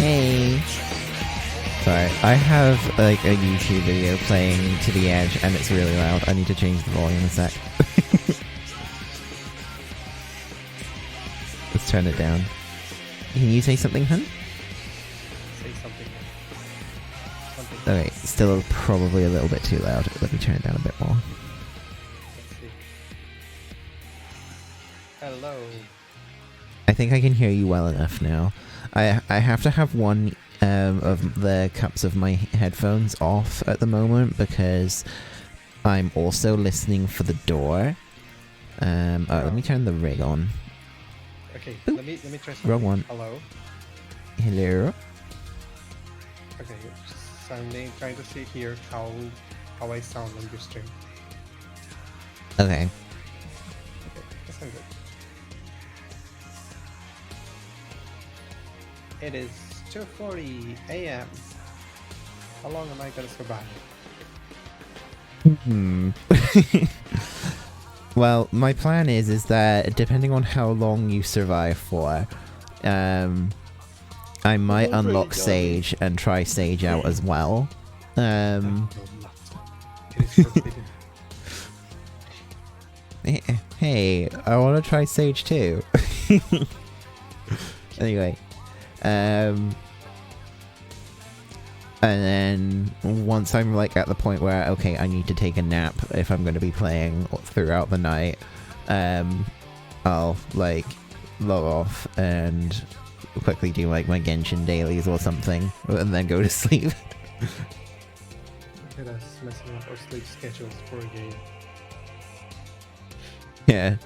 Hey. Sorry, I have like a YouTube video playing to the edge and it's really loud. I need to change the volume a sec. Let's turn it down. Can you say something, hun? Say something. Okay, still probably a little bit too loud. Let me turn it down a bit more. Let's see. Hello. I think I can hear you well enough now. I have to have one of the cups of my headphones off at the moment because I'm also listening for the door. Let me turn the rig on. Okay, Ooh. let me try something. Wrong one. Hello. Hello. Okay, trying to see here how I sound on your stream. Okay. Okay, that sounds good. It is 2:40 a.m. How long am I gonna survive? Well, my plan is that depending on how long you survive for, I might unlock Sage and try Sage out as well. No, not. It is forbidden. Hey, I want to try Sage too. Anyway, and then once I'm like at the point where okay, I need to take a nap if I'm going to be playing throughout the night, I'll like log off and quickly do like my Genshin dailies or something, and then go to sleep. Look at us messing up our sleep schedules for a game. Yeah.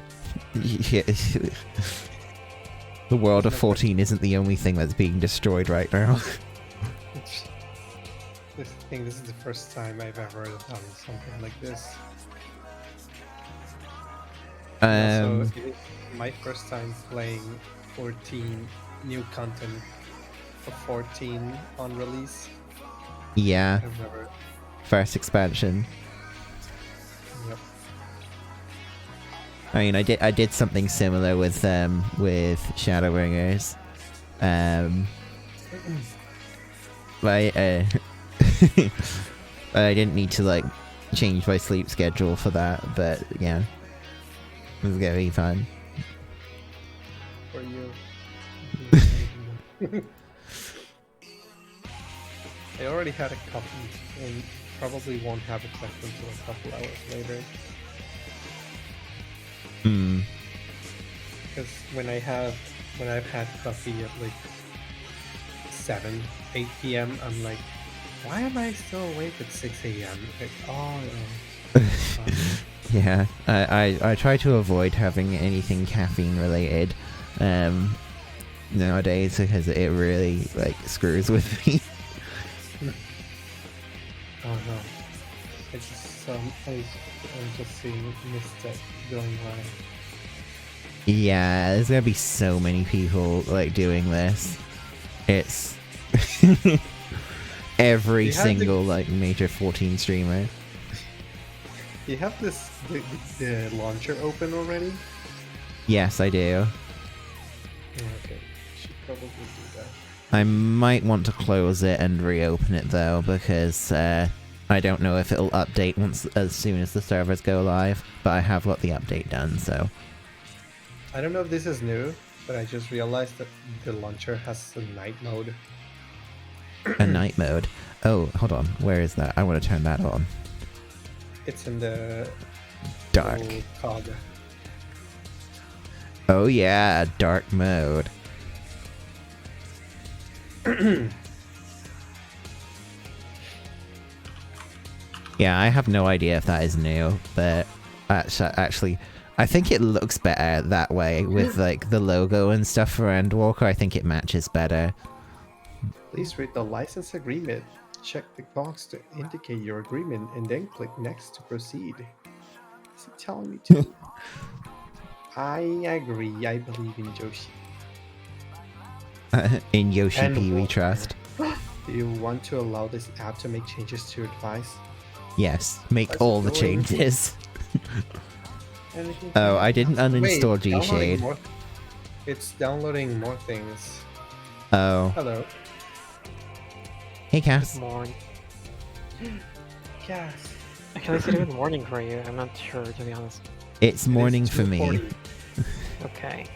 The world of 14 isn't the only thing that's being destroyed right now. I think this is the first time I've ever done something like this. So it is my first time playing 14 new content for 14 on release. Yeah, I've never. first expansion. Yep. I mean, I did something similar with Shadowbringers. But I didn't need to like change my sleep schedule for that, but yeah, it was gonna be fun. For you. I already had a coffee and probably won't have it back until a couple hours later. Because when I've had coffee at like 7, 8 p.m., I'm like, why am I still awake at 6 a.m.? Like, oh no. Yeah, I try to avoid having anything caffeine related nowadays because it really like screws with me. Oh no. It's just I'm just seeing misstep going by. Yeah, there's gonna be so many people like doing this. It's every single like major 14 streamer. You have the launcher open already? Yes, I do. Okay, should probably do that. I might want to close it and reopen it though, because I don't know if it'll update as soon as the servers go live, but I have got the update done, so. I don't know if this is new, but I just realized that the launcher has a night mode. A night mode? Oh, hold on, where is that? I want to turn that on. It's in the Dark. little cog. Oh yeah, dark mode. Yeah, I have no idea if that is new, but actually, I think it looks better that way with like the logo and stuff for Endwalker. I think it matches better. Please read the license agreement. Check the box to indicate your agreement and then click next to proceed. Is he telling me to? I agree. I believe in Joshi. In Yoshi And P we Walker. trust. Do you want to allow this app to make changes to your device? Yes, make That's all the annoying. changes. Anything Oh, I else? didn't uninstall Wait, downloading G-Shade. more- It's downloading more things. Oh, Hello. Hey, Good Cass. morning. Yes. Actually, is it good morning for you? I'm not sure, to be honest. It's morning for me. 2:40. Okay.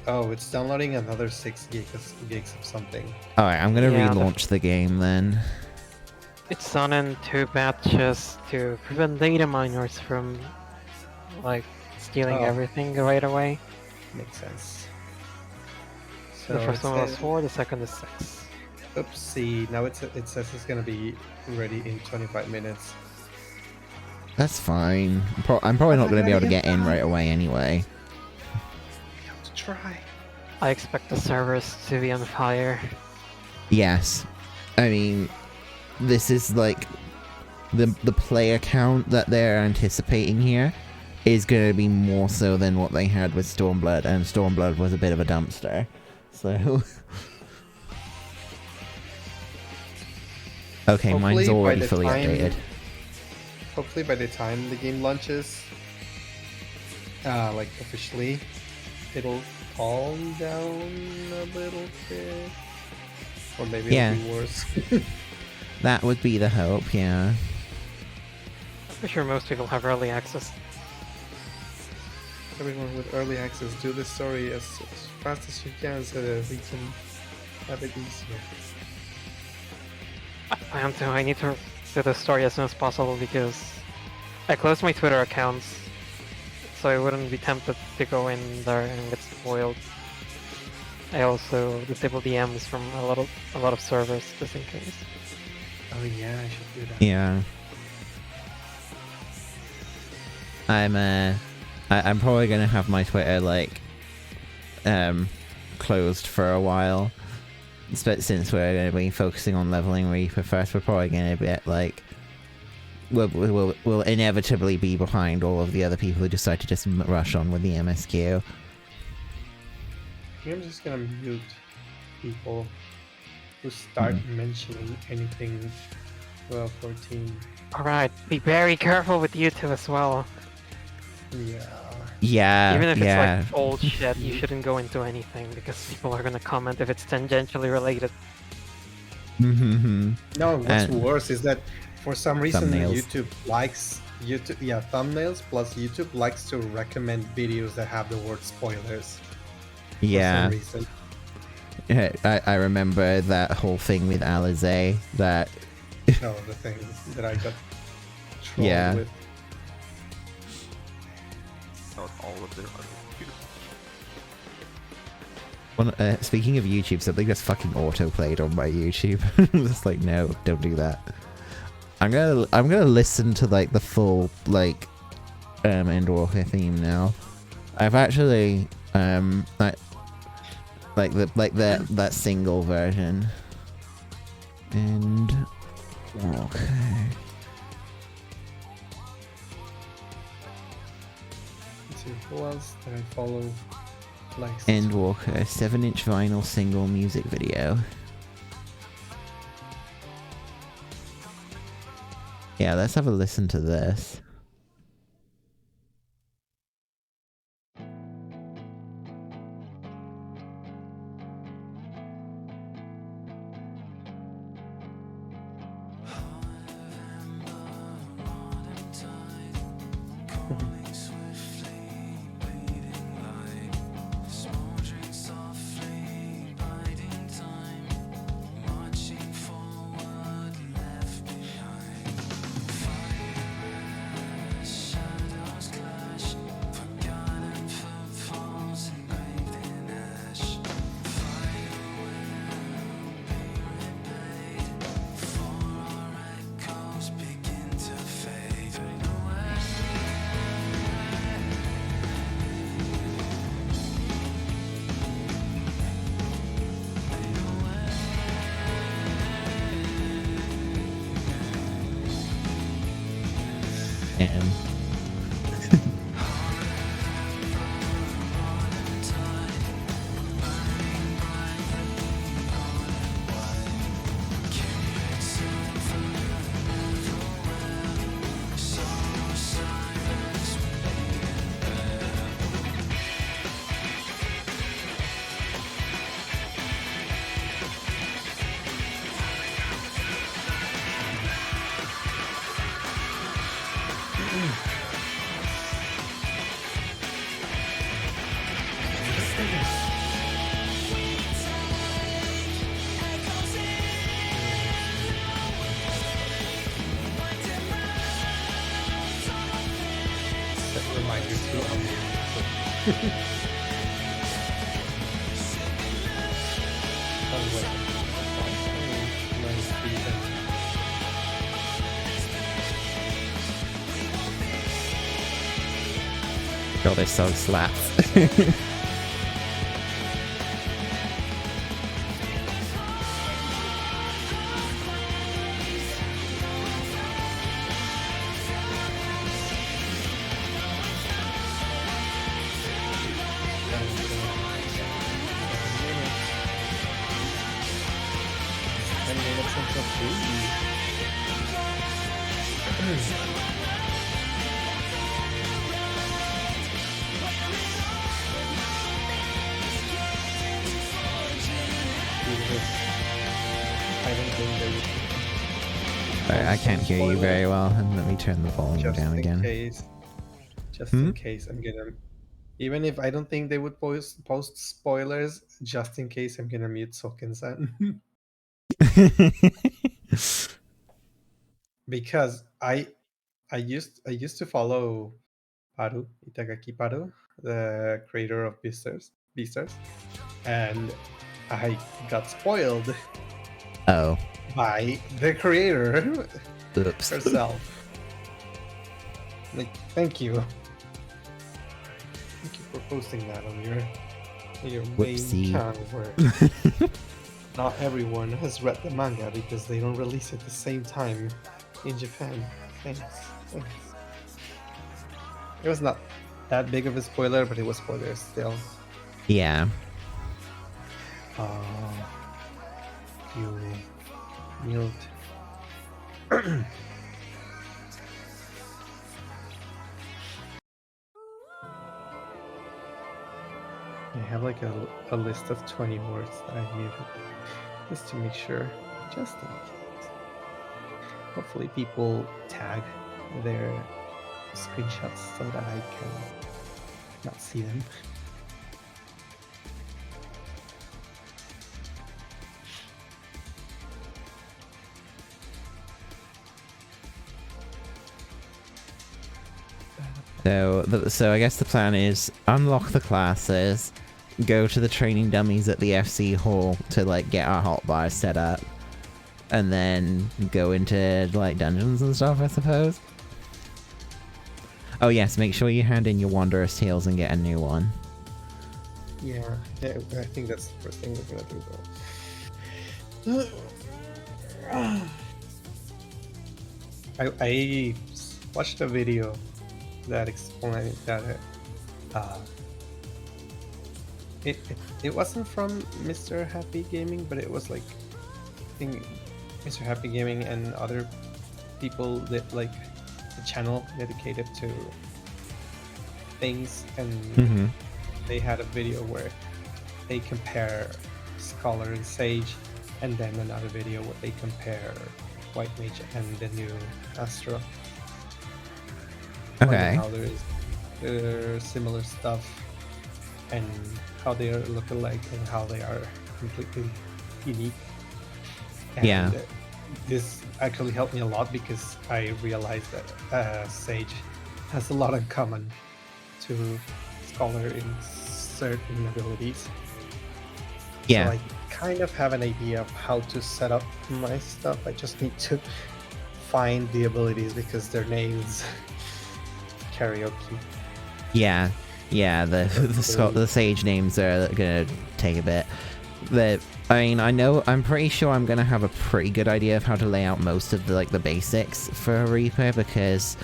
Oh, it's downloading another 6 gigs of something. Alright, I'm gonna Yeah, relaunch the game then. It's done in 2 batches to prevent data miners from, like, stealing Oh. everything right away. Makes sense. So The first it one was says- 4, the second is 6. Oopsie. Now it says it's gonna be ready in 25 minutes. That's fine. I'm probably not gonna be able to get in right away anyway. We have to try. I expect the servers to be on fire. Yes. I mean, this is like the player count that they're anticipating here is going to be more so than what they had with Stormblood, and Stormblood was a bit of a dumpster. So okay, mine's Hopefully by already the fully time- updated. Hopefully by the time the game launches, like officially, it'll calm down a little bit. Or maybe Yeah. it'll be worse. That would be the hope, yeah. I'm sure most people have early access. Everyone with early access, do this story as fast as you can so that we can have it easier. I plan to. I need to do the story as soon as possible because I closed my Twitter accounts, so I wouldn't be tempted to go in there and get spoiled. I also disabled DMs from a lot of servers just in case. Oh yeah, I should do that. Yeah. I'm probably gonna have my Twitter like closed for a while. But since we're gonna be focusing on leveling Reaper first, we're probably gonna be like we'll inevitably be behind all of the other people who decide to just rush on with the MSQ. I'm just gonna mute people who start mentioning anything 12, 14. Alright, be very careful with YouTube as well. Yeah. Yeah, Even if yeah. it's like old shit, you shouldn't go into anything because people are gonna comment if it's tangentially related. Mm-hmm. No, what's And- worse is that for some reason Thumbnails. YouTube likes thumbnails plus YouTube likes to recommend videos that have the word spoilers. Yeah. For some reason. Yeah, I remember that whole thing with Alizé that Oh, the thing that I got trolled Yeah. with. Not all of them are one, speaking of YouTube, something just fucking auto-played on my YouTube. Just like, no, don't do that. I'm gonna listen to like the full like Endwalker theme now. I've actually that single version. Endwalker. Let's see, who else did I follow? Likes Endwalker 7-inch vinyl single music video. Yeah, let's have a listen to this. And Set reminder to unmute. By the way, nice feedback. God, this song slaps. Sorry, I can't hear you very well, and let me turn the volume Just down in again. case. Just in case, I'm gonna. Even if I don't think they would post spoilers, just in case, I'm gonna mute Soken-san. Because I used to follow Itagaki Paru, the creator of Beastars, and I got spoiled Oh, by the creator oops. herself. Like, thank you for posting that on your main Whoopsie. channel where not everyone has read the manga because they don't release it at the same time in Japan. Thanks. It was not that big of a spoiler, but it was spoiler still. Yeah. You mute. I have like a list of 20 words that I muted just to make sure, just in case. Hopefully people tag their screenshots so that I can not see them. So I guess the plan is unlock the classes, go to the training dummies at the FC hall to like get our hotbar set up, and then go into like dungeons and stuff, I suppose. Oh yes, make sure you hand in your Wanderer's Tales and get a new one. Yeah, I think that's the first thing we're gonna do though. I watched a video that explained that it wasn't from Mr. Happy Gaming, but it was like I think Mr. Happy Gaming and other people that like a channel dedicated to things, and they had a video where they compare Scholar and Sage, and then another video where they compare White Mage and the new Astra. Okay. How there's similar stuff, and how they are look alike, and how they are completely unique. And Yeah. This actually helped me a lot because I realized that Sage has a lot in common to Scholar in certain abilities. Yeah. So I kind of have an idea of how to set up my stuff. I just need to find the abilities because their names karaoke. Yeah. The Sage names are gonna take a bit. I'm pretty sure I'm gonna have a pretty good idea of how to lay out most of the basics for a Reaper, because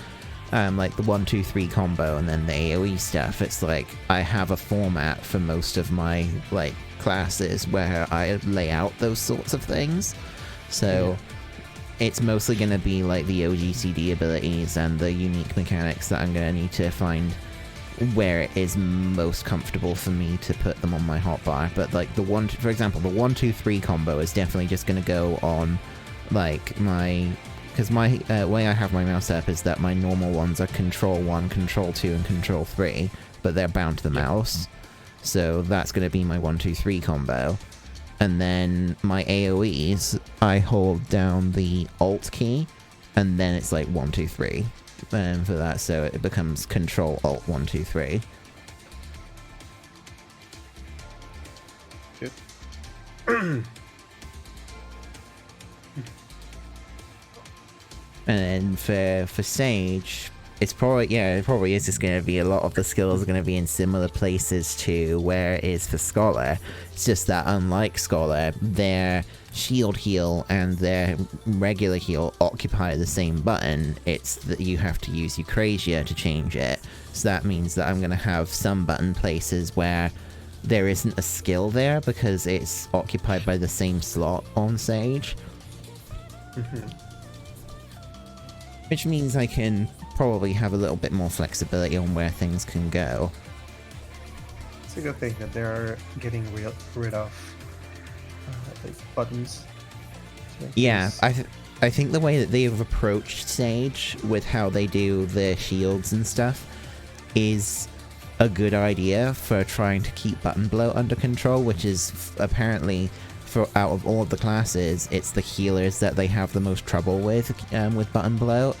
like the 1-2-3 combo and then the AoE stuff, it's like I have a format for most of my like classes where I lay out those sorts of things. So it's mostly gonna be like the OGCD abilities and the unique mechanics that I'm gonna need to find where it is most comfortable for me to put them on my hotbar. But like for example, the 1-2-3 combo is definitely just gonna go on like my because my way I have my mouse set up is that my normal ones are Control 1, Control 2, and Control 3, but they're bound to the mouse. So that's going to be my 1, 2, 3 combo. And then my AoEs, I hold down the Alt key, and then it's like 1, 2, 3 for that, so it becomes Control Alt 1, 2, 3. Good. And then for Sage, it's probably, it probably is just going to be a lot of the skills are going to be in similar places to where it is for Scholar. It's just that unlike Scholar, their shield heal and their regular heal occupy the same button. It's that you have to use Eucrasia to change it. So that means that I'm going to have some button places where there isn't a skill there because it's occupied by the same slot on Sage. Which means I can probably have a little bit more flexibility on where things can go. It's a good thing that they're getting rid of these buttons. Yeah, I think the way that they've approached Sage with how they do the shields and stuff is a good idea for trying to keep button bloat under control, which is apparently, for out of all of the classes, it's the healers that they have the most trouble with button bloat.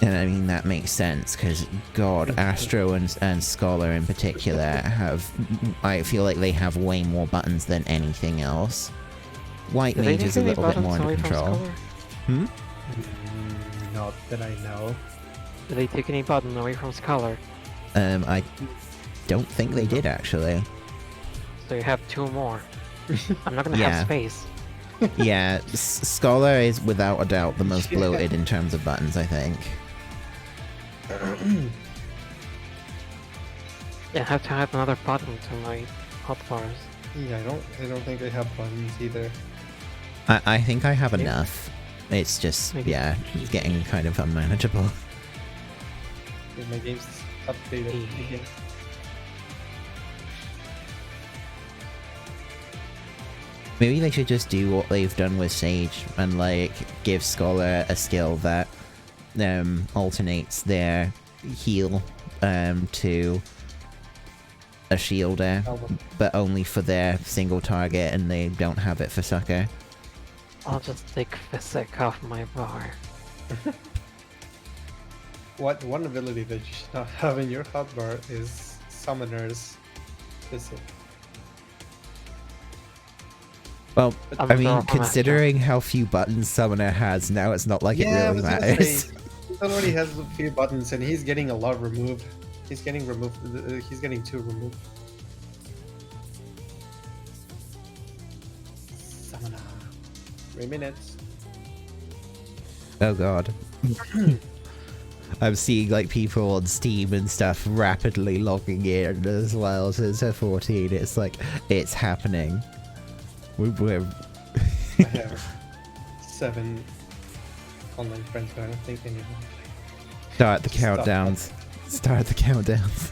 And I mean, that makes sense, because God, Astro and Scholar in particular have, I feel like they have way more buttons than anything else. White Mage is a little bit more under control. Not that I know. Did they take any button away from Scholar? I don't think they did, actually. So you have 2 more. I'm not gonna have space. Yeah, Scholar is without a doubt the most bloated in terms of buttons, I think. Yeah, I have to add another button to my hotbars. Yeah, I don't think they have buttons either. I think I have enough. It's just, yeah, getting kind of unmanageable. Yeah, my game's updated again. Maybe they should just do what they've done with Sage and, like, give Scholar a skill that alternates their heal to a shielder, but only for their single target, and they don't have it for Sucker. I'll just take Physic off my bar. One ability that you should not have in your hotbar is Summoner's Physic. Well, I'm I mean, sorry, considering how few buttons Summoner has now, it's not like it really matters. He already has a few buttons, and he's getting a lot removed. He's getting removed. He's getting 2 removed. Summoner. 3 minutes. Oh god. I'm seeing, like, people on Steam and stuff rapidly logging in as well to 14. It's like, it's happening. We're I have 7 online friends, but I don't think anyone. Start the countdowns. Start the countdowns.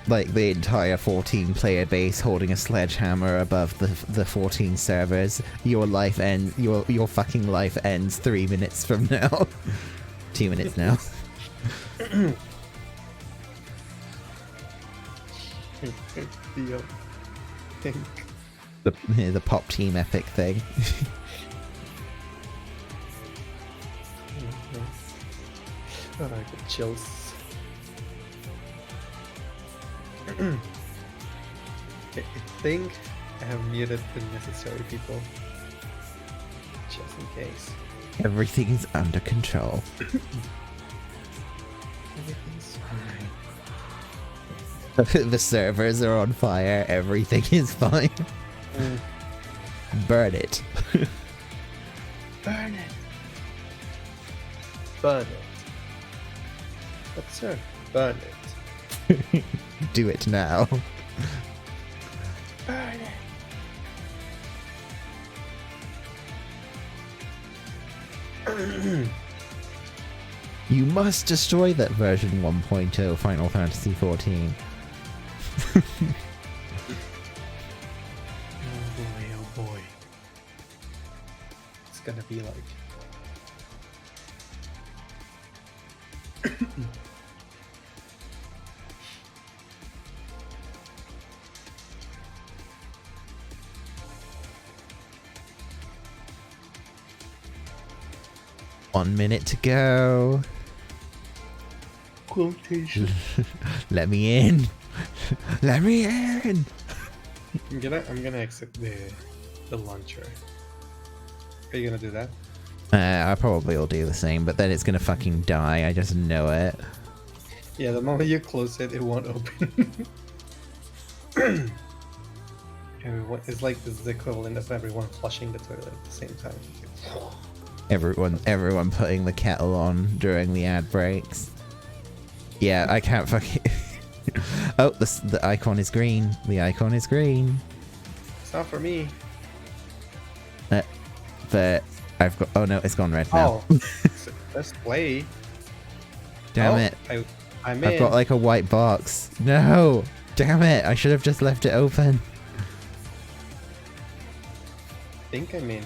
Like the entire 14 player base holding a sledgehammer above the 14 servers. Your life ends. Your fucking life ends 3 minutes from now. 2 minutes now. The thing. The pop team epic thing. Oh, I get chills. I think I have muted the necessary people. Just in case. Everything's under control. Everything's fine. The servers are on fire. Everything is fine. Burn it. Burn it. Burn it. But sir, burn it. Do it now. Burn it. You must destroy that version 1.0 Final Fantasy XIV. Oh boy. It's gonna be like. One minute to go. Quotation. Let me in. Let me in. I'm gonna exit the launcher. Are you gonna do that? I probably will do the same, but then it's gonna fucking die. I just know it. Yeah, the moment you close it, it won't open. It's like this is the equivalent of everyone flushing the toilet at the same time. Everyone putting the kettle on during the ad breaks. Yeah, I can't fucking... Oh, the icon is green. The icon is green. It's not for me. But I've got... Oh no, it's gone red now. Oh, let's play. Damn it. I'm I've got like a white box. No! Damn it, I should have just left it open. I think I'm in.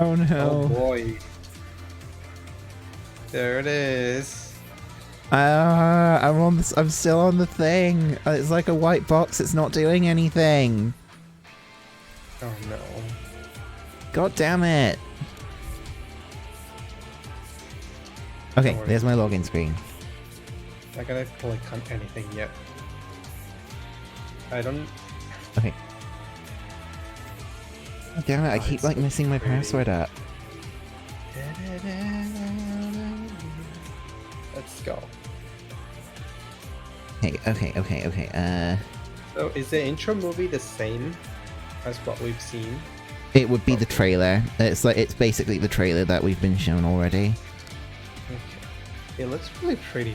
Oh no. Oh boy. There it is. I'm still on the thing. It's like a white box, it's not doing anything. Oh no. God damn it. Okay, Don't worry. there's my login screen. I gotta click on anything yet. I don't. Okay. God damn it, I Oh, keep it's like so messing my pretty. password up. Let's go. Okay. So is the intro movie the same as what we've seen? It would be the Okay. trailer. It's basically the trailer that we've been shown already. Okay. It looks really pretty.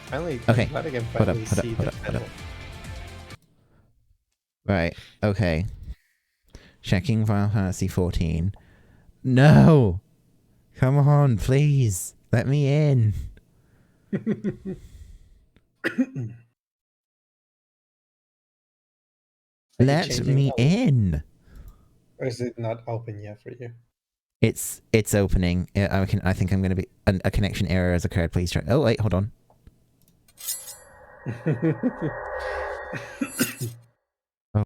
Finally, Okay. I'm glad I can Hold up, finally hold up, see hold the up, hold up. channel. Right, okay. Checking Final Fantasy 14. No! Come on, please. Let me in. Are you Let changing me the- in. Or is it not open yet for you? It's opening. I think I'm gonna be a connection error has occurred. Please try. Oh wait, hold on. Oh,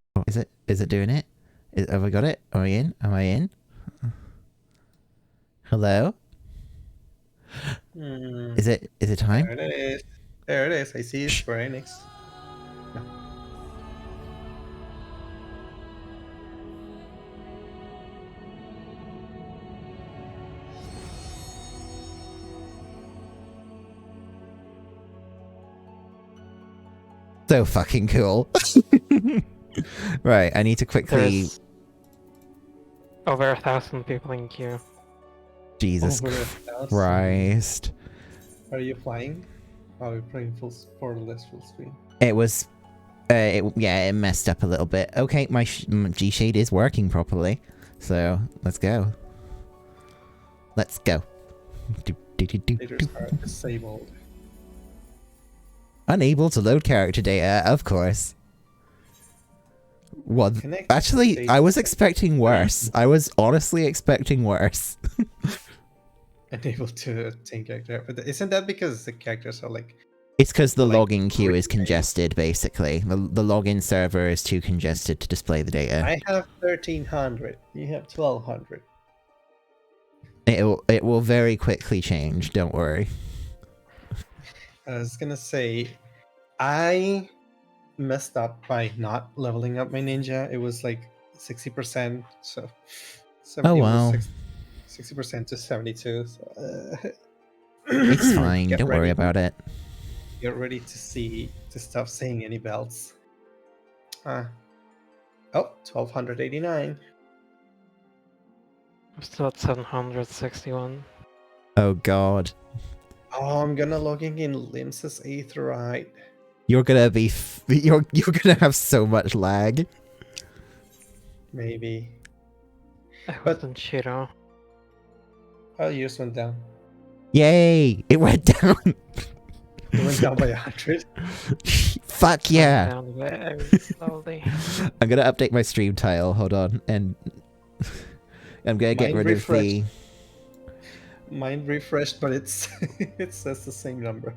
is it doing it? Have I got it? Am I in? Am I in? Hello? Hmm. Is it time? There it is. There it is. I see it's Square Enix. So fucking cool. Right, I need to quickly. There's over 1,000 people in queue. Jesus Over 1,000. Christ. Are you flying? Oh, you're playing borderless full screen. It was. It messed up a little bit. Okay, my G shade is working properly, so let's go. Let's go. Shaders are disabled. Unable to load character data, of course. What? Connect Actually, stage I was to- expecting worse. I was honestly expecting worse. Unable to obtain character. But isn't that because the characters are like... It's because the Like, login queue is really? congested, basically. The login server is too congested to display the data. I have 1,300. You have 1,200. It will very quickly change, don't worry. I was gonna say, I messed up by not leveling up my ninja. It was like 60%, so 70 wow. was 60% to 72. So, It's fine, get don't worry ready- about it. Get ready to stop seeing any belts. Oh, 1,289. I'm still at 761. Oh god. Oh, I'm gonna logging in Limsa's Aetherite. You're gonna be you're gonna have so much lag. Maybe. I But- was in Shiro. Oh, you just went down. Yay! It went down. It went down by 100. Fuck yeah! Down very slowly. I'm gonna update my stream title. Hold on, and I'm gonna get Mine rid of the. Mine refreshed, but it's it says the same number.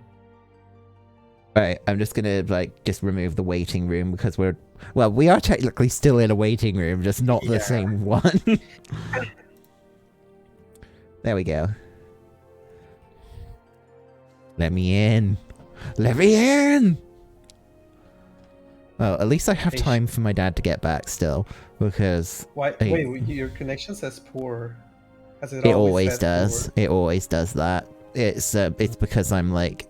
Right, I'm just gonna like just remove the waiting room because we are technically still in a waiting room, just not the same one. There we go. Let me in. Let me in. Well, at least I have time for my dad to get back still, because Why? Wait, your connection says poor. Has it always does. Poor? It always does that. It's because I'm like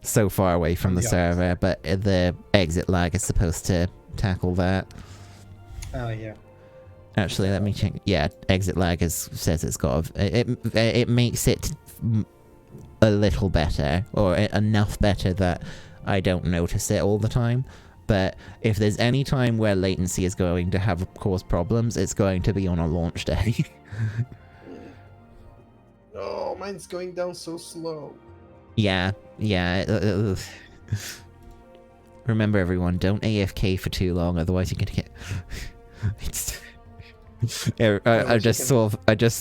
so far away from the server, but the exit lag is supposed to tackle that. Oh yeah. Actually, let me check. Yeah, exit lag says it's got it makes it a little better, or enough better that I don't notice it all the time. But if there's any time where latency is going to cause problems, it's going to be on a launch day. Oh, mine's going down so slow. Yeah. Remember, everyone, don't AFK for too long, otherwise you're gonna get. I just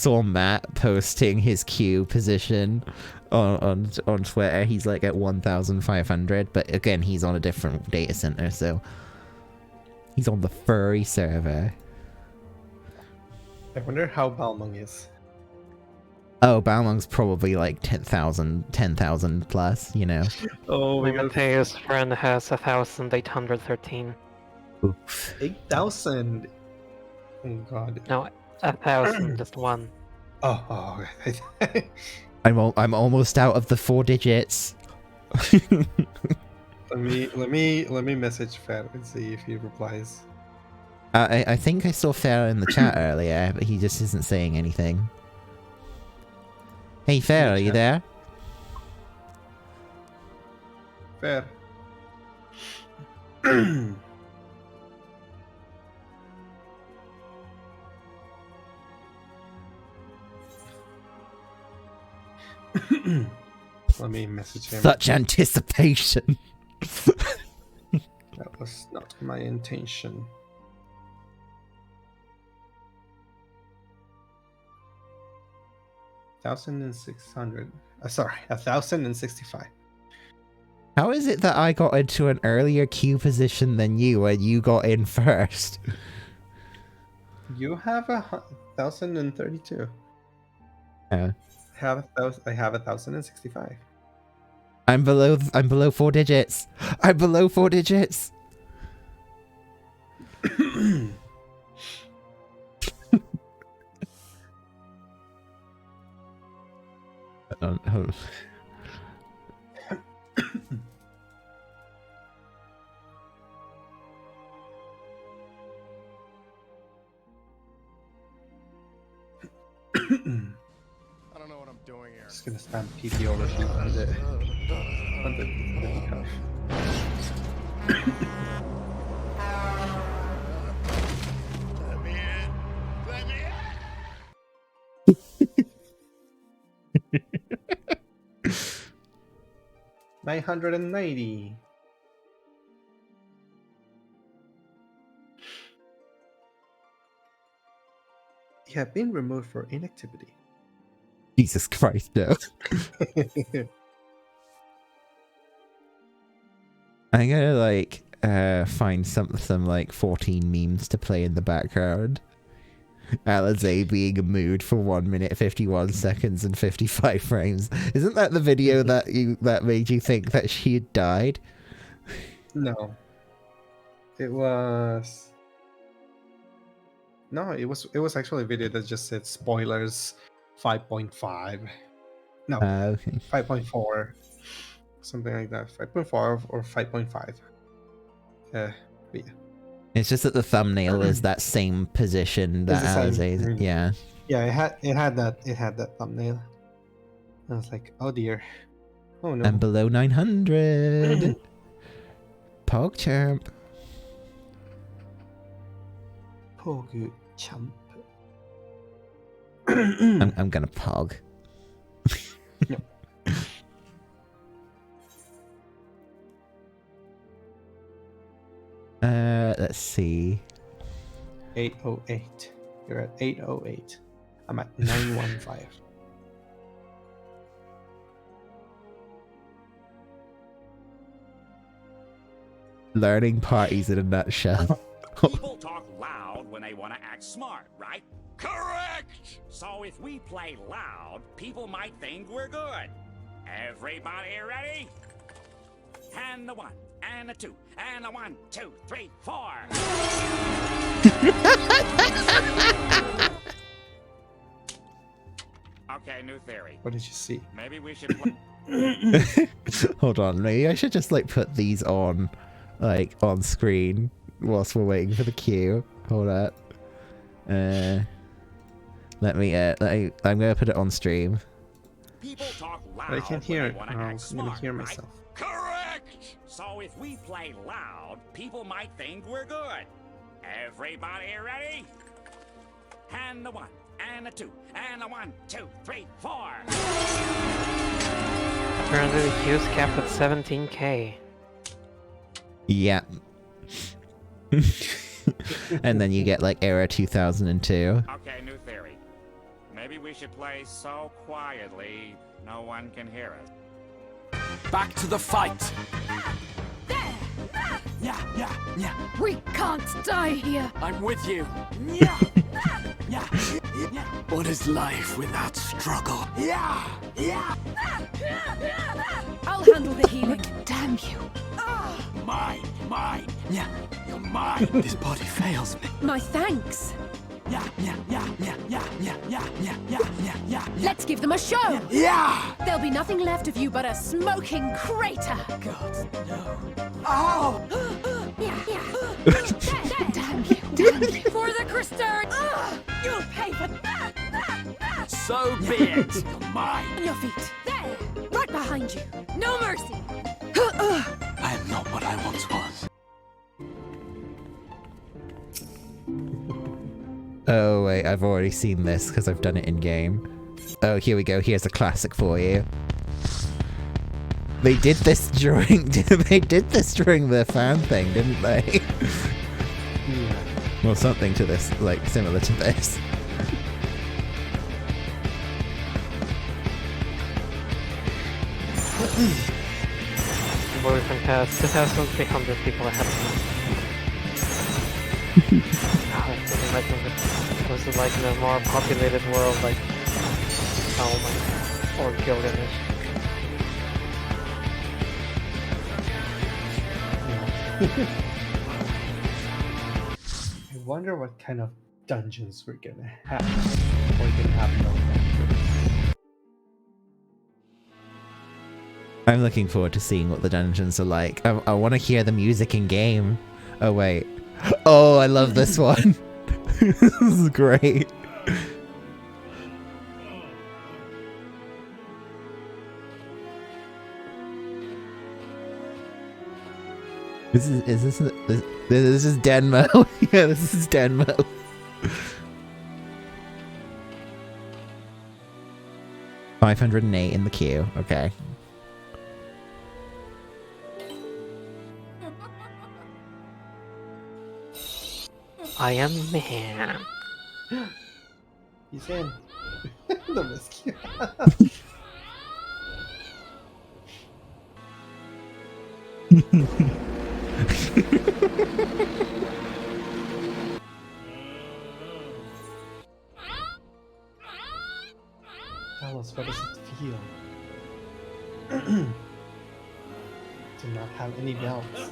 saw Matt posting his queue position on Twitter. He's like at 1,500, but again, he's on a different data center, so he's on the furry server. I wonder how Balmung is. Oh, Balmung's probably like 10,000 plus, you know. Oh, we got Mateus' friend has 1,813. Oof. 8,000. Oh god. No, 1,000, just one. Oh. I'm almost out of the 4 digits. let me message Fer and see if he replies. I think I saw Fer in the chat earlier, but he just isn't saying anything. Hey Fer, are you there? Fer. Let me message him. Such anticipation. That was not my intention. $1,600. Sorry, 1,065. How is it that I got into an earlier queue position than you, and you got in first? You have 1,032. Yeah. I have 1,065. I'm below 4 digits. I'm below 4 digits. I don't know what I'm doing here. Just gonna spam PP overshoot on the cuff. Let me in. Let me in. 990. You have been removed for inactivity. Jesus Christ, no. I'm gonna like find some like 14 memes to play in the background. Alizé being a mood for 1 minute 51 seconds and 55 frames. Isn't that the video that made you think that she had died? No. It was actually a video that just said spoilers 5.5. No. Okay. 5.4. Something like that. 5.4 or 5.5. But yeah. It's just that the thumbnail is that same position that Alizé's. Yeah. Yeah, it had that thumbnail. I was like, oh dear. Oh no. I'm below 900. PogChamp. Oh good chump. I'm gonna pog. Let's see. 808. You're at 808. I'm at 915. Learning parties in a nutshell. People talk loud when they want to act smart, right? Correct! So if we play loud, people might think we're good. Everybody ready? And the 1, and the 2, and the 1, 2, 3, 4. Okay, new theory. What did you see? Maybe we should play. Hold on, maybe I should just like put these on, like on screen whilst we're waiting for the queue. Hold up. Let me. I'm gonna put it on stream. People talk loud. But I can't hear it. when Oh, they wanna I'm act gonna smart, hear right? myself. Correct! So if we play loud, people might think we're good. Everybody ready? And the 1, and the 2, and the 1, 2, 3, 4. Apparently the queue's capped at 17k. Yeah. And then you get like Era 2002. Okay, new theory. Maybe we should play so quietly no one can hear us. Back to the fight! Yeah. We can't die here. I'm with you. Yeah. What is life without struggle? Yeah. I'll handle the healing. Damn you. Mine. Yeah. You're mine. This body fails me. My thanks. Yeah. Let's give them a show. Yeah. There'll be nothing left of you but a smoking crater. God, no. Oh! Damn you. For the Christian. You'll pay for that. So be it. You're mine. On your feet. There. Right behind you. No mercy. I am not what I once was. Oh wait, I've already seen this because I've done it in game. Oh, here we go. Here's a classic for you. They did this during the fan thing, didn't they? Yeah. Well, something to this, like similar to this. Boyfriend has 2,300 people ahead of me. I really like it. Was it like in a more populated world like Alma or Gilgamesh? I wonder what kind of dungeons we're gonna have. We're gonna have no dungeons. I'm looking forward to seeing what the dungeons are like. I want to hear the music in game. Oh wait. Oh, I love this one. This is great. This is Denmo. Yeah, this is Denmo. $508 in the queue. Okay. I am man. He's in. The rescue. Tell us, what does it feel to not have any belts?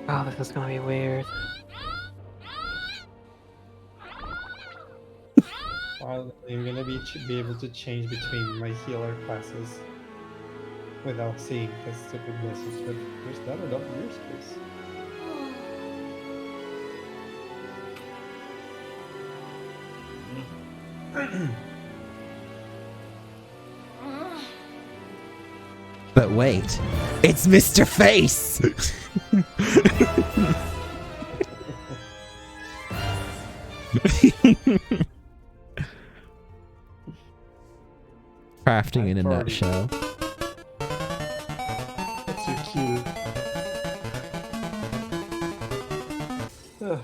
Oh, this is gonna be weird. Well, I'm gonna be able to change between my healer classes without seeing the stupid message, but there's not enough gear space. But wait, it's Mr. Face! crafting in a 9:40. nutshell. That's your cue. Ugh.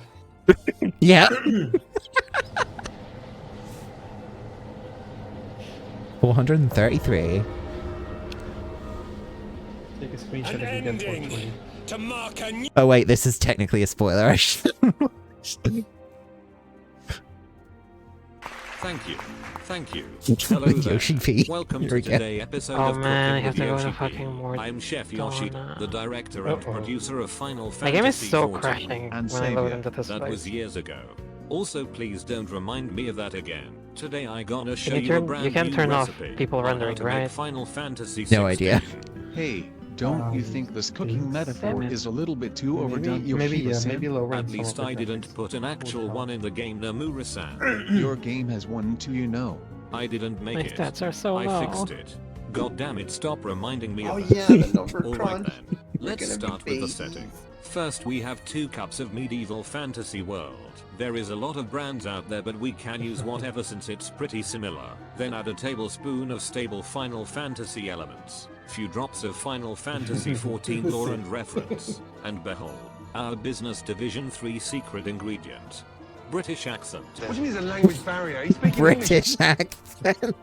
Yeah. 433. Take a screenshot if you get 420. To mark a new Oh wait, this is technically a spoiler. I should- Thank you. Thank you. With Hello there. Yoshi P. Welcome Here to we go. today's episode Oh of man, I Cooking have with to go Yoshi to P. fucking more. I'm Chef Yoshida, the director and Uh-oh. producer of Final My Fantasy game is so 14. crashing And when I load Savior. into this That place. was years ago. Also, please don't remind me of that again. Today I gonna show you you a turn- brand you can new turn off recipe people on how rendering, to make right? Final Fantasy No 16. idea. Hey, don't you think this cooking Thanks. metaphor Damn it. is a little bit too Maybe, overdone? maybe, Yoshida-san? maybe lowering At some least of the I didn't graphics put an actual would one help. in the game, Nomura-san. Your game has one too, you know. I didn't make My it. stats are so I low. fixed it. God damn it, stop reminding me Oh of that. yeah, the number Alright crunch. then, let's gonna be start with the babies. setting. First we have 2 cups of medieval fantasy world. There is a lot of brands out there but we can use whatever since it's pretty similar. Then add a tablespoon of stable Final Fantasy elements. Few drops of Final Fantasy 14 lore and reference. And behold, our business division 3 secret ingredient. British accent. What do you mean there's a language barrier? He's speaking British accent.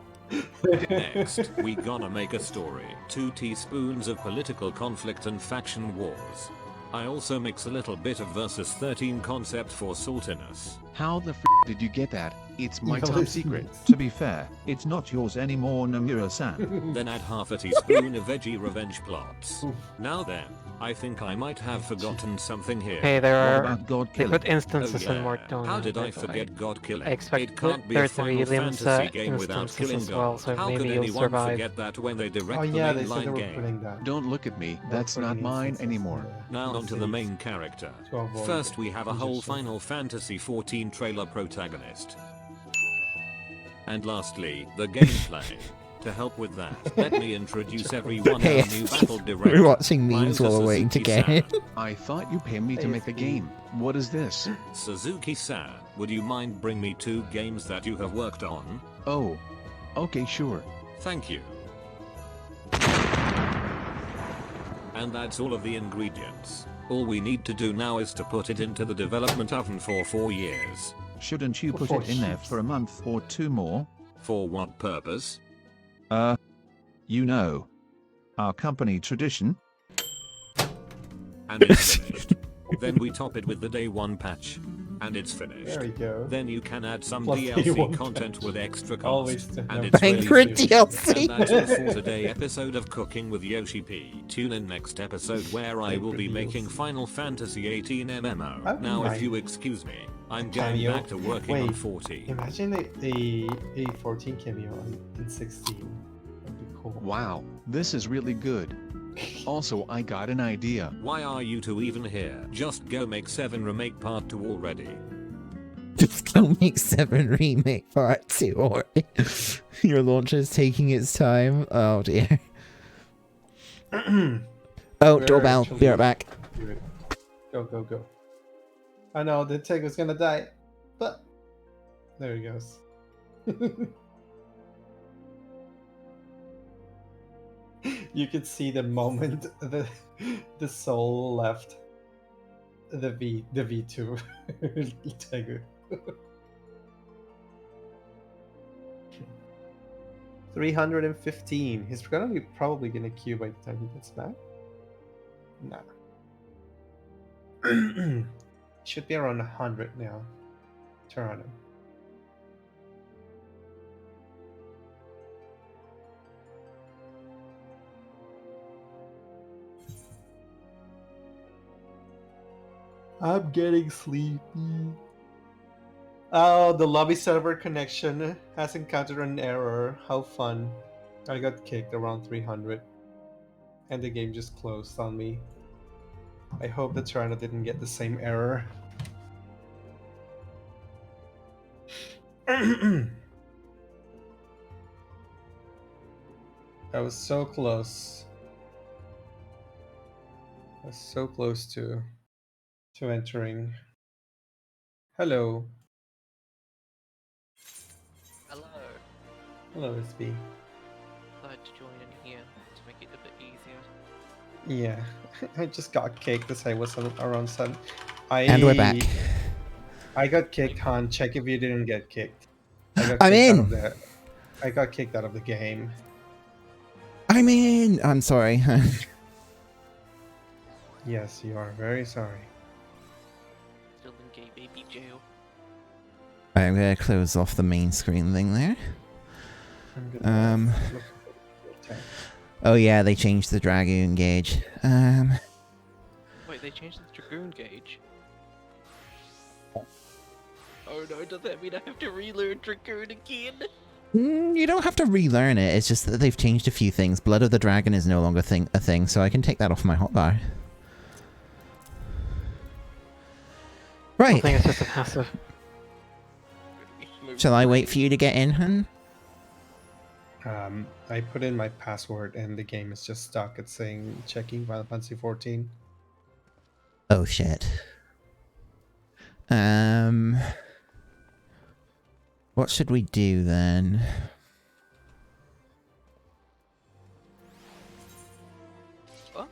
Next, we gonna make a story. 2 teaspoons of political conflict and faction wars. I also mix a little bit of Versus 13 concept for saltiness. How the f did you get that? It's my Evil top is secret. nice. To be fair, it's not yours anymore, Nomura-san. Then add half a teaspoon of veggie revenge plots. Now then, I think I might have forgotten something here. Hey, there What are. about God They killing? put instances Oh, in yeah. more don't How know, did by I the way. forget God killing? I expect It can't be there a to be Final Limsa Fantasy game without instances killing as well, God. so How maybe could you'll anyone survive. forget that when they direct Oh the yeah, they said they mainline were game? putting that. Don't look at me, that's Putting not mine instances anymore. in Now the onto the saves main character. to avoid First we have a whole congestion. Final Fantasy 14 trailer protagonist. And lastly, the gameplay. To help with that, let me introduce everyone Hey, our new battle director. we're watching memes Ryota while we're waiting to get Suzuki-san. in. I thought you paid me to make the game. What is this? Suzuki-san, would you mind bring me 2 games that you have worked on? Oh. Okay, sure. Thank you. And that's all of the ingredients. All we need to do now is to put it into the development oven for 4 years. Shouldn't you put For it in there heaps. for a month or 2 more? For what purpose? You know. Our company tradition. And it's finished. Then we top it with the day 1 patch. And it's finished. There we go. Then you can add some Plus day DLC 1 content patch. with extra Always cost. to And have it's really Banquet free. DLC. And that's all for today episode of Cooking with Yoshi P. Tune in next episode where I will be making Final Fantasy 18 MMO. That'd be Now if nice. you excuse me, I'm going Cameo. back to working on Wait. 40. Imagine a 14 cameo in 16. That'd be cool. Wow, this is really good. Also, I got an idea. Why are you 2 even here? Just go make 7 remake part 2 already. Just go make 7 remake part 2 already. Your launcher's taking its time. Oh dear. Oh, We're doorbell. actually- Be right back. Do it. Go, go, go. I know the Tegu's gonna die, but there he goes. You could see the moment the soul left the V2 Tegu. 315. He's probably gonna queue by the time he gets back. Nah. Should be around 100 now. Teranu. I'm getting sleepy. Oh, the lobby server connection has encountered an error. How fun. I got kicked around 300. And the game just closed on me. I hope that Teranu didn't get the same error. I was so close. I was so close to entering. Hello. Hello. Hello, SB. to join in here to make it a bit easier. Yeah, I just got kicked as I was around 7. And we're back. I got kicked, Han. Check if you didn't get kicked. I got I'm kicked out in. of the. I got kicked out of the game. I'm in. I'm sorry. Yes, you are very sorry. Still in gay baby jail. I'm gonna close off the main screen thing there. I'm gonna look at it. Oh yeah, they changed the Dragoon gauge. Wait, they changed the Dragoon gauge? Oh no, does that mean I have to relearn Dragoon again? You don't have to relearn it, it's just that they've changed a few things. Blood of the Dragon is no longer a thing, so I can take that off my hotbar. Right. I think it's just a passive. Shall I wait for you to get in, hun? I put in my password and the game is just stuck. It's saying checking Final Fantasy 14. Oh shit. What should we do then? What?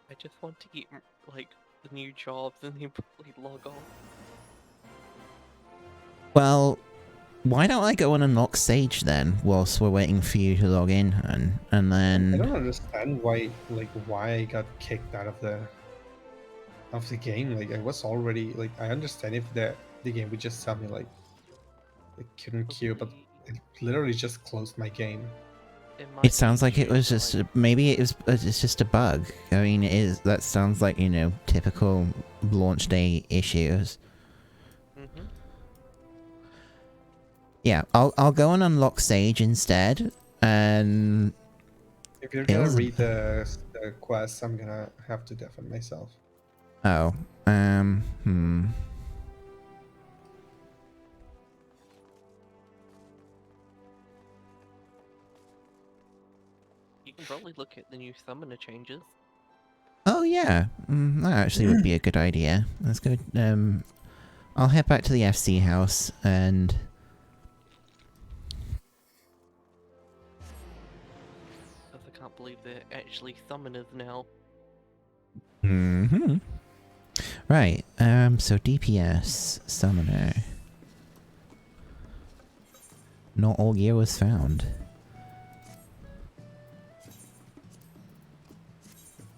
I just want to get, like, the new jobs and then probably log on. Well, why don't I go and unlock Sage then, whilst we're waiting for you to log in, and then... I don't understand why I got kicked out of the game. Like, I was already, like, I understand if the game would just tell me, like, I couldn't queue, but it literally just closed my game. It sounds like it was just maybe it's just a bug. I mean, that sounds like, you know, typical launch day issues. Yeah, I'll go and unlock Sage instead, and if you're gonna read the quest, I'm gonna have to deafen myself. Oh, You can probably look at the new summoner changes. Oh yeah, that actually would be a good idea. Let's go. I'll head back to the FC house and. I can't believe they're actually summoners now. Right. So DPS summoner. Not all gear was found.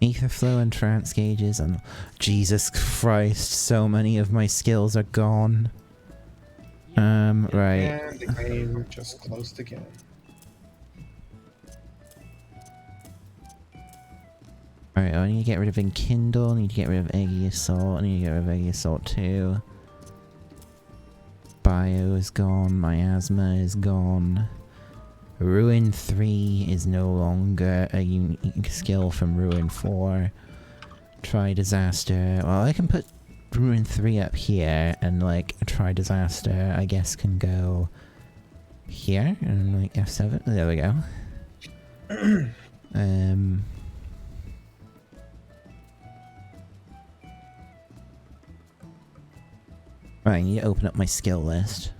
Ether flow and trance gauges and Jesus Christ, so many of my skills are gone. Right. And the game just closed again. Alright, I need to get rid of Enkindle, I need to get rid of Eggy Assault, I need to get rid of Eggy Assault 2. Bio is gone, Miasma is gone. Ruin 3 is no longer a unique skill from Ruin 4. Try Disaster. Well, I can put Ruin 3 up here, and like Try Disaster, I guess, can go here, and like F7. There we go. Right, I need to open up my skill list.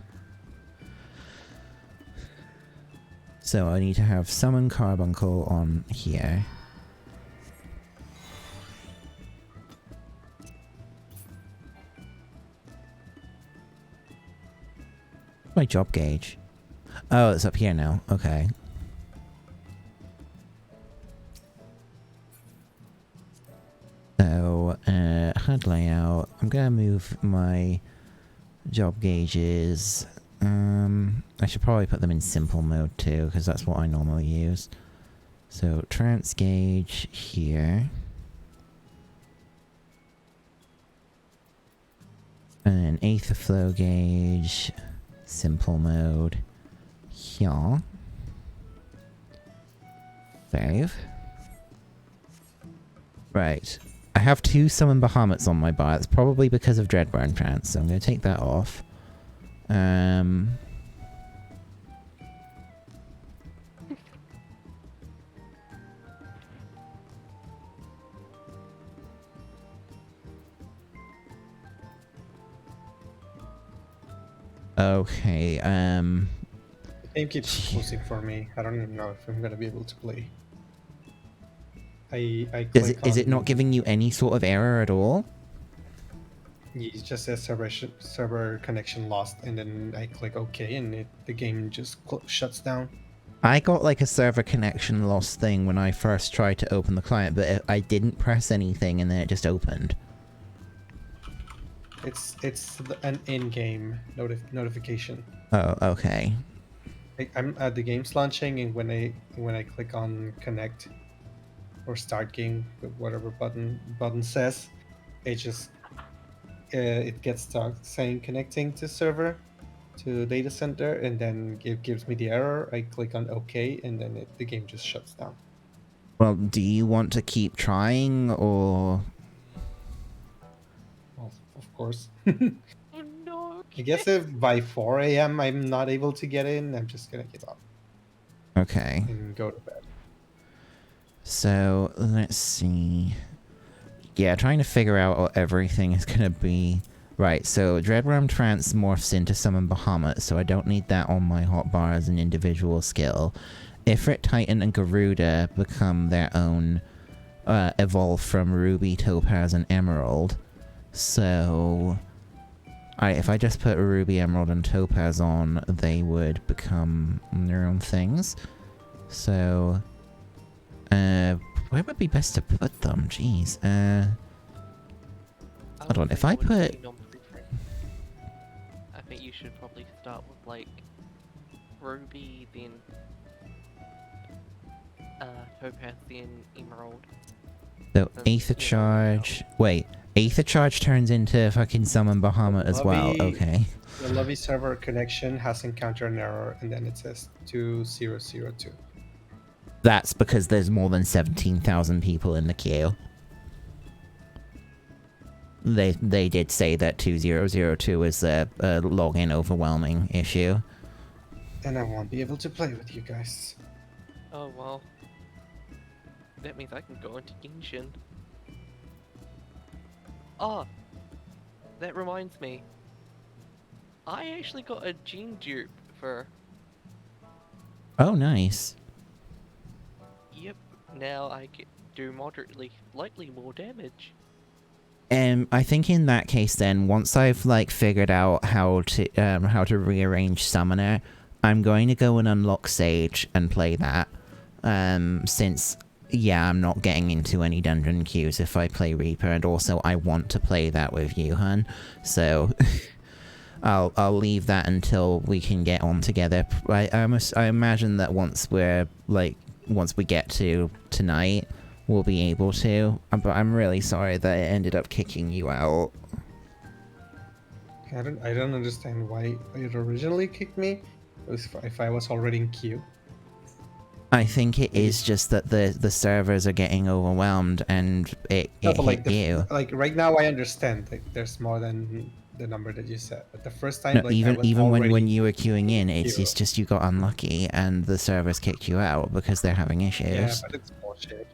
So I need to have Summon Carbuncle on here. My job gauge. Oh, it's up here now. Okay. So, HUD layout. I'm gonna move my job gauges. I should probably put them in simple mode too, because that's what I normally use. So, trance gauge here. And Aether flow gauge, simple mode here. Save. Right. I have 2 summon Bahamut's on my bar. It's probably because of Dreadburn Trance, so I'm going to take that off. Okay, The game keeps closing for me. I don't even know if I'm gonna be able to play. I click Is it on. not giving you any sort of error at all? It just says server connection lost, and then I click OK, and the game just shuts down. I got like a server connection loss thing when I first tried to open the client, but I didn't press anything and then it just opened. It's an in-game notification. Oh, okay. I'm at the game's launching, and when I click on connect or start game, whatever button says, it just it gets stuck saying connecting to server to data center, and then it gives me the error. I click on OK, and then the game just shuts down. Well, do you want to keep trying, or...? Well, of course. Oh no. I guess if by 4 a.m. I'm not able to get in, I'm just gonna give up Okay. and go to bed. So, let's see... Yeah, trying to figure out what everything is gonna be... Right, so Dreadworm transmorphs into Summon Bahamut, so I don't need that on my hotbar as an individual skill. Ifrit, Titan, and Garuda become their own... evolve from Ruby, Topaz, and Emerald. So... if I just put Ruby, Emerald, and Topaz on, they would become their own things. So... where would be best to put them? Jeez. Hold on, if I put... I think you should probably start with, like, Ruby, then... Topaz, then Emerald. So, Aether Charge... Wait, Aether Charge turns into fucking Summon Bahamut as well, okay. The Lovey server connection has encountered an error, and then it says 2002. That's because there's more than 17,000 people in the queue. They did say that 2002 is a login overwhelming issue. And I won't be able to play with you guys. Oh well. That means I can go into Genshin. Ah! That reminds me. I actually got a gene dupe for... Oh, nice. Yep, now I can do moderately, likely more damage. I think in that case then, once I've like figured out how to rearrange Summoner, I'm going to go and unlock Sage and play that. Since, yeah, I'm not getting into any dungeon queues if I play Reaper, and also I want to play that with you, hun. So, I'll leave that until we can get on together. I imagine that once we get to tonight, we'll be able to. But I'm really sorry that it ended up kicking you out. I don't understand why it originally kicked me. If I was already in queue. I think it is just that the servers are getting overwhelmed and it hit you. Like right now I understand like there's more than the number that you said, but the first time, No, like, even when you were queuing in, it's just you got unlucky and the servers kicked you out because they're having issues. Yeah, but it's bullshit.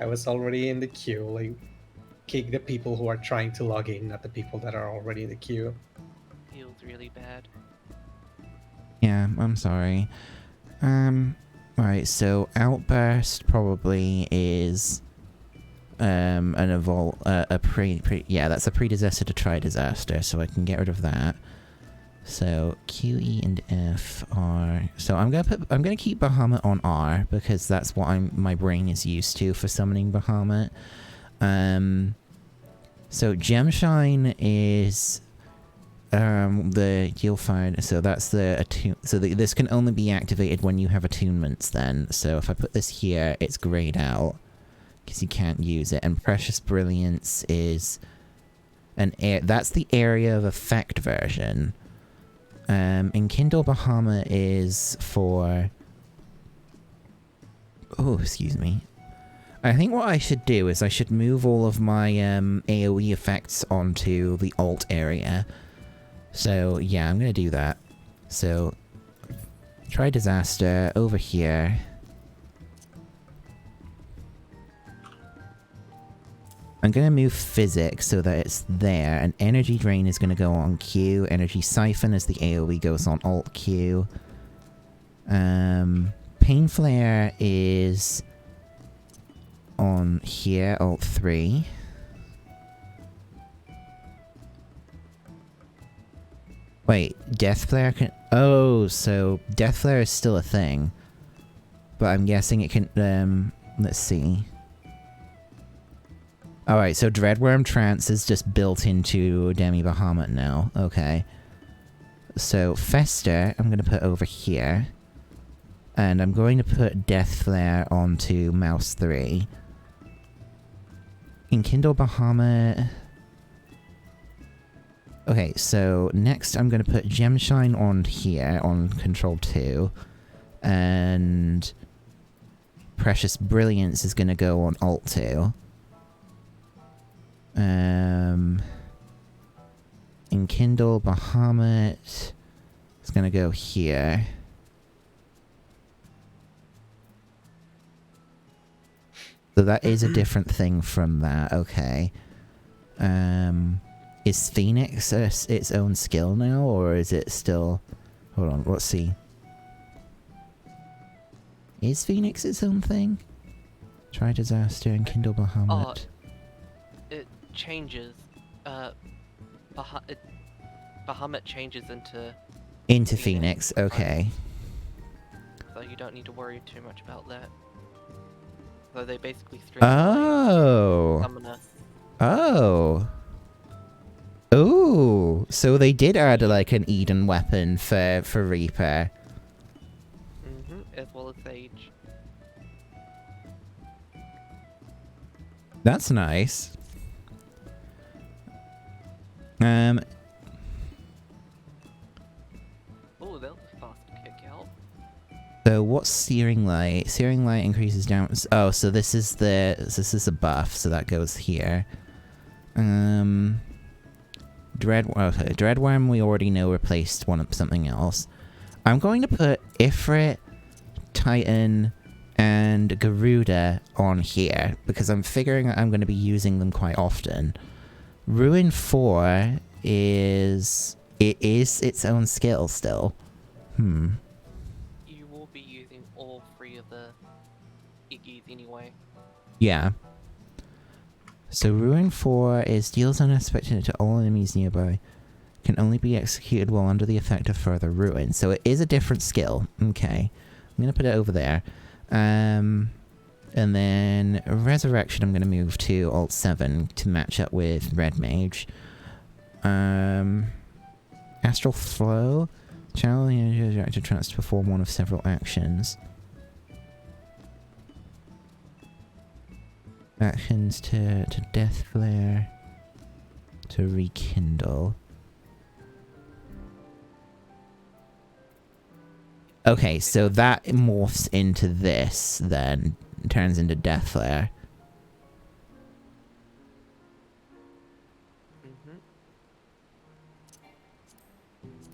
I was already in the queue. Like, kick the people who are trying to log in, not the people that are already in the queue. Feels really bad. Yeah, I'm sorry. Right, so Outburst probably is an evolve yeah, that's a predecessor to Tri-Disaster, so I can get rid of that. So Q, E, and F are... So I'm gonna keep Bahamut on R because that's what my brain is used to for summoning Bahamut. So Gemshine is you'll find, so that's the attune, so this can only be activated when you have attunements then. So if I put this here, it's grayed out because you can't use it. And Precious Brilliance is that's the area of effect version. Enkindle Bahamut is for... Oh, excuse me. I think what I should do is I should move all of my AoE effects onto the alt area. So yeah, I'm gonna do that. So try Disaster over here. I'm going to move physics so that it's there, and energy drain is going to go on Q, energy siphon as the AoE goes on Alt Q. Pain flare is on here, Alt 3. Wait, death flare can... Oh, so death flare is still a thing. But I'm guessing it can, let's see. Alright, so Dreadworm Trance is just built into Demi Bahamut now. Okay. So Fester, I'm going to put over here. And I'm going to put Death Flare onto Mouse 3. Enkindle Bahamut... Okay, so next I'm going to put Gemshine on here, on Control 2. And... Precious Brilliance is going to go on Alt 2. Enkindle Bahamut is going to go here. So that is a different thing from that, okay. Is Phoenix its own skill now, or is it still... Hold on, let's see. Is Phoenix its own thing? Try Disaster and Kindle Bahamut. It changes. Bahamut changes into Phoenix, okay. So you don't need to worry too much about that. So they basically Oh! Summoner. Oh! Ooh! So they did add like an Eden weapon for Reaper. As well as Sage. That's nice. Oh, that was fast to kick out. So what's Searing Light? Searing Light increases down. Oh, so this is a buff, so that goes here. Dreadworm we already know replaced something else. I'm going to put Ifrit, Titan, and Garuda on here, because I'm figuring I'm going to be using them quite often. Ruin 4 is... It is its own skill still. You will be using all three of the Iggies anyway. Yeah. So Ruin 4 is deals unexpected to all enemies nearby. Can only be executed while under the effect of further ruin. So it is a different skill. Okay. I'm going to put it over there. And then Resurrection I'm going to move to Alt 7 to match up with Red Mage. Astral Flow. Channel the energy reactor trance to perform one of several actions. Actions to Death Flare. To Rekindle. Okay, so that morphs into this, then turns into Death Flare.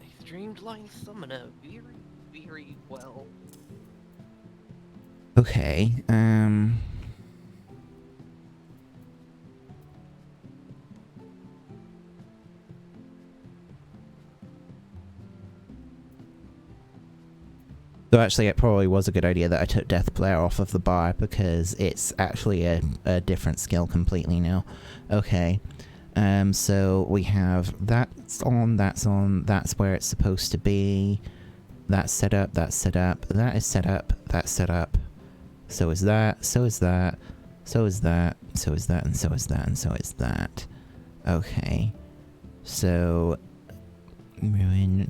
A streamlined summoner, very, very well. Okay, So actually it probably was a good idea that I took Death Flare off of the bar, because it's actually a different skill completely now. Okay. So we have that's on, that's where it's supposed to be. That's set up, that is set up, that's set up. So is that, so is that, so is that, so is that, and so is that, and so is that. Okay. So... Ruin...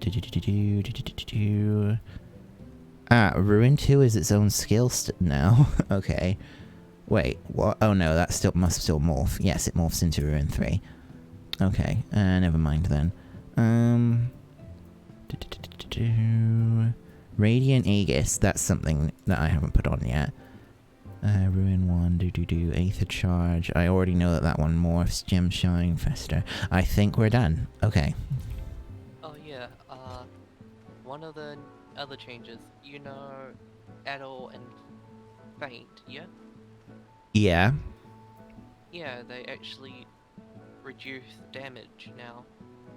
Ruin 2 is its own skill now. Okay. Wait, what? Oh no, that must still morph. Yes, it morphs into Ruin 3. Okay, never mind then. Radiant Aegis, that's something that I haven't put on yet. Ruin 1, Aether Charge. I already know that one morphs. Gemshine, Fester. I think we're done. Okay. Oh yeah, one of the other changes, you know, Adol and Faint, yeah? Yeah. Yeah, they actually reduce damage now.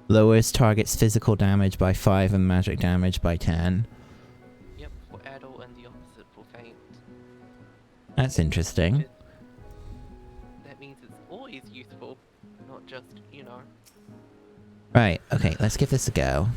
Lowers target's physical damage by 5 and magic damage by 10. Yep, for adult and the opposite for faint. That's interesting. That means it's always useful, not just, you know. Right, okay, let's give this a go.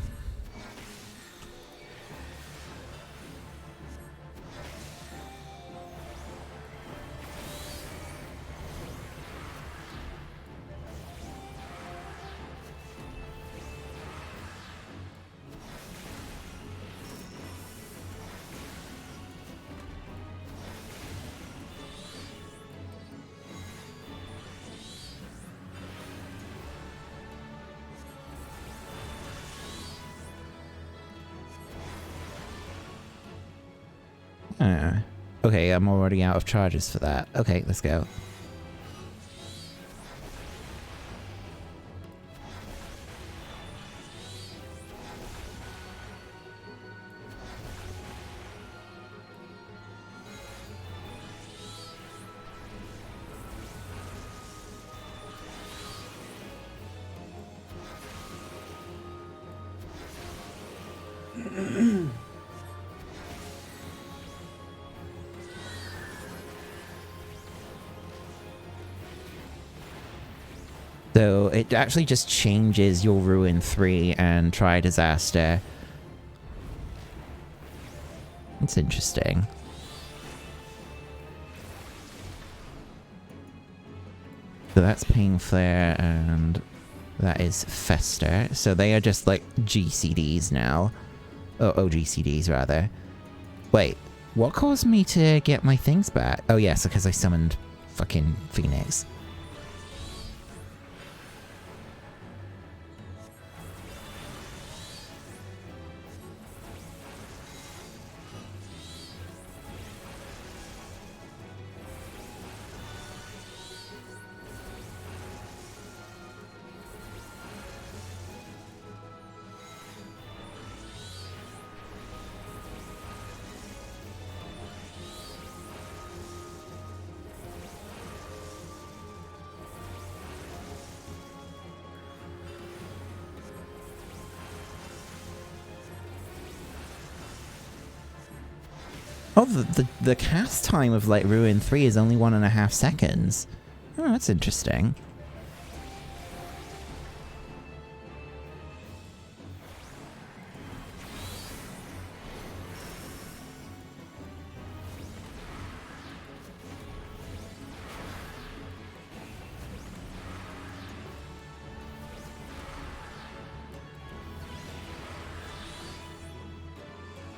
Okay, I'm already out of charges for that. Okay, let's go. So it actually just changes your Ruin 3 and Try Disaster. That's interesting. So that's Pain Flare and that is Fester. So they are just like GCDs now. Oh, OGCDs rather. Wait, what caused me to get my things back? Oh yes, because I summoned fucking Phoenix. Oh, the cast time of like Ruin 3 is only 1.5 seconds. Oh, that's interesting.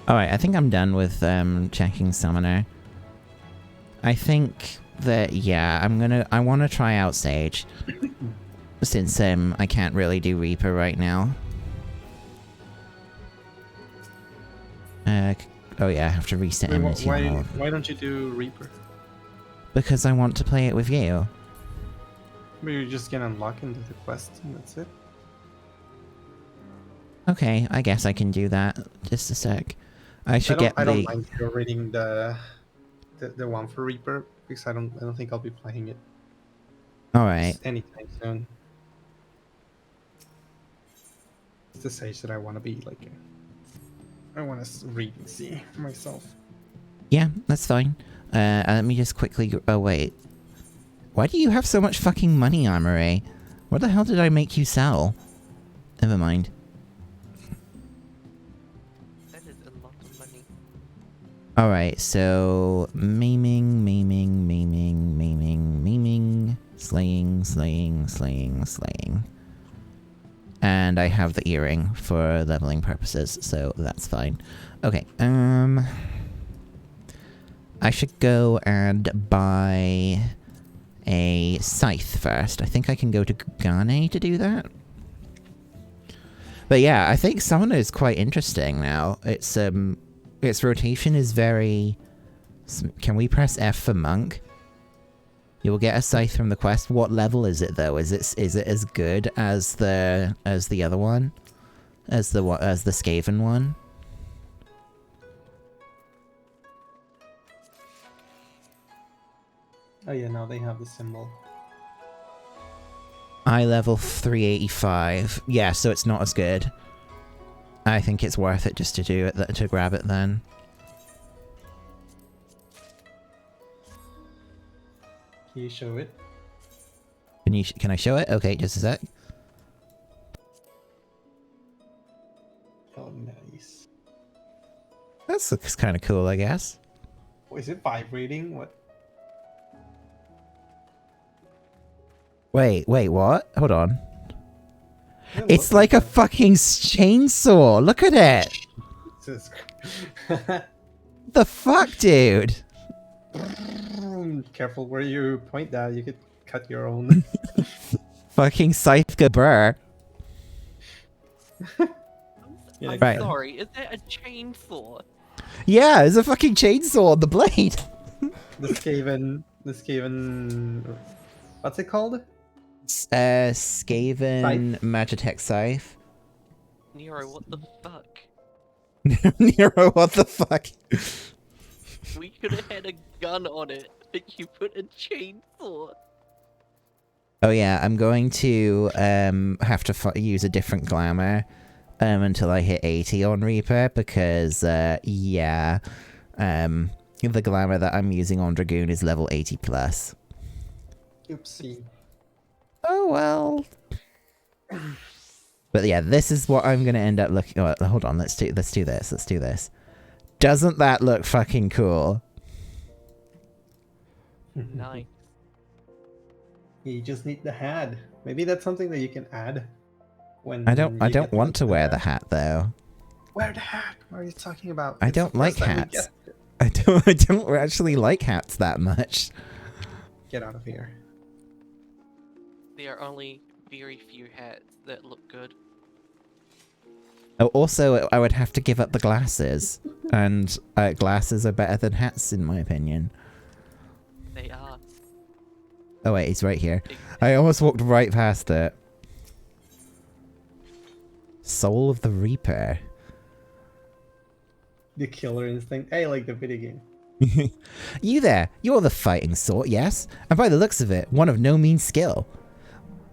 Alright, I think I'm done with checking Summoner. I think that, yeah, I want to try out Sage. Since I can't really do Reaper right now. Oh yeah, I have to reset Enmity on all of them. Why don't you do Reaper? Because I want to play it with you. But you just can unlock into the quest and that's it. Okay, I guess I can do that. Just a sec. I don't mind you reading the one for Reaper because I don't think I'll be playing it. All right. Anytime soon. It's the Sage that I want to be like. I want to read and see for myself. Yeah, that's fine. Let me just quickly. Oh wait. Why do you have so much fucking money, Armory? What the hell did I make you sell? Never mind. Alright, so maiming, slaying. And I have the earring for leveling purposes, so that's fine. Okay, I should go and buy a scythe first. I think I can go to Gane to do that. But yeah, I think Summoner is quite interesting now. Its rotation is very... Can we press F for Monk? You will get a scythe from the quest. What level is it though? Is it as good as the other one? As the Skaven one? Oh yeah, now they have the symbol. Eye level 385. Yeah, so it's not as good. I think it's worth it just to do it, to grab it then. Can you show it? Can I show it? Okay, just a sec. Oh, nice. That looks kind of cool, I guess. Oh, is it vibrating? What? Wait, what? Hold on. It It's looks like a that. fucking chainsaw. Look at it. Jesus Christ. The fuck, dude? Careful where you point that. You could cut your own. Fucking Scythe Burr. Yeah, I'm right. sorry, is that a chainsaw? Yeah, it's a fucking chainsaw on the blade. This Skaven. What's it called? Skaven Magitech Scythe. Nero, what the fuck? Nero, what the fuck? We could have had a gun on it, but you put a chainsaw. Oh yeah, I'm going to have to use a different glamour until I hit 80 on Reaper because yeah, the glamour that I'm using on Dragoon is level 80 plus. Oopsie. Oh well. But yeah, this is what I'm gonna end up looking. Oh, hold on, let's do this. Doesn't that look fucking cool? Nice. You just need the hat. Maybe that's something that you can add. When I don't you get want to wear the hat. hat though. Wear the hat. What are you talking about? I It's the don't like first time we hats. get it. I don't actually like hats that much. Get out of here. There are only very few hats that look good. Oh, also, I would have to give up the glasses, and glasses are better than hats in my opinion. They are. Oh wait, it's right here. I almost walked right past it. Soul of the Reaper. The killer instinct. Hey, like the video game. You there, you're the fighting sort, yes? And by the looks of it, one of no mean skill.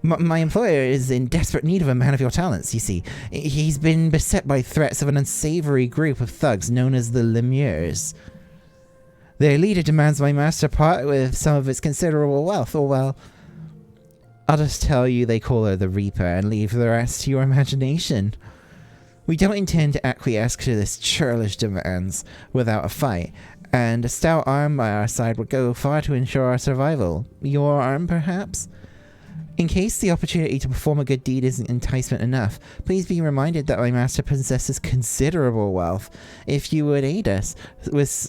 My employer is in desperate need of a man of your talents, you see. He's been beset by threats of an unsavory group of thugs known as the Lemures. Their leader demands my master part with some of its considerable wealth, or well, I'll just tell you they call her the Reaper and leave the rest to your imagination. We don't intend to acquiesce to this churlish demands without a fight, and a stout arm by our side would go far to ensure our survival. Your arm, perhaps? In case the opportunity to perform a good deed isn't enticement enough, please be reminded that my master possesses considerable wealth. If you would aid us,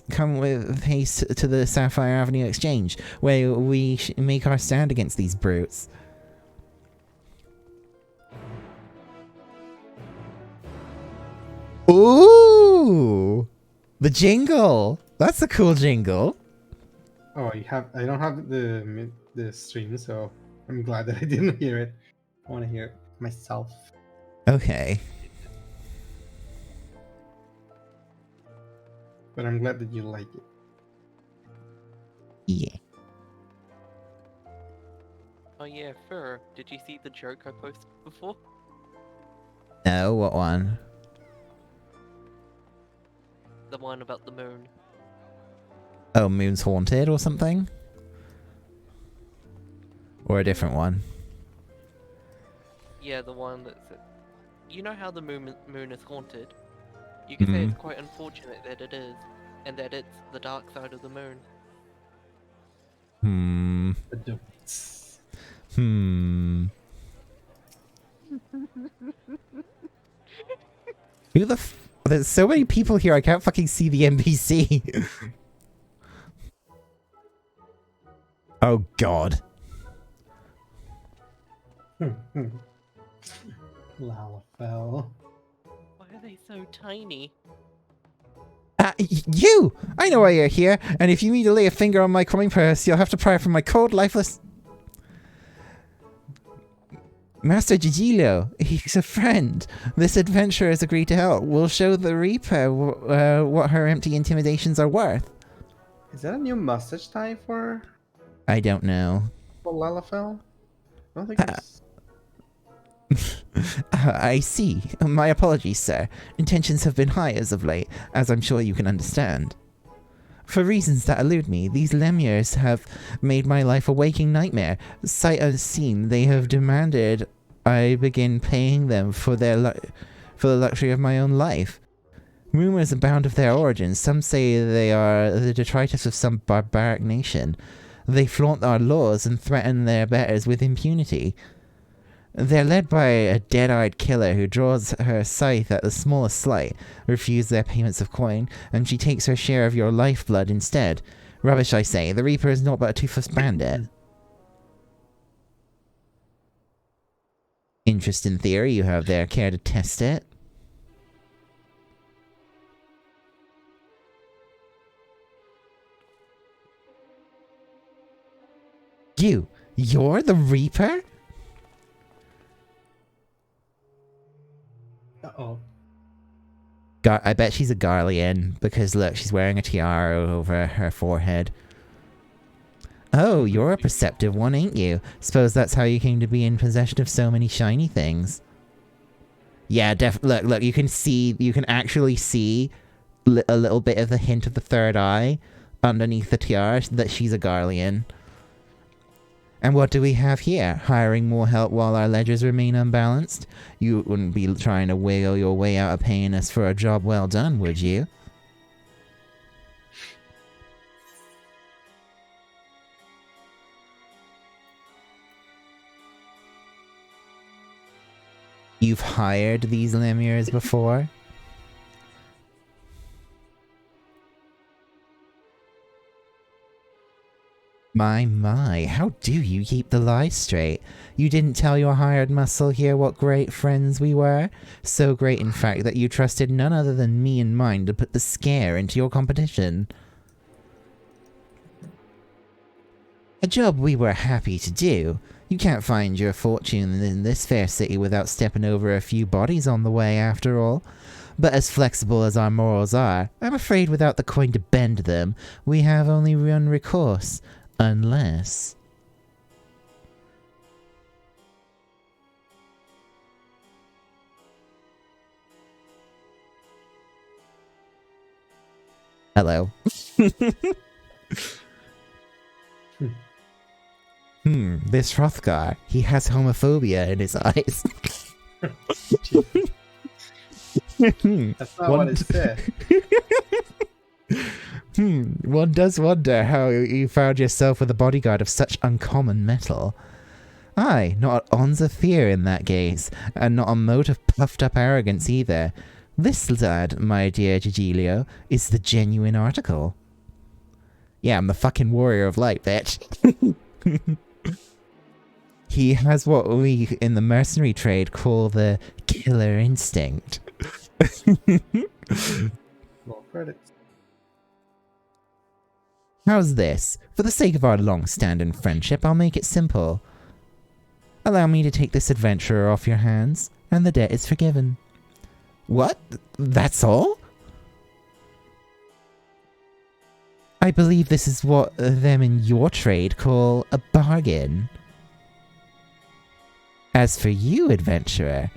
come with haste to the Sapphire Avenue Exchange, where we make our stand against these brutes. Ooh! The jingle! That's a cool jingle. Oh, I don't have the stream, so I'm glad that I didn't hear it. I want to hear it myself. Okay. But I'm glad that you like it. Yeah. Oh yeah, Fur, did you see the joke I posted before? No, what one? The one about the moon. Oh, Moon's Haunted or something? Or a different one? Yeah, the one that said... You know how the moon is haunted? You could say it's quite unfortunate that it is, and that it's the dark side of the moon. Who the There's so many people here, I can't fucking see the NPC. Oh god. Lalafell. Why are they so tiny? You! I know why you're here, and if you need to lay a finger on my coin purse, you'll have to pry from my cold, lifeless... Master Gigilo, he's a friend. This adventurer has agreed to help. We'll show the Reaper what her empty intimidations are worth. Is that a new mustache tie for I don't know. Lalafell? I don't think it's... I see. My apologies, sir. Intentions have been high as of late, as I'm sure you can understand. For reasons that elude me, these lemures have made my life a waking nightmare. Sight unseen, they have demanded I begin paying them for for the luxury of my own life. Rumors abound of their origins. Some say they are the detritus of some barbaric nation. They flaunt our laws and threaten their betters with impunity. They're led by a dead-eyed killer who draws her scythe at the smallest slight, refuse their payments of coin, and she takes her share of your lifeblood instead. Rubbish, I say. The Reaper is naught but a toothless bandit. Interesting theory you have there. Care to test it? You're the Reaper? Uh-oh. I bet she's a Garlean, because look, she's wearing a tiara over her forehead. Oh, you're a perceptive one, ain't you? Suppose that's how you came to be in possession of so many shiny things. Yeah, look, you can actually see a little bit of the hint of the third eye underneath the tiara that she's a Garlean. And what do we have here? Hiring more help while our ledgers remain unbalanced? You wouldn't be trying to wiggle your way out of paying us for a job well done, would you? You've hired these lemures before? My, how do you keep the lies straight? You didn't tell your hired muscle here what great friends we were? So great, in fact, that you trusted none other than me and mine to put the scare into your competition. A job we were happy to do. You can't find your fortune in this fair city without stepping over a few bodies on the way, after all. But as flexible as our morals are, I'm afraid without the coin to bend them, we have only one recourse. Unless... Hello. This Hrothgar, he has homophobia in his eyes. That's not what it said. One does wonder how you found yourself with a bodyguard of such uncommon metal. Aye, not an ounce of fear in that gaze, and not a mote of puffed-up arrogance either. This lad, my dear Gigilio, is the genuine article. Yeah, I'm the fucking warrior of light, bitch. He has what we in the mercenary trade call the killer instinct. More credits. How's this? For the sake of our long-standing friendship, I'll make it simple. Allow me to take this adventurer off your hands, and the debt is forgiven. What? That's all? I believe this is what them in your trade call a bargain. As for you, adventurer,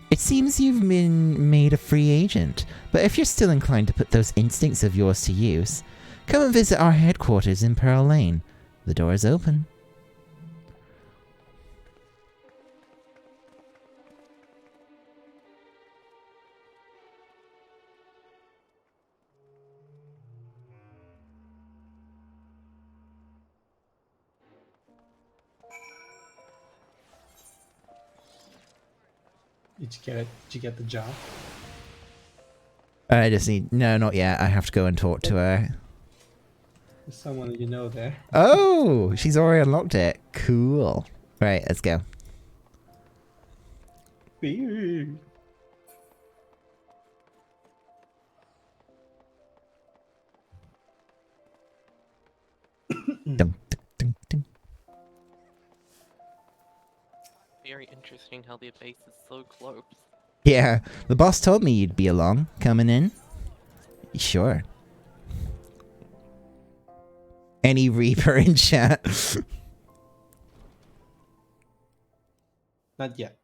it seems you've been made a free agent, but if you're still inclined to put those instincts of yours to use, come and visit our headquarters in Pearl Lane. The door is open. Did you get it? Did you get the job? I just need... No, not yet. I have to go and talk to her. There's someone you know there. Oh! She's already unlocked it. Cool. Right, let's go. Dum, dum, dum. Very interesting how their base is so close. Yeah, the boss told me you'd be along. Coming in? Sure. Any Reaper in chat? Not yet.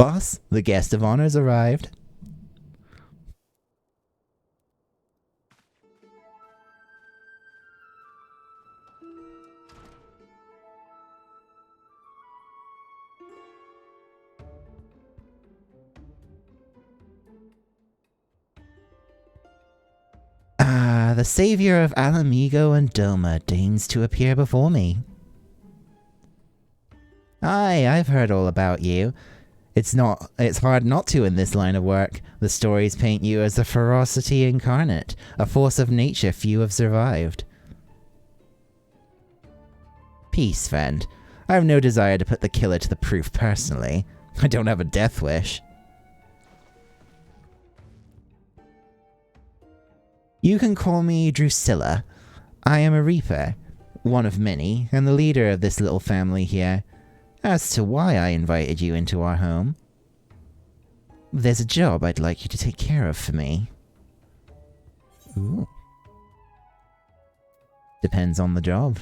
Boss, the guest of honor's arrived. The savior of Alamigo and Doma deigns to appear before me. Aye, I've heard all about you. It's hard not to in this line of work. The stories paint you as a ferocity incarnate, a force of nature few have survived. Peace, friend. I have no desire to put the killer to the proof personally. I don't have a death wish. You can call me Drusilla. I am a Reaper, one of many, and the leader of this little family here. As to why I invited you into our home, there's a job I'd like you to take care of for me. Ooh. Depends on the job.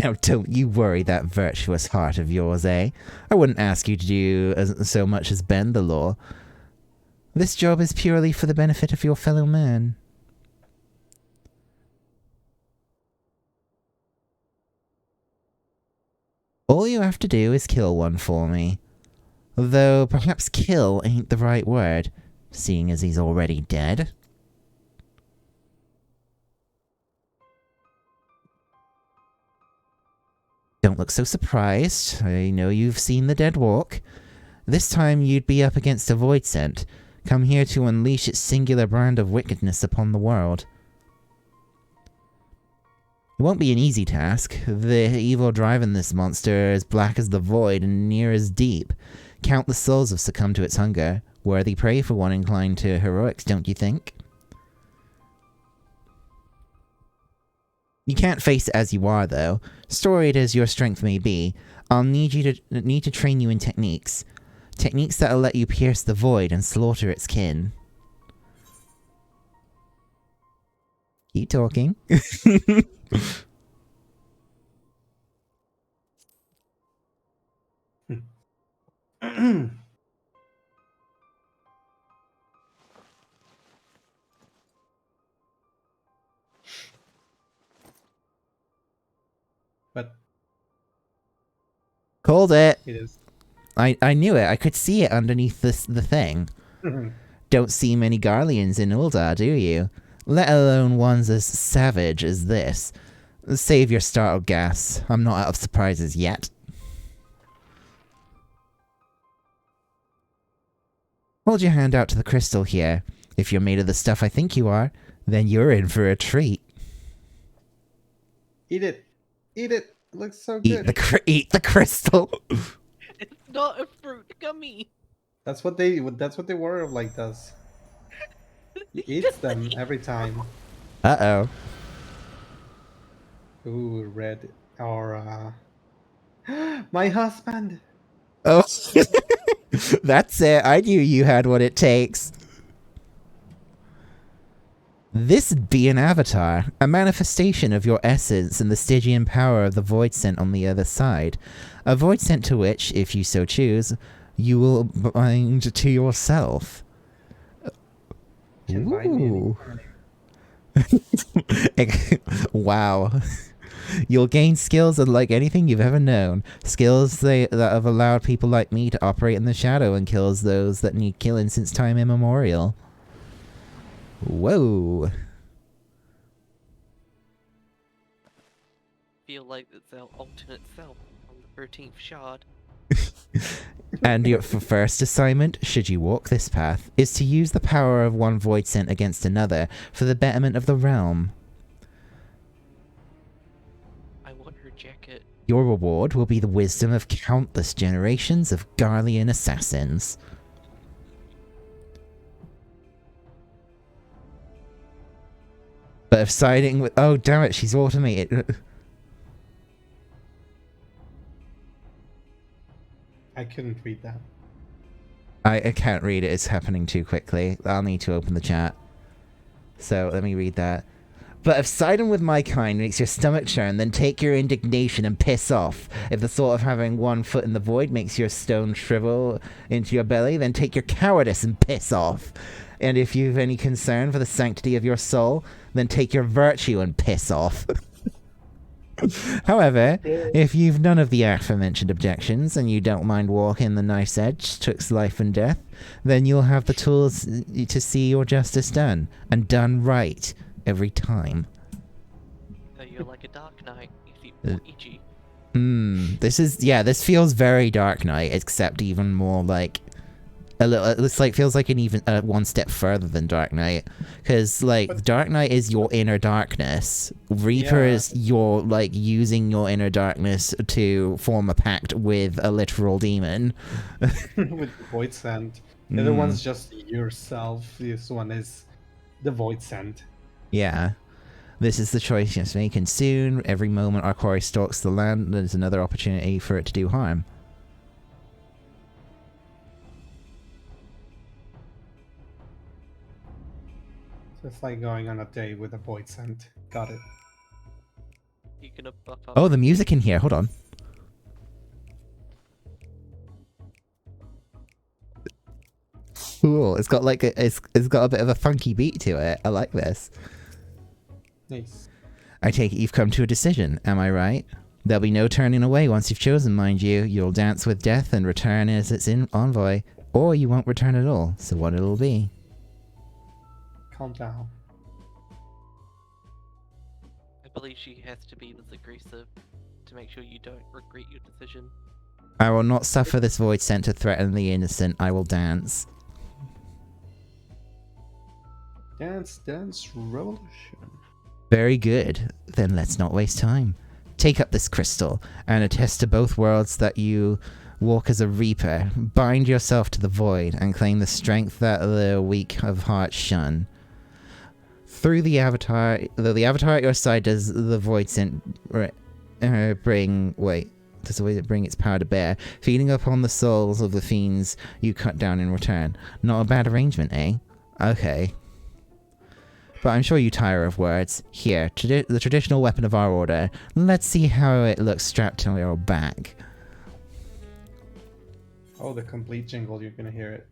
Now, don't you worry that virtuous heart of yours, eh? I wouldn't ask you to do so much as bend the law. This job is purely for the benefit of your fellow man. All you have to do is kill one for me. Though perhaps kill ain't the right word, seeing as he's already dead. Don't look so surprised. I know you've seen the dead walk. This time you'd be up against a void scent, come here to unleash its singular brand of wickedness upon the world. It won't be an easy task. The evil driving this monster is black as the void and near as deep. Countless souls have succumbed to its hunger. Worthy prey for one inclined to heroics, don't you think? You can't face it as you are, though. Storied as your strength may be, I'll need to train you in techniques. Techniques that'll let you pierce the void and slaughter its kin. Keep talking. But called it. It is. I knew it. I could see it underneath the thing. Don't see many Garleans in Uldar, do you? Let alone ones as savage as this. Save your startled gas. I'm not out of surprises yet. Hold your hand out to the crystal here. If you're made of the stuff I think you are, then you're in for a treat. Eat it. Eat it. It looks so good. Eat the crystal. It's not a fruit gummy. That's what they were like does. He eats them every time. Uh-oh. Ooh, red aura. My husband. Oh. That's it. I knew you had what it takes. This'd be an avatar, a manifestation of your essence and the Stygian power of the void scent on the other side. A void scent to which, if you so choose, you will bind to yourself. Ooh. Wow. You'll gain skills unlike anything you've ever known. Skills that have allowed people like me to operate in the shadow and kills those that need killing since time immemorial. Whoa. Feel like it's our alternate self on the 13th shard. And your first assignment, should you walk this path, is to use the power of one void scent against another for the betterment of the realm. I want her jacket. Your reward will be the wisdom of countless generations of Garlean assassins. But if siding with... Oh, damn it, she's automated. I couldn't read that. I can't read it, it's happening too quickly. I'll need to open the chat. So, let me read that. But if siding with my kind makes your stomach churn, then take your indignation and piss off. If the thought of having one foot in the void makes your stone shrivel into your belly, then take your cowardice and piss off. And if you've any concern for the sanctity of your soul, then take your virtue and piss off. However, if you've none of the aforementioned objections and you don't mind walking the knife's edge twixt life and death, then you'll have the tools to see your justice done, and done right every time. So you're like a Dark Knight, Ichi. This feels very Dark Knight, except even more like a little. It's like feels like an even one step further than Dark Knight, because like Dark Knight is your inner darkness. Reaper is your like using your inner darkness to form a pact with a literal demon. With the void sent. The other one's just yourself. This one is the void sent. Yeah. This is the choice you must make, and soon, every moment our quarry stalks the land, there's another opportunity for it to do harm. So it's like going on a date with a void sent. Got it. You can buff up. Oh, the music in here, hold on. Cool, it's got like it's got a bit of a funky beat to it. I like this. Nice. I take it you've come to a decision, am I right? There'll be no turning away once you've chosen, mind you. You'll dance with death and return as its envoy, or you won't return at all, so what it'll be. Calm down. I believe she has to be this aggressive to make sure you don't regret your decision. I will not suffer this void sent to threaten the innocent. I will dance. Dance, dance, revolution. Very good. Then let's not waste time. Take up this crystal, and attest to both worlds that you walk as a reaper. Bind yourself to the void, and claim the strength that the weak of heart shun. Through the avatar, though the avatar at your side does the void sent bring... Wait. Does the way it bring its power to bear, feeding upon the souls of the fiends you cut down in return. Not a bad arrangement, eh? Okay. But I'm sure you tire of words. Here, the traditional weapon of our order. Let's see how it looks strapped to your back. Oh, the complete jingle, you're gonna hear it.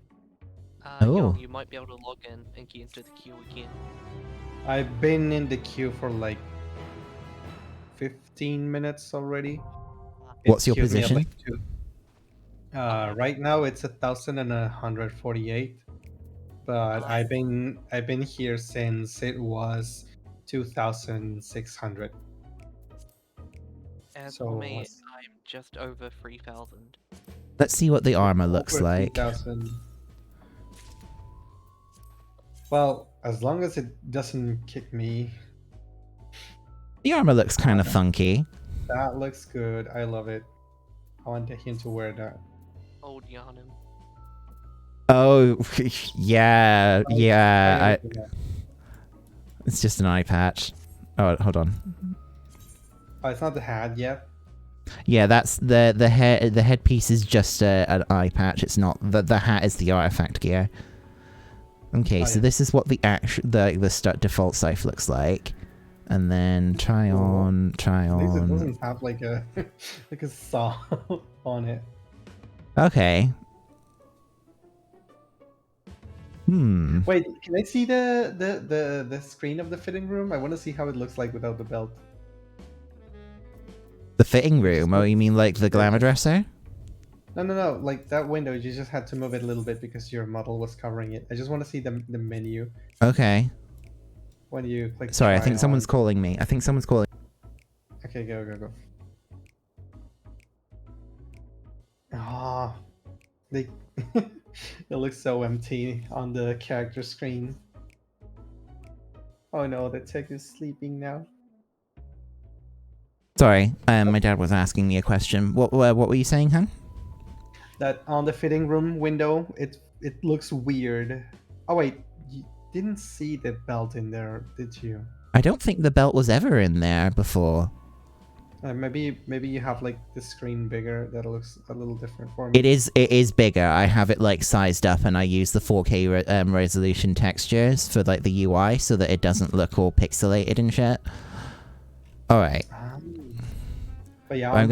Yo, you might be able to log in and get into the queue again. I've been in the queue for like 15 minutes already. What's your queued me up, position? like, right now it's 1,148, but I've been here since it was 2,600. As So for me, what's- I'm just over 3,000. Let's see what the armor looks Over like. 3,000. Well, as long as it doesn't kick me, The armor looks kind of funky. that looks good. I love it. I want him to wear that. Old Yarnum. Oh, yeah, yeah. It's just an eye patch. Oh, hold on. Oh, it's not the hat yet. Yeah, that's the headpiece is just an eye patch. It's not the hat is the artifact gear. Okay, Oh, so yeah. this is what the default scythe looks like, and then try on. At least it doesn't have like a like a saw on it. Okay. Hmm. Wait, can I see the screen of the fitting room? I want to see how it looks like without the belt. The fitting room? Oh, you mean like the glamour dresser? No. Like that window, you just had to move it a little bit because your model was covering it. I just want to see the menu Okay. when you click. Sorry, I try think someone's on. calling me. I think someone's calling. Okay, go. Ah, they. It looks so empty on the character screen. Oh no, the tech is sleeping now. Sorry, my dad was asking me a question. What were you saying, hun? That on the fitting room window, it looks weird. Oh wait, you didn't see the belt in there, did you? I don't think the belt was ever in there before. Maybe you have like the screen bigger. That looks a little different for me. It is bigger. I have it like sized up, and I use the 4K resolution textures for like the UI so that it doesn't look all pixelated and shit. All right. But yeah, I'm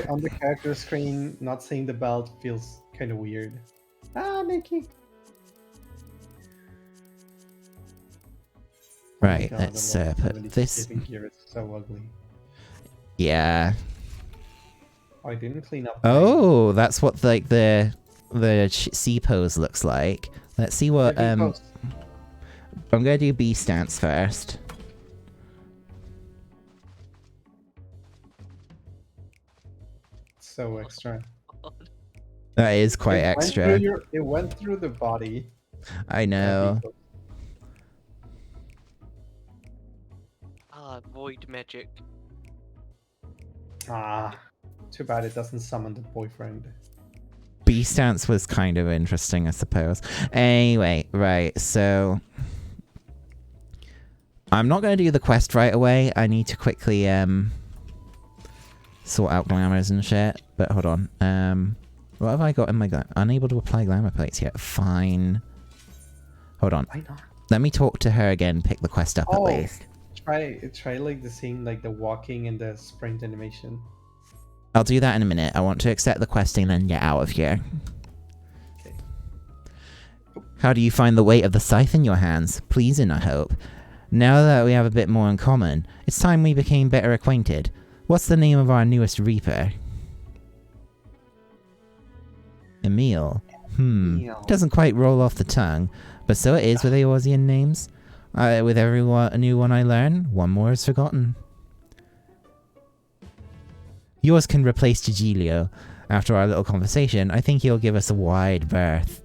on the character screen, not seeing the belt feels kind of weird. Ah, Mickey. Right. God, Let's the put this. gear is so ugly. Yeah. Oh, I didn't clean up. Oh, that's what like the C pose looks like. Let's see what I'm gonna do B stance first. So extra. That is quite extra. It went through the body. I know. Ah, void magic. Ah, too bad it doesn't summon the boyfriend. B stance was kind of interesting, I suppose. Anyway, right, so I'm not going to do the quest right away. I need to quickly sort out glamours and shit. But hold on. What have I got in my unable to apply glamour plates yet? Fine. Hold on. Why not? Let me talk to her again. Pick the quest up at least. Try like the scene, like the walking and the sprint animation. I'll do that in a minute. I want to accept the questing and then get out of here. Okay. How do you find the weight of the scythe in your hands? Pleasing, I hope. Now that we have a bit more in common, it's time we became better acquainted. What's the name of our newest reaper? Emil. Doesn't quite roll off the tongue, but so it is with Eorzean names. With every new one I learn, one more is forgotten. Yours can replace Gigilio. After our little conversation, I think he'll give us a wide berth.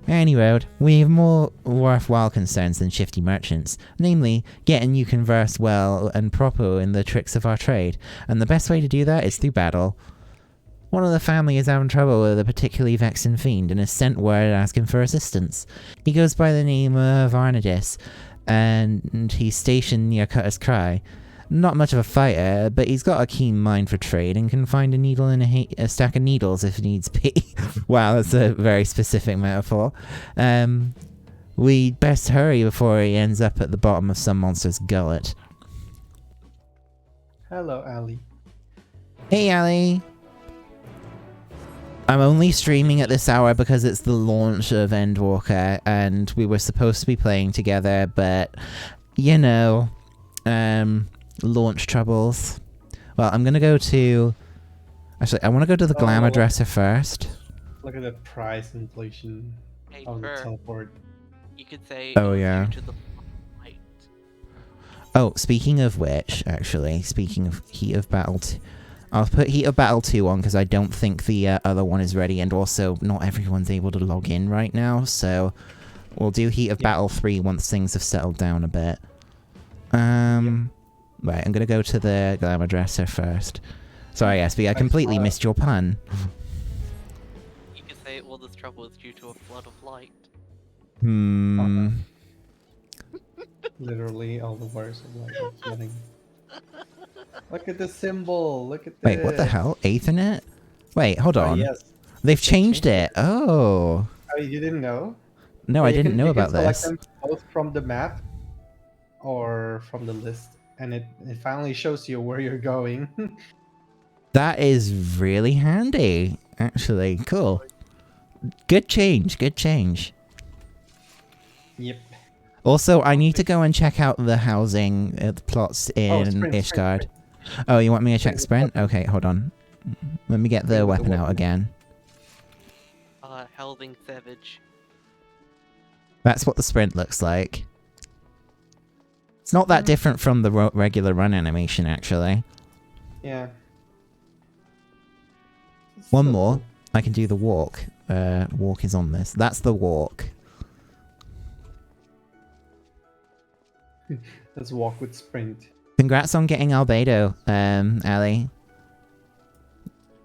Anyway, we have more worthwhile concerns than shifty merchants, namely, getting you conversed well and proper in the tricks of our trade, and the best way to do that is through battle. One of the family is having trouble with a particularly vexing fiend and has sent word asking for assistance. He goes by the name of Arnidis, and he's stationed near Cutter's Cry. Not much of a fighter, but he's got a keen mind for trade and can find a needle in a stack of needles if needs be. Wow, that's a very specific metaphor. We'd best hurry before he ends up at the bottom of some monster's gullet. Hello, Ali. Hey, Ali. I'm only streaming at this hour because it's the launch of Endwalker, and we were supposed to be playing together, but, you know, launch troubles. Well, I'm gonna go to... Actually, I want to go to the glamour dresser first. Look at the price inflation of the teleport. You could say... Oh, yeah. To the light. Oh, speaking of which, actually, speaking of Heat of Battle... I'll put Heat of Battle 2 on because I don't think the other one is ready, and also not everyone's able to log in right now, so we'll do Heat of Battle 3 once things have settled down a bit. Right, I'm gonna go to the glamour dresser first. Sorry, SB, I completely missed your pun. You could say all this trouble is due to a flood of light. Literally all the words of light are flooding. Look at the symbol. Look at this. Wait, what the hell? Ethernet? Wait, hold on. Yes. They've changed it. Oh. Oh, you didn't know? No, I didn't know about this. You can select them both from the map or from the list, and it finally shows you where you're going. That is really handy, actually. Cool. Good change. Good change. Yep. Also, I need to go and check out the housing plots in Ishgard. Oh, you want me to check sprint? Okay, hold on. Let me get the weapon out again. Housing Savage. That's what the sprint looks like. It's not that different from the regular run animation, actually. Yeah. One more. I can do the walk. Walk is on this. That's the walk. Let's walk with sprint. Congrats on getting Albedo, Ali.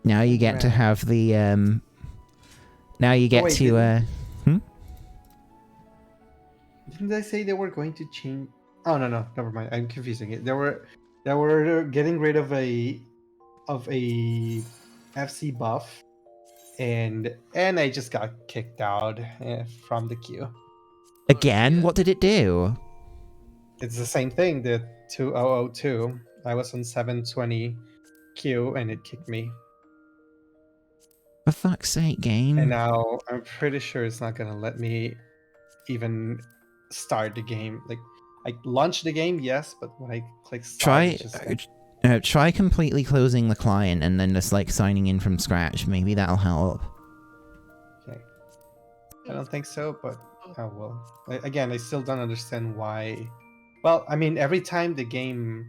Now you get to have the, now you get to, Didn't they say they were going to change... Oh, no, never mind. I'm confusing it. They were getting rid of a of a FC buff, and I just got kicked out from the queue. Again? What did it do? It's the same thing. The 2002. I was on 720 queue, and it kicked me. For fuck's sake, game. And now I'm pretty sure it's not gonna let me even start the game. Like, I launched the game, yes, but when I click start, it's just Try completely closing the client and then just like signing in from scratch. Maybe that'll help. okay. I don't think so, but I will. Again, I still don't understand why. Well, I mean, every time the game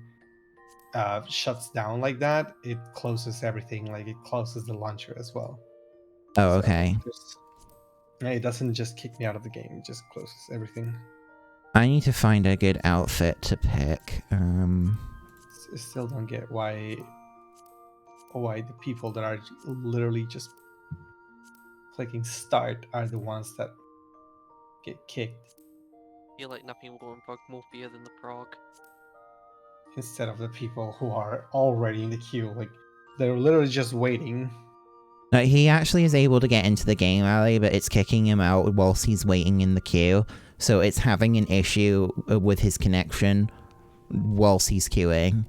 shuts down like that, it closes everything. Like, it closes the launcher as well. Oh, okay. It doesn't just kick me out of the game; it just closes everything. I need to find a good outfit to pick. I still don't get why the people that are literally just clicking start are the ones that get kicked I feel like nothing will invoke more fear than the prog. instead of the people who are already in the queue. Like, they're literally just waiting. No, he actually is able to get into the game alley, but it's kicking him out whilst he's waiting in the queue. So it's having an issue with his connection whilst he's queuing.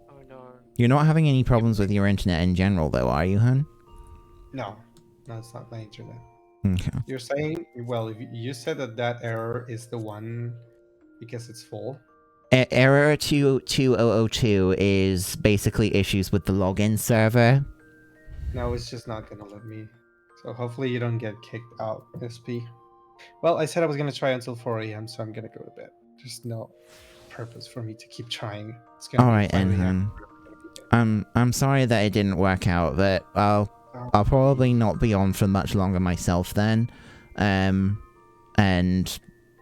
Oh no. You're not having any problems with your internet in general, though, are you, hun? No, it's not my internet. Okay. You're saying, well, if you said that error is the one because it's full. Error 22002 is basically issues with the login server. No, it's just not gonna let me. So hopefully you don't get kicked out, SP. Well, I said I was gonna try until 4 a.m., so I'm gonna go to bed. There's no purpose for me to keep trying. It's gonna Alright, and I'm sorry that it didn't work out, but I'll probably not be on for much longer myself then. And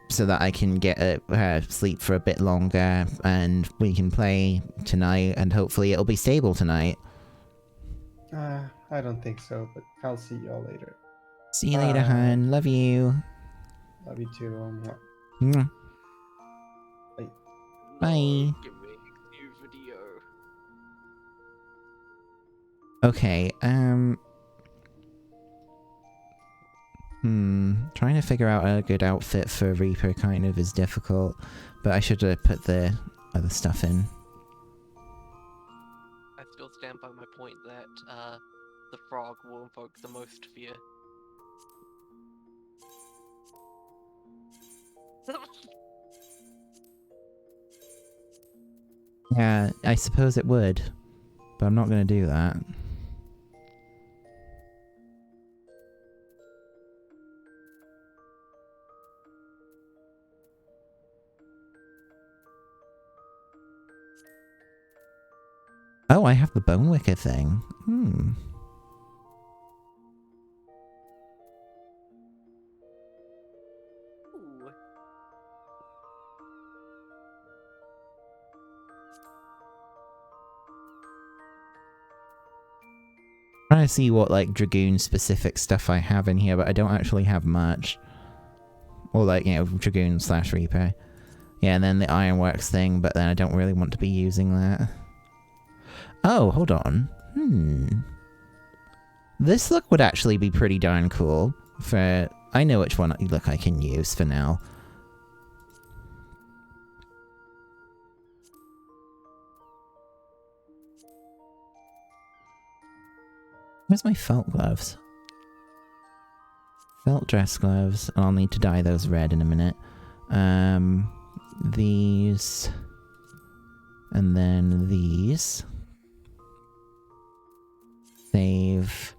so that I can get sleep for a bit longer, and we can play tonight, and hopefully it'll be stable tonight. I don't think so, but I'll see y'all later. See you later, hun. Love you. Love you too. Mwah. Bye. Bye. Okay, trying to figure out a good outfit for Reaper kind of is difficult, but I should have put the other stuff in. I still stand by my point that the frog will invoke the most fear. Yeah, I suppose it would, but I'm not going to do that. Oh, I have the Bone Wicker thing. Trying to see what like Dragoon specific stuff I have in here, but I don't actually have much. Or like, you know, Dragoon / Reaper. Yeah, and then the Ironworks thing, but then I don't really want to be using that. Oh, hold on. This look would actually be pretty darn cool for... I know which one look I can use for now. Where's my felt gloves? Felt dress gloves. I'll need to dye those red in a minute. These. And then these. Save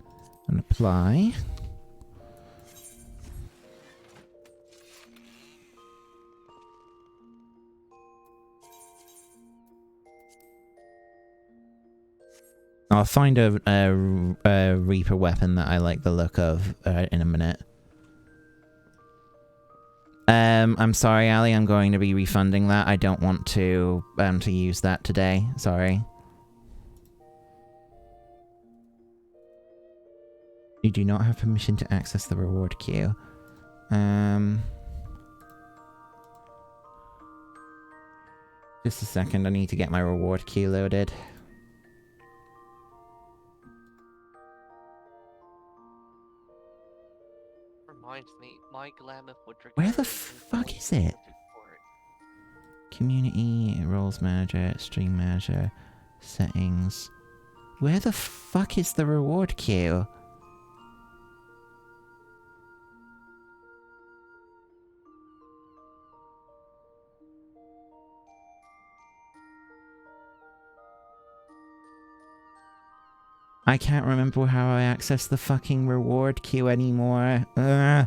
and apply. I'll find a Reaper weapon that I like the look of in a minute. I'm sorry, Ali. I'm going to be refunding that. I don't want to use that today. Sorry. You do not have permission to access the reward queue. Just a second. I need to get my reward queue loaded. Reminds me, my glamour portrait. Where the fuck is it? Community, roles manager, stream manager, settings. Where the fuck is the reward queue? I can't remember how I access the fucking reward queue anymore. Ugh.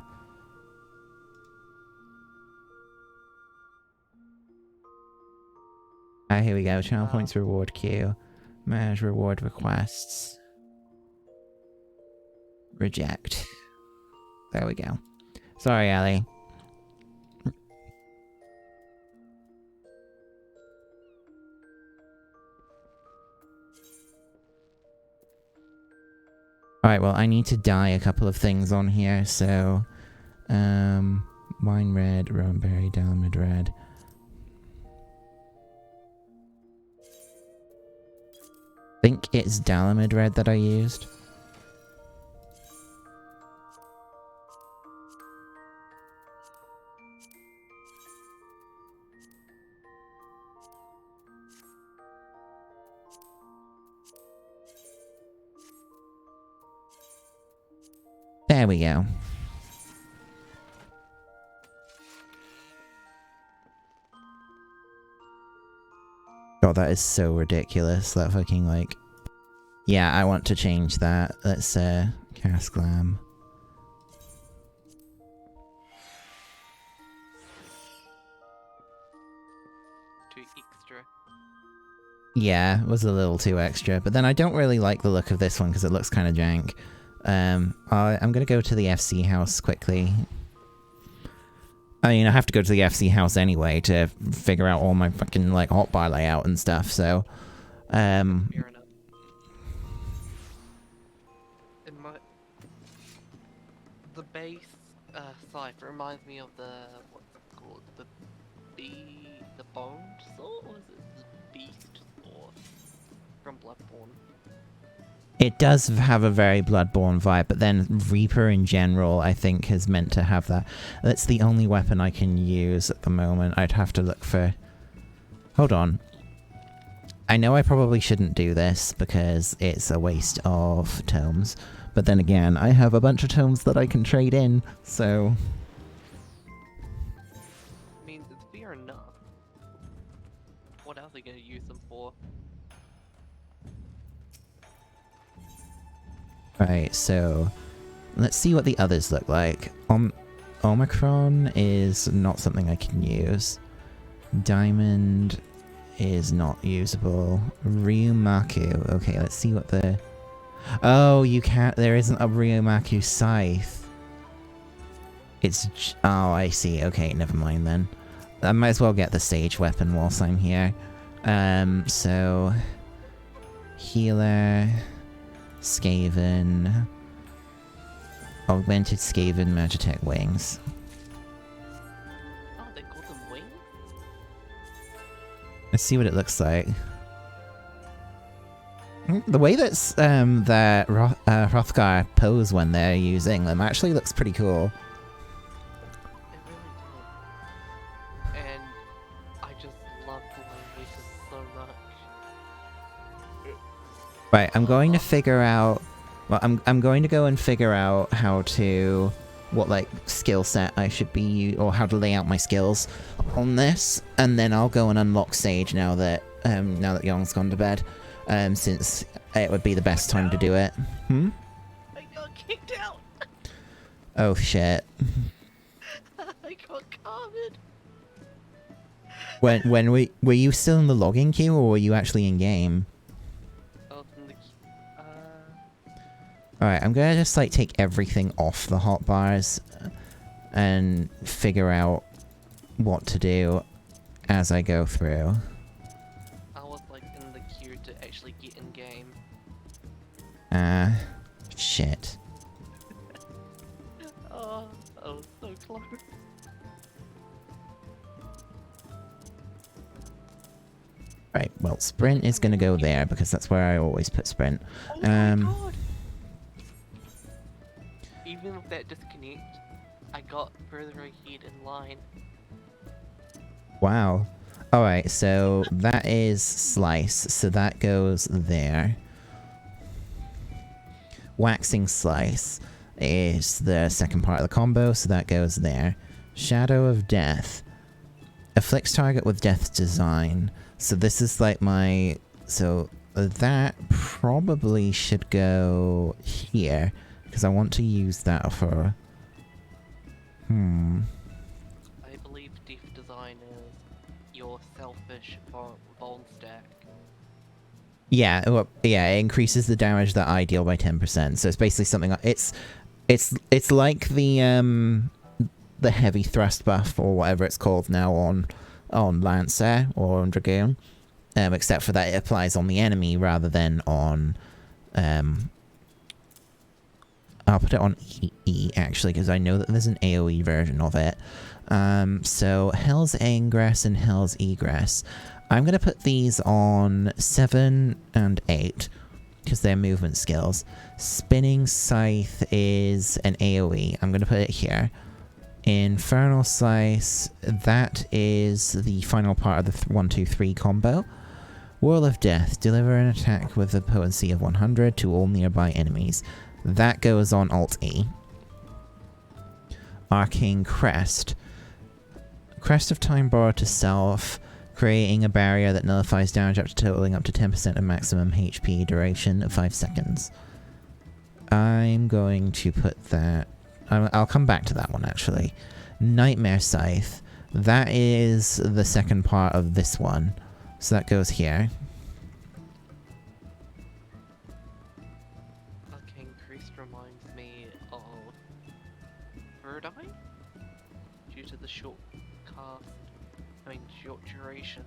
Ah, here we go. Channel points reward queue. Manage reward requests. Reject. There we go. Sorry, Ali. Alright, well, I need to dye a couple of things on here, so... wine red, rowanberry, dalamid red. I think it's dalamid red that I used. There we go. God, that is so ridiculous. That fucking, like... Yeah, I want to change that. Let's, cast glam. Too extra. Yeah, it was a little too extra. But then I don't really like the look of this one because it looks kind of jank. I'm gonna go to the FC house quickly. I mean, I have to go to the FC house anyway to figure out all my fucking, like, hotbar layout and stuff, so... Fair enough. In my... The base cipher reminds me of the... what's it called? The bone sword? Or is it the beast sword? From Bloodborne. It does have a very Bloodborne vibe, but then Reaper in general, I think, is meant to have that. That's the only weapon I can use at the moment. I'd have to look for... Hold on. I know I probably shouldn't do this, because it's a waste of tomes. But then again, I have a bunch of tomes that I can trade in, so... I mean, it's fair enough. What else are you gonna use them for? Right, so let's see what the others look like. Omicron is not something I can use. Diamond is not usable. Ryumaku. Okay, let's see what the... Oh, you can't... There isn't a Ryumaku scythe. It's... Oh, I see. Okay, never mind then. I might as well get the sage weapon whilst I'm here. So... Healer... Skaven... Augmented Skaven Magitech Wings. Oh, they call them wings? Let's see what it looks like. The way that's that Hrothgar pose when they're using them actually looks pretty cool. It really did. And I just love the animation so much. Right, I'm going to figure out... Well, I'm going to go and figure out how to... What, like, skill set I should be... Or how to lay out my skills on this. And then I'll go and unlock Sage now that Young's gone to bed. Since it would be the best time to do it. Hmm? I got kicked out! Oh, shit. I got covered! When were you still in the logging queue, or were you actually in-game? Alright, I'm gonna just, like, take everything off the hotbars and figure out what to do as I go through. I was, like, in the queue to actually get in game. Shit. Oh, I was so close. Right, well, sprint is gonna go there, because that's where I always put sprint. Oh my god! Even with that disconnect, I got further ahead in line. Wow. Alright, so that is Slice, so that goes there. Waxing Slice is the second part of the combo, so that goes there. Shadow of Death. Afflicts target with Death's Design. So this is like my... So that probably should go here, because I want to use that for... I believe Death Design is your selfish bone stack. Yeah, well, yeah, it increases the damage that I deal by 10%. So it's basically something like... It's like the heavy thrust buff, or whatever it's called now on Lancer or on Dragoon. Except for that it applies on the enemy rather than on... I'll put it on E actually, because I know that there's an AoE version of it. So Hell's Ingress and Hell's Egress. I'm going to put these on 7 and 8, because they're movement skills. Spinning Scythe is an AoE. I'm going to put it here. Infernal Slice, that is the final part of the 1-2-3 combo. Whirl of Death, deliver an attack with a potency of 100 to all nearby enemies. That goes on Alt-E. Arcane Crest. Crest of Time borrowed to self, creating a barrier that nullifies damage totaling up to 10% of maximum HP, duration of 5 seconds. I'm going to put that... I'll come back to that one, actually. Nightmare Scythe. That is the second part of this one. So that goes here. Arcane Crest reminds me of Third Eye? Due to the short duration.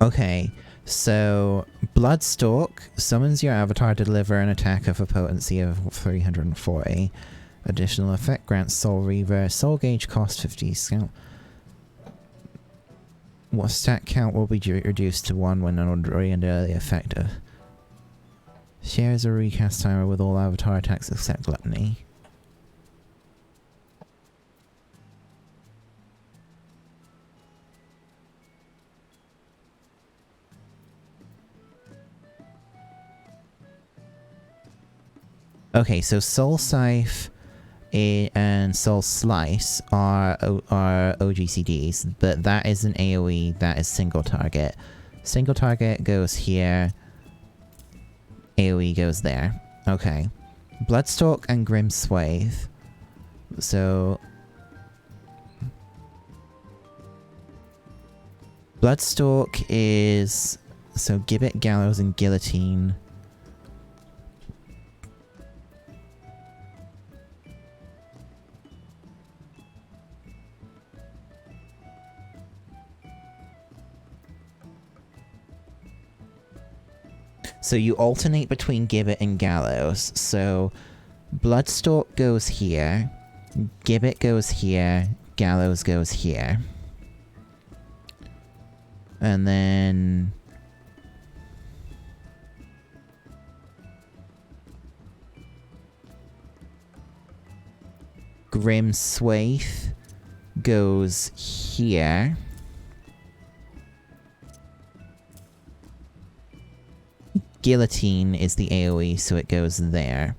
Okay, so Bloodstalk summons your avatar to deliver an attack of a potency of 340. Additional effect grants Soul Reaver. Soul gauge cost 50 scout. What stat count will be reduced to 1 when already under the effect of... Shares a recast timer with all avatar attacks except Gluttony. Okay, so Soul Scythe and Soul Slice are OGCDs, but that is an AoE, that is single target. Single target goes here, AoE goes there. Okay. Bloodstalk and Grim Swathe. So... Bloodstalk is... So Gibbet, Gallows, and Guillotine. So you alternate between Gibbet and Gallows. So Bloodstalk goes here, Gibbet goes here, Gallows goes here. And then... Grim Swathe goes here. Guillotine is the AoE, so it goes there.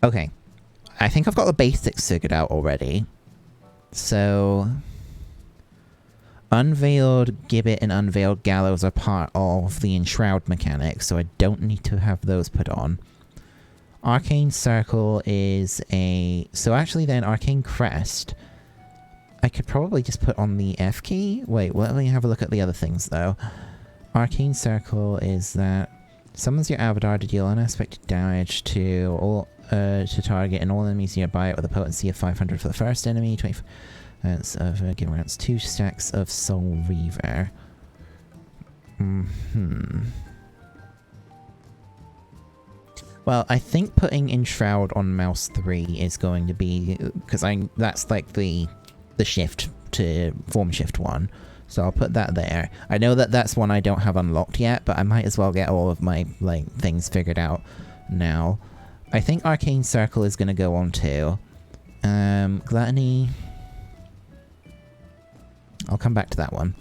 Okay. I think I've got the basics figured out already. So... Unveiled Gibbet and Unveiled Gallows are part of the Enshroud mechanic, so I don't need to have those put on. Arcane Circle is a... So actually then, Arcane Crest... I could probably just put on the F key. Wait, let me have a look at the other things, though. Arcane Circle is that summons your avatar to deal unexpected damage to all to target and all enemies nearby it with a potency of 500 for the first enemy. 25 of give rounds 2 stacks of Soul Reaver. Well, I think putting Enshroud on Mouse 3 is going to be because that's like the shift to form shift 1, so I'll put that there. I know that that's one I don't have unlocked yet, but I might as well get all of my like things figured out now. I think Arcane Circle is going to go on too. Gluttony... I'll come back to that one.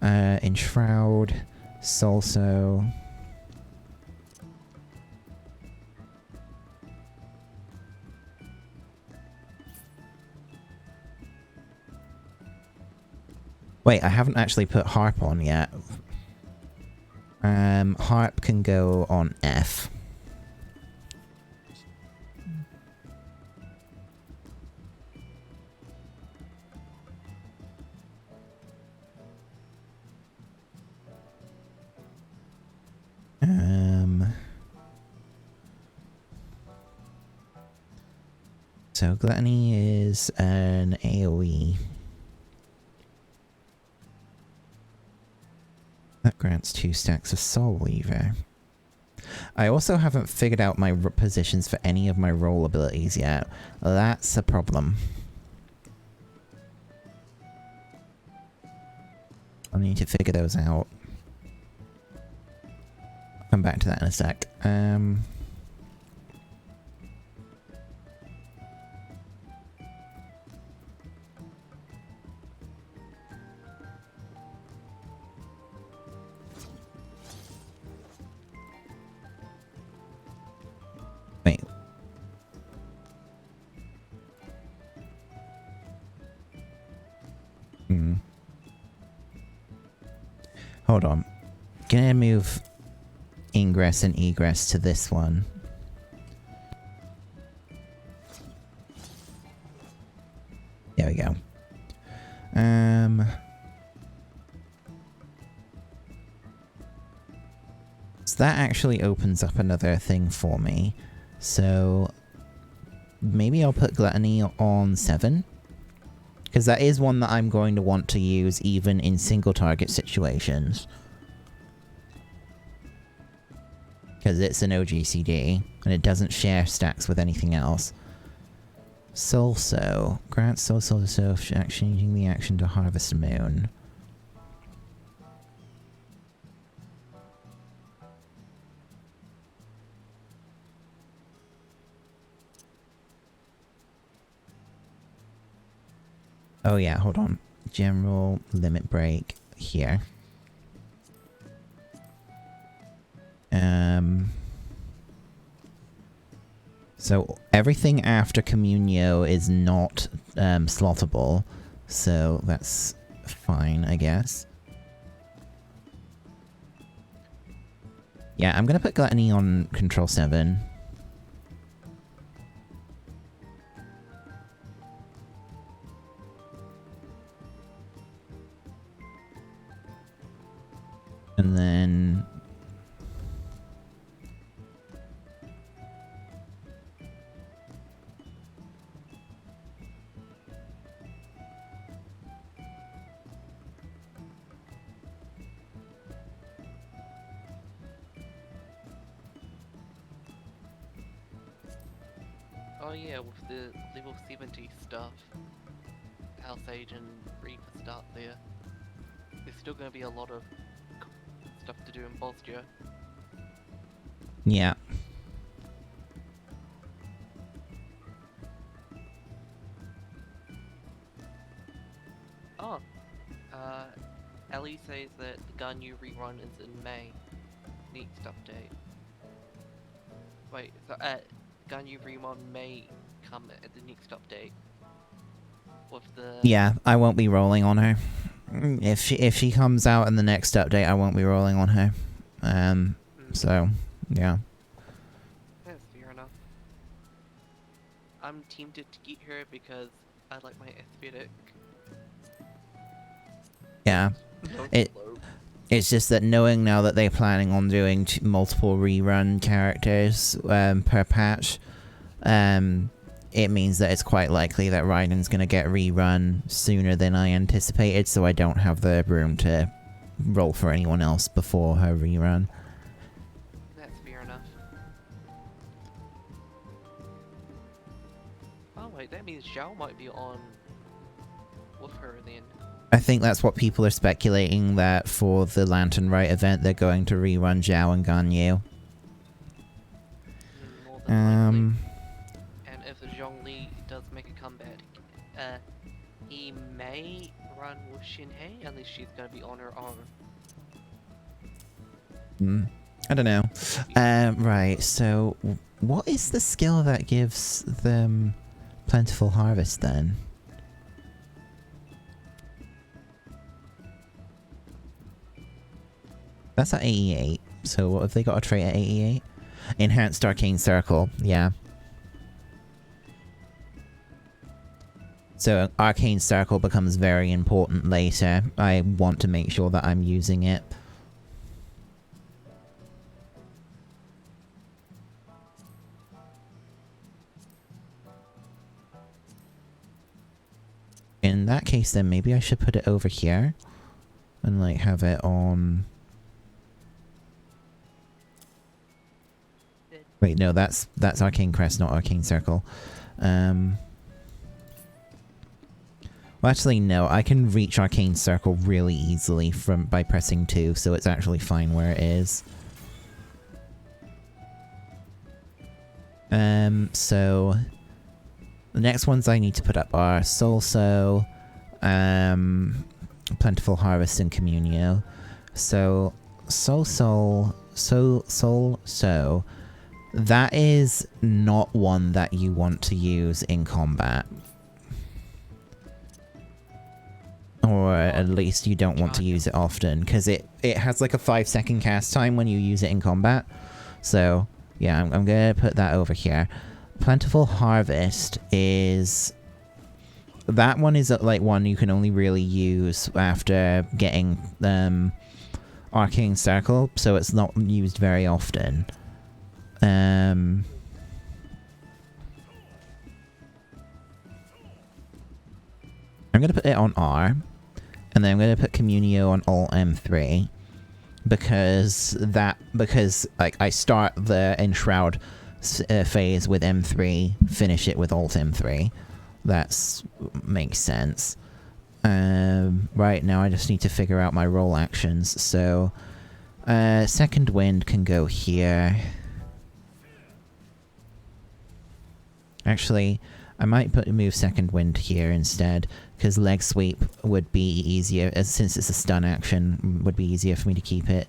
Enshroud, Solso... Wait, I haven't actually put Harp on yet. Harp can go on F. So Gluttony is an AoE. That grants 2 stacks of Soul Weaver. I also haven't figured out my positions for any of my roll abilities yet. That's a problem. I need to figure those out. I'll come back to that in a sec. Wait. Hold on. Gonna move ingress and egress to this one. There we go. So that actually opens up another thing for me. So maybe I'll put Gluttony on 7. Because that is one that I'm going to want to use even in single target situations. Because it's an OGCD, and it doesn't share stacks with anything else. Solso. Grants Soul to self, changing the action to Harvest Moon. Oh yeah, hold on. General limit break here. So everything after Communio is not slottable, so that's fine, I guess. Yeah, I'm gonna put Gluttony on Control 7. And then... Oh yeah, with the level 70 stuff, House Age and Reaper start there. There's still going to be a lot of stuff to do in Bosnia. Yeah. Oh, Ellie says that the Ganyu rerun is in May. Next update. Wait, so Ganyu rerun may come at the next update. With the... Yeah, I won't be rolling on her. If she comes out in the next update, I won't be rolling on her. So, yeah. That's fair enough. I'm tempted to get her because I like my aesthetic. Yeah. It's just that knowing now that they're planning on doing multiple rerun characters per patch, it means that it's quite likely that Raiden's going to get rerun sooner than I anticipated, so I don't have the room to roll for anyone else before her rerun. That's fair enough. Oh wait, that means Zhao might be on with her then. I think that's what people are speculating, that for the Lantern Rite event they're going to rerun Zhao and Ganyu. than likely. And if Zhongli does make a comeback, he may run with Shinhei, at least she's gonna be on her own. I don't know. Right, so what is the skill that gives them Plentiful Harvest then? That's at 88, so what have they got a trait at 88? Enhanced Arcane Circle, yeah. So Arcane Circle becomes very important later. I want to make sure that I'm using it. In that case then maybe I should put it over here and like have it on... Wait, no, that's Arcane Crest, not Arcane Circle. Well, actually, no, I can reach Arcane Circle really easily by pressing 2, so it's actually fine where it is. So the next ones I need to put up are Soul, Plentiful Harvest, and Communio. So Soul, that is not one that you want to use in combat. Or at least you don't want to use it often, because it has like a 5-second cast time when you use it in combat. So, yeah, I'm gonna put that over here. Plentiful Harvest is... That one is like one you can only really use after getting Arcane Circle, so it's not used very often. I'm gonna put it on R, and then I'm gonna put Communio on Alt M3, because like I start the Enshroud phase with M3, finish it with Alt M3. That's makes sense. Right now I just need to figure out my role actions. So, Second Wind can go here. Actually, I might move Second Wind here instead, because Leg Sweep would be easier, since it's a stun action, would be easier for me to keep it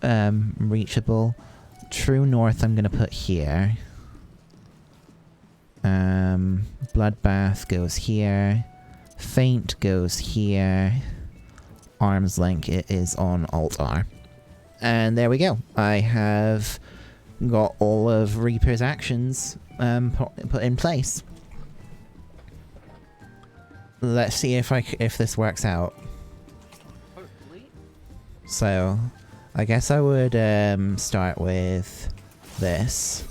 reachable. True North I'm going to put here. Bloodbath goes here. Feint goes here. Arm's Length it is on Alt-R. And there we go. I have got all of Reaper's actions put in place. Let's see if this works out. Hopefully. So, I guess I would start with this.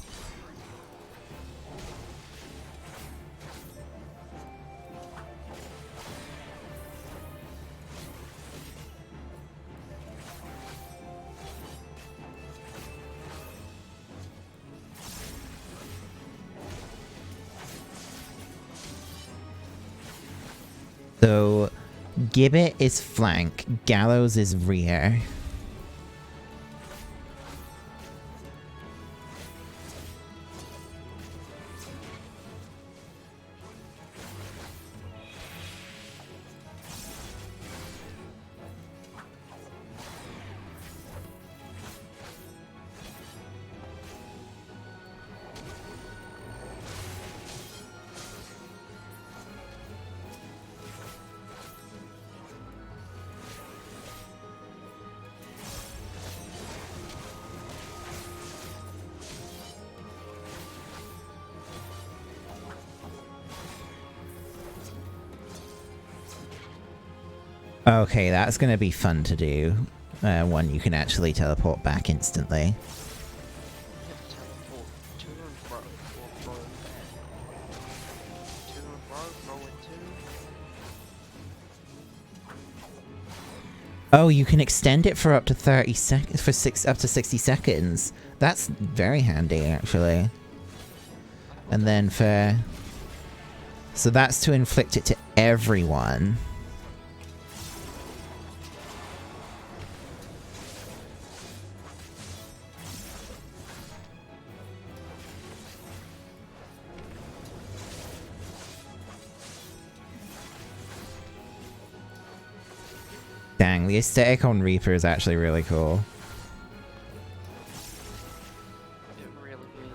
So, Gibbet is flank, Gallows is rear. Okay, that's gonna be fun to do. One you can actually teleport back instantly. Oh, you can extend it for up to 30 seconds, up to 60 seconds. That's very handy, actually. And then so that's to inflict it to everyone. Dang, the aesthetic on Reaper is actually really cool. It really is.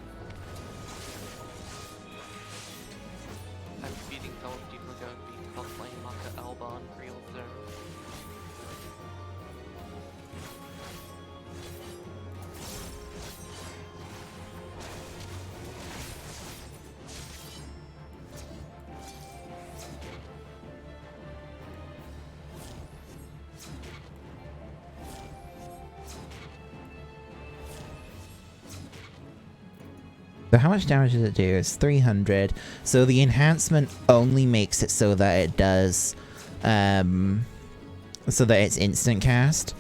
I'm feeling some people are going to be cosplaying like an Alban real soon. So how much damage does it do? It's 300. So the enhancement only makes it so that it does, so that it's instant cast.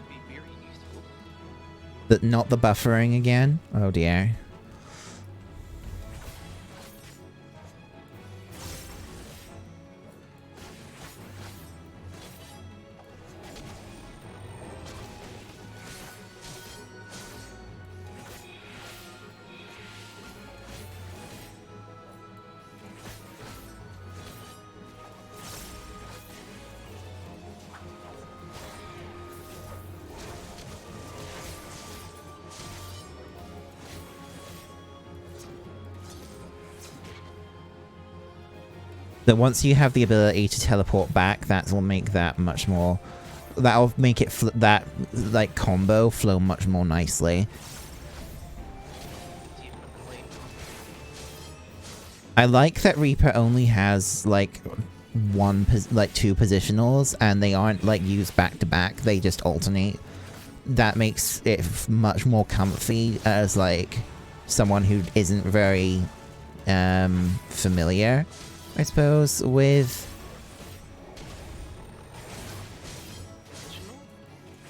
Be very useful. But not the buffering again. Oh dear. That once you have the ability to teleport back, that will make that much more. That'll make it that like combo flow much more nicely. Definitely. I like that Reaper only has like two positionals, and they aren't like used back to back. They just alternate. That makes it much more comfy as like someone who isn't very familiar, I suppose, with...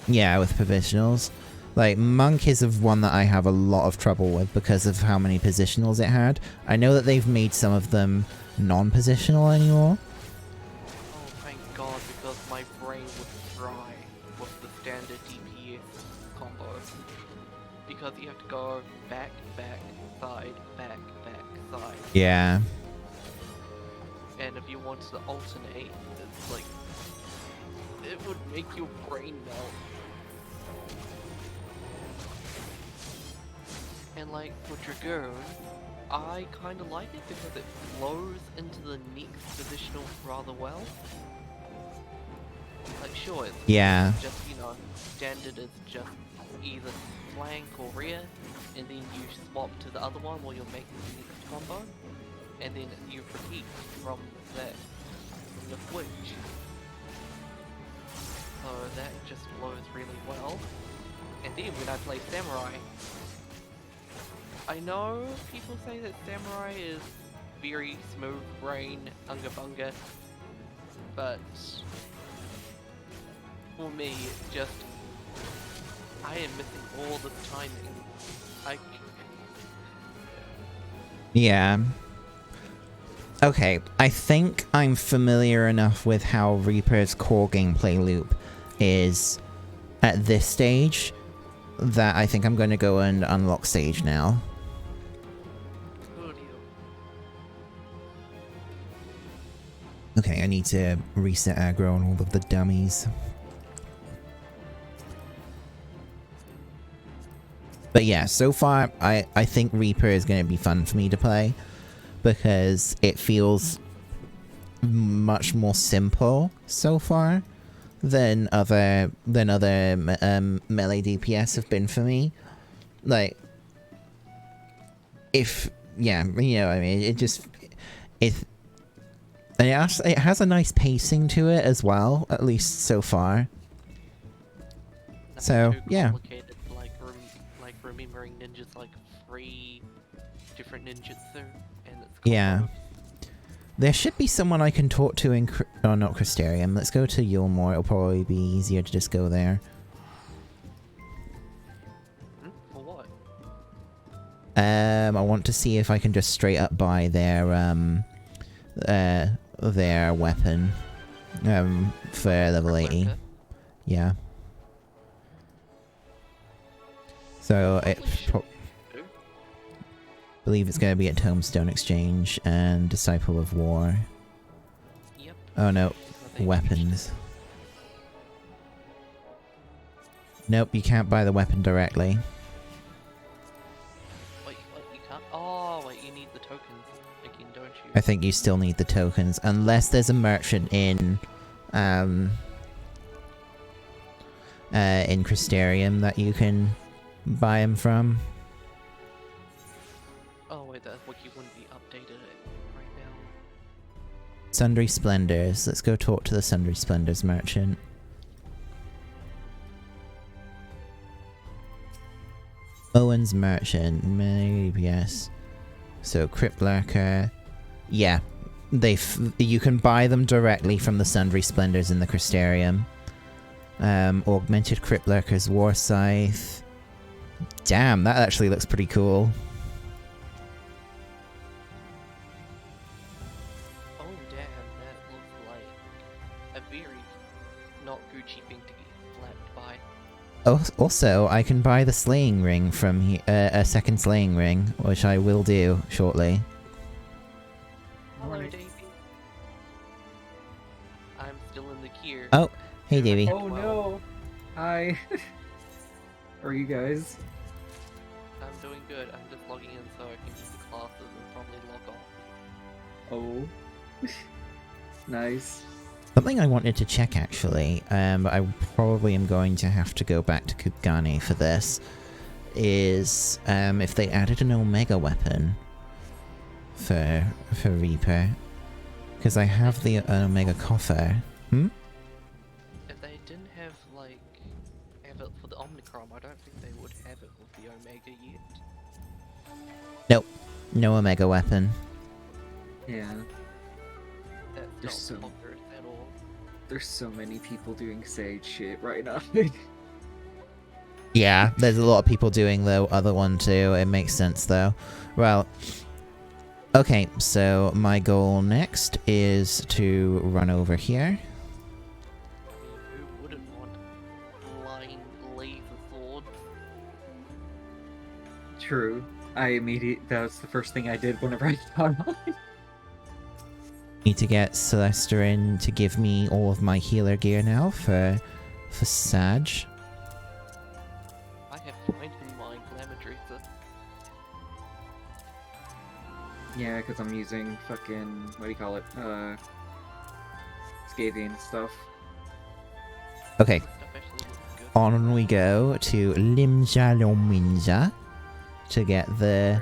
Yeah, with positionals. Like, Monk is one that I have a lot of trouble with because of how many positionals it had. I know that they've made some of them non-positional anymore. Oh, thank God, because my brain would fry with the standard DPS combo. Because you have to go back, back, side, back, side. Yeah. And if you wanted to alternate, it's like... it would make your brain melt. And like, for Dragoon, I kinda like it because it flows into the next positional rather well. Like, sure, it's just, you know, standard is just either flank or rear, and then you swap to the other one while you're making the next combo, and then you repeat from that, from the switch. So that just flows really well. And then when I play Samurai, I know people say that Samurai is very smooth brain, unga bunga, but for me, it just, I am missing all the timing. Yeah. Okay, I think I'm familiar enough with how Reaper's core gameplay loop is at this stage that I think I'm going to go and unlock Sage now. Okay, I need to reset aggro on all of the dummies. But yeah, so far, I think Reaper is going to be fun for me to play, because it feels much more simple so far than other melee DPS have been for me. Like, yeah, you know what I mean, it has a nice pacing to it as well, at least so far. So, yeah. Like remembering ninjas like 3 different ninjutsu, and it's yeah. There should be someone I can talk to in... oh, not Crystarium. Let's go to Yulmore. It'll probably be easier to just go there. For what? I want to see if I can just straight up buy their weapon. For level 80. Yeah. So, I believe it's going to be at Tombstone Exchange and Disciple of War. Yep. Oh no, weapons. Nope, you can't buy the weapon directly. Wait, you can't? Oh, wait, you need the tokens again, don't you? I think you still need the tokens, unless there's a merchant in Crystarium that you can buy them from. Oh, wait, that wiki wouldn't be updated right now. Sundry Splendors. Let's go talk to the Sundry Splendors merchant. Owen's merchant. Maybe, yes. So, Crypt Lurker. Yeah. You can buy them directly from the Sundry Splendors in the Crystarium. Augmented Crypt Lurker's War Scythe. Damn, that actually looks pretty cool. Oh, damn, that looks like a very not Gucci thing to get slapped by. Oh, also, I can buy the Slaying Ring from a second Slaying Ring, which I will do shortly. Hello, Davey. I'm still in the queue. Oh, hey, Davey. Oh no! Hi. How are you guys? I'm doing good. I'm just logging in so I can use the classes and probably log off. Oh. Nice. Something I wanted to check, actually, but I probably am going to have to go back to Kugani for this, is if they added an Omega weapon for Reaper, because I have the Omega coffer. Hmm? If they didn't have, like, have it for the Omnicron, I don't think they would have it with the Omega yet. Nope. No Omega weapon. Yeah. That's not obvious at all. There's so many people doing Sage shit right now. Yeah, there's a lot of people doing the other one too. It makes sense though. Well, okay, so my goal next is to run over here. Who wouldn't want flying laser swords? True. That was the first thing I did whenever I got on. Need to get Celestia in to give me all of my healer gear now for Sag. I have fine in my glamour dresser. Yeah, because I'm using fucking, what do you call it? Scathing stuff. Okay. On we go to Limja Lominja to get the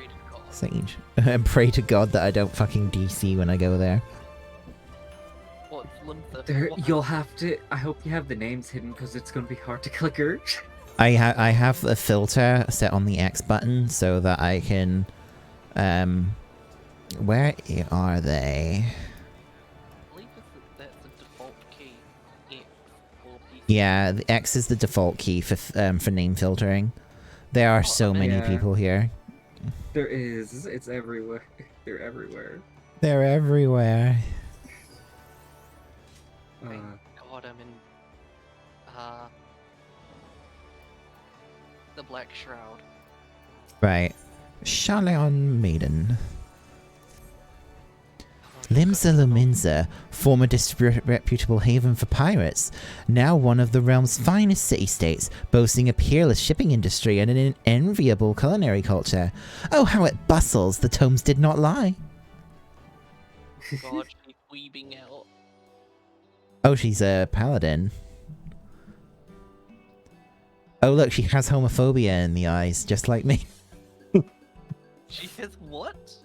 Sage. And pray to God that I don't fucking DC when I go there. You'll have to. I hope you have the names hidden because it's going to be hard to clicker. I have a filter set on the X button so that I can. Where are they? I believe that's the default key. Yeah, the X is the default key for name filtering. There are so many people here. There is. It's everywhere. They're everywhere. They're everywhere. God, I'm in the Black Shroud. Right. Shaleon Maiden. Limsa Luminza, former disreputable haven for pirates, now one of the realm's finest city-states, boasting a peerless shipping industry and an enviable culinary culture. Oh, how it bustles, the tomes did not lie. God, she's weaving out. Oh, she's a paladin. Oh, look, she has homophobia in the eyes, just like me. She has what?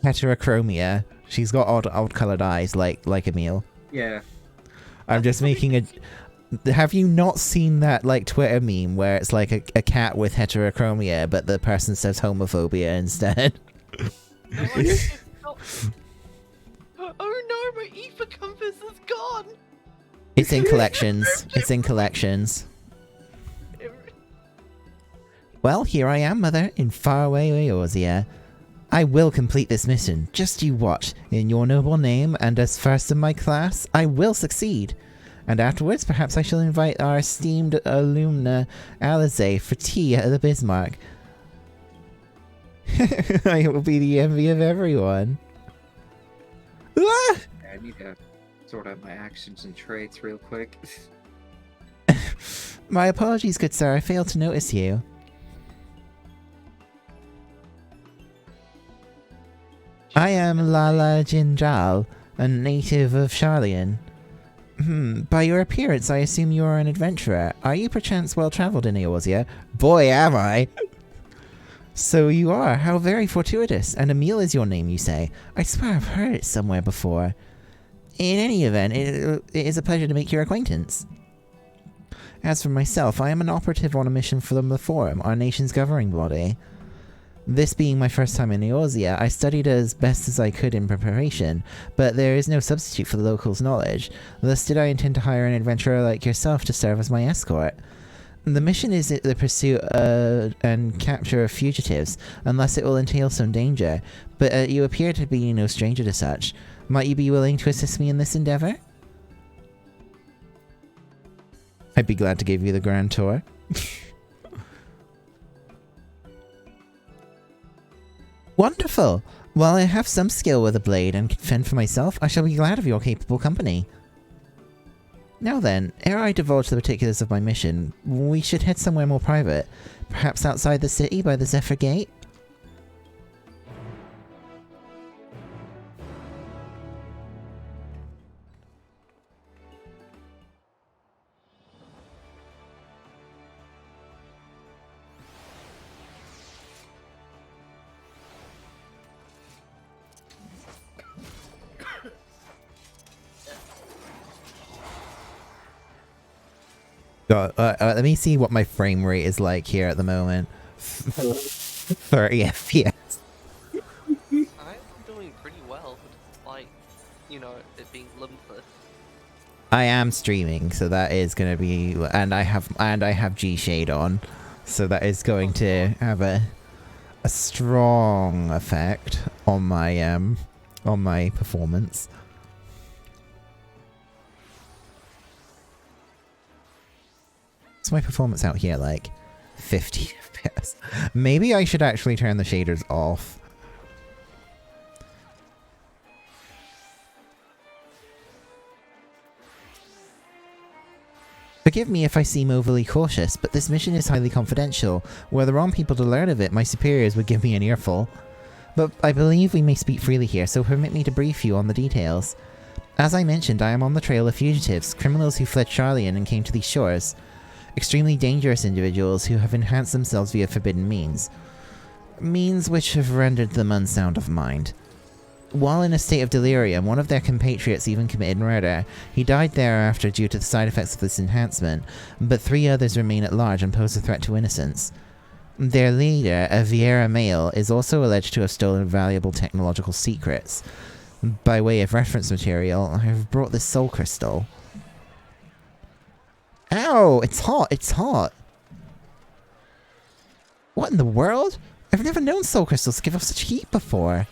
Heterochromia. She's got odd coloured eyes, like Emil. Yeah. I'm just making a... Have you not seen that, like, Twitter meme where it's like a cat with heterochromia, but the person says homophobia instead? No, oh no, my ether compass is gone! It's in collections. It's in collections. Well, here I am, Mother, in faraway Eorzea. I will complete this mission, just you watch. In your noble name, and as first in my class, I will succeed. And afterwards, perhaps I shall invite our esteemed alumna, Alize, for tea at the Bismarck. I will be the envy of everyone. Ah! Yeah, I need to sort out my actions and traits real quick. My apologies, good sir. I failed to notice you. I am Lala Jinjal, a native of Sharlayan. By your appearance, I assume you are an adventurer. Are you perchance well-travelled in Eorzea? Boy, am I! So you are. How very fortuitous. And Emil is your name, you say. I swear I've heard it somewhere before. In any event, it is a pleasure to make your acquaintance. As for myself, I am an operative on a mission from the Forum, our nation's governing body. This being my first time in Eorzea, I studied as best as I could in preparation, but there is no substitute for the locals' knowledge. Thus did I intend to hire an adventurer like yourself to serve as my escort. The mission is the pursuit and capture of fugitives, unless it will entail some danger, but you appear to be no stranger to such. Might you be willing to assist me in this endeavour? I'd be glad to give you the grand tour. Wonderful! While I have some skill with a blade and can fend for myself, I shall be glad of your capable company. Now then, ere I divulge the particulars of my mission, we should head somewhere more private. Perhaps outside the city by the Zephyr Gate? God, let me see what my frame rate is like here at the moment. 30 FPS. I'm doing pretty well, despite, you know, it being limitless. I am streaming, so that is going to be, and I have G Shade on, so that is going to have a strong effect on my performance. What's my performance out here like? 50 FPS. Maybe I should actually turn the shaders off. Forgive me if I seem overly cautious, but this mission is highly confidential. Were the wrong people to learn of it, my superiors would give me an earful. But I believe we may speak freely here, so permit me to brief you on the details. As I mentioned, I am on the trail of fugitives, criminals who fled Sharlayan and came to these shores. Extremely dangerous individuals who have enhanced themselves via forbidden means. Means which have rendered them unsound of mind. While in a state of delirium, one of their compatriots even committed murder. He died thereafter due to the side effects of this enhancement, but 3 others remain at large and pose a threat to innocence. Their leader, a Vieira male, is also alleged to have stolen valuable technological secrets. By way of reference material, I have brought this soul crystal. Ow! It's hot! It's hot! What in the world? I've never known soul crystals to give off such heat before.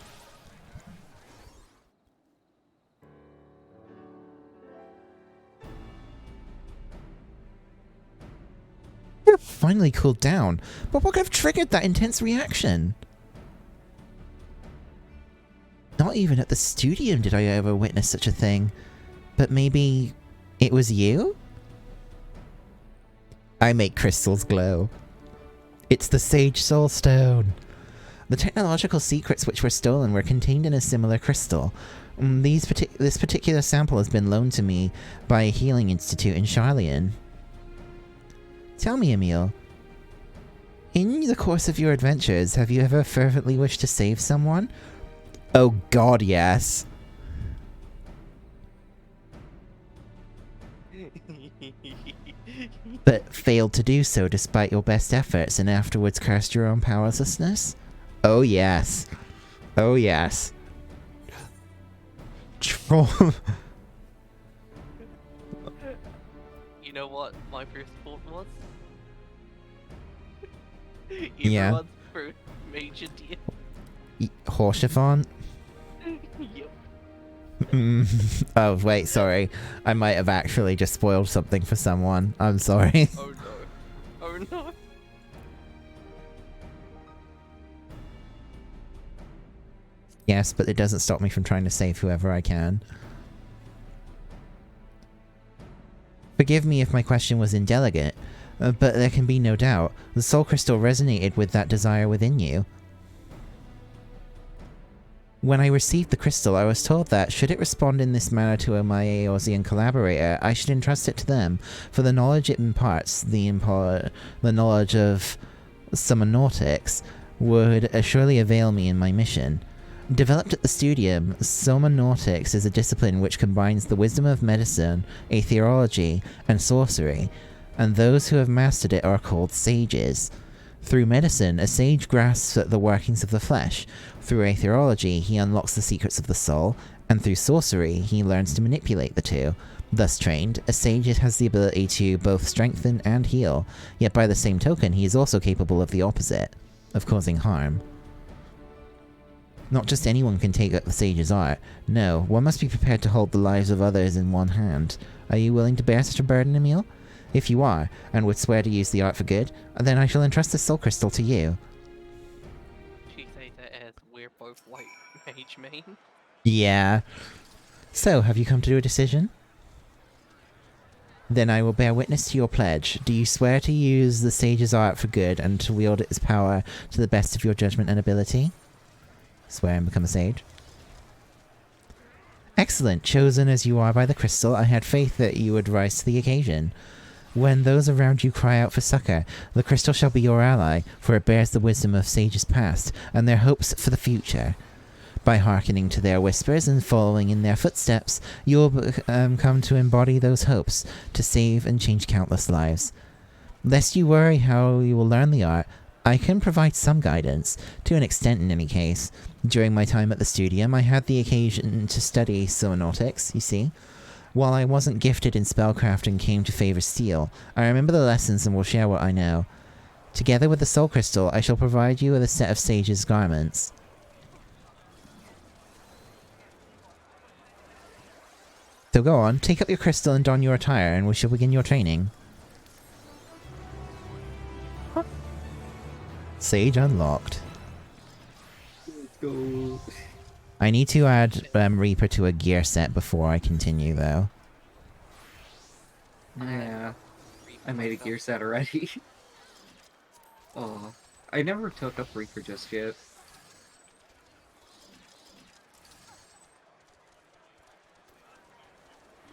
They've finally cooled down, but what could have triggered that intense reaction? Not even at the studium did I ever witness such a thing. But maybe it was you? I make crystals glow. It's the Sage Soul Stone. The technological secrets which were stolen were contained in a similar crystal. This particular sample has been loaned to me by a healing institute in Sharlayan. Tell me, Emil, in the course of your adventures, have you ever fervently wished to save someone? Oh god, yes. But failed to do so despite your best efforts and afterwards cursed your own powerlessness? Oh yes. Oh yes. Troll. You know what my first thought was? Yeah. Everyone's first major deal. Horsefant? Yep. Oh, wait, sorry. I might have actually just spoiled something for someone. I'm sorry. Oh no. Oh no. Yes, but it doesn't stop me from trying to save whoever I can. Forgive me if my question was indelicate, but there can be no doubt. The soul crystal resonated with that desire within you. When I received the crystal, I was told that, should it respond in this manner to my Eorzean collaborator, I should entrust it to them, for the knowledge it imparts, the knowledge of Summonautics, would surely avail me in my mission. Developed at the Studium, Summonautics is a discipline which combines the wisdom of medicine, aetherology, and sorcery, and those who have mastered it are called sages. Through medicine, a sage grasps at the workings of the flesh. Through aetherology, he unlocks the secrets of the soul, and through sorcery, he learns to manipulate the two. Thus trained, a sage has the ability to both strengthen and heal, yet by the same token, he is also capable of the opposite, of causing harm. Not just anyone can take up the sage's art. No, one must be prepared to hold the lives of others in one hand. Are you willing to bear such a burden, Emil? If you are, and would swear to use the art for good, then I shall entrust the soul crystal to you. She say that as we're both white mage main. Yeah. So, have you come to a decision? Then I will bear witness to your pledge. Do you swear to use the sage's art for good and to wield its power to the best of your judgment and ability? Swear and become a sage. Excellent. Chosen as you are by the crystal, I had faith that you would rise to the occasion. When those around you cry out for succor, the crystal shall be your ally, for it bears the wisdom of sages past, and their hopes for the future. By hearkening to their whispers and following in their footsteps, you will come to embody those hopes, to save and change countless lives. Lest you worry how you will learn the art, I can provide some guidance, to an extent in any case. During my time at the Studium, I had the occasion to study Summonautics, you see. While I wasn't gifted in spellcraft and came to favor steel, I remember the lessons and will share what I know. Together with the soul crystal, I shall provide you with a set of sage's garments. So go on, take up your crystal and don your attire, and we shall begin your training. Sage unlocked. Let's go. I need to add Reaper to a gear set before I continue, though. Yeah, I made a gear set already. Oh, I never took up Reaper just yet.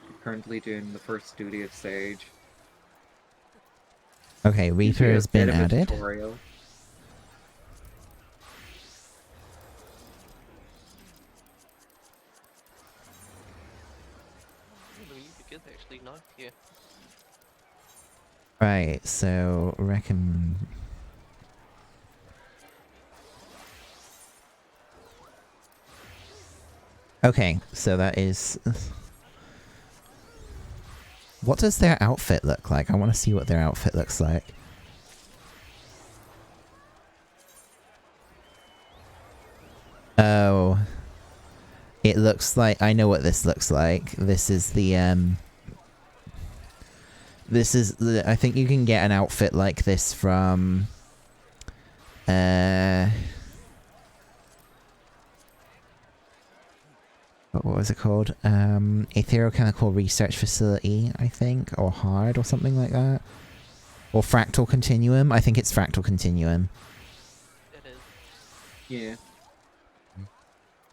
I'm currently doing the first duty of Sage. Okay, Reaper has been added. Tutorial. Actually, no. Yeah. Right, so Okay, so that is... What does their outfit look like? I want to see what their outfit looks like. Oh. It looks like... I know what this looks like. This is the, This is the... I think you can get an outfit like this from... What was it called? Etherochemical Research Facility, I think, or HARD, or something like that. Or Fractal Continuum. I think it's Fractal Continuum. It is. Yeah.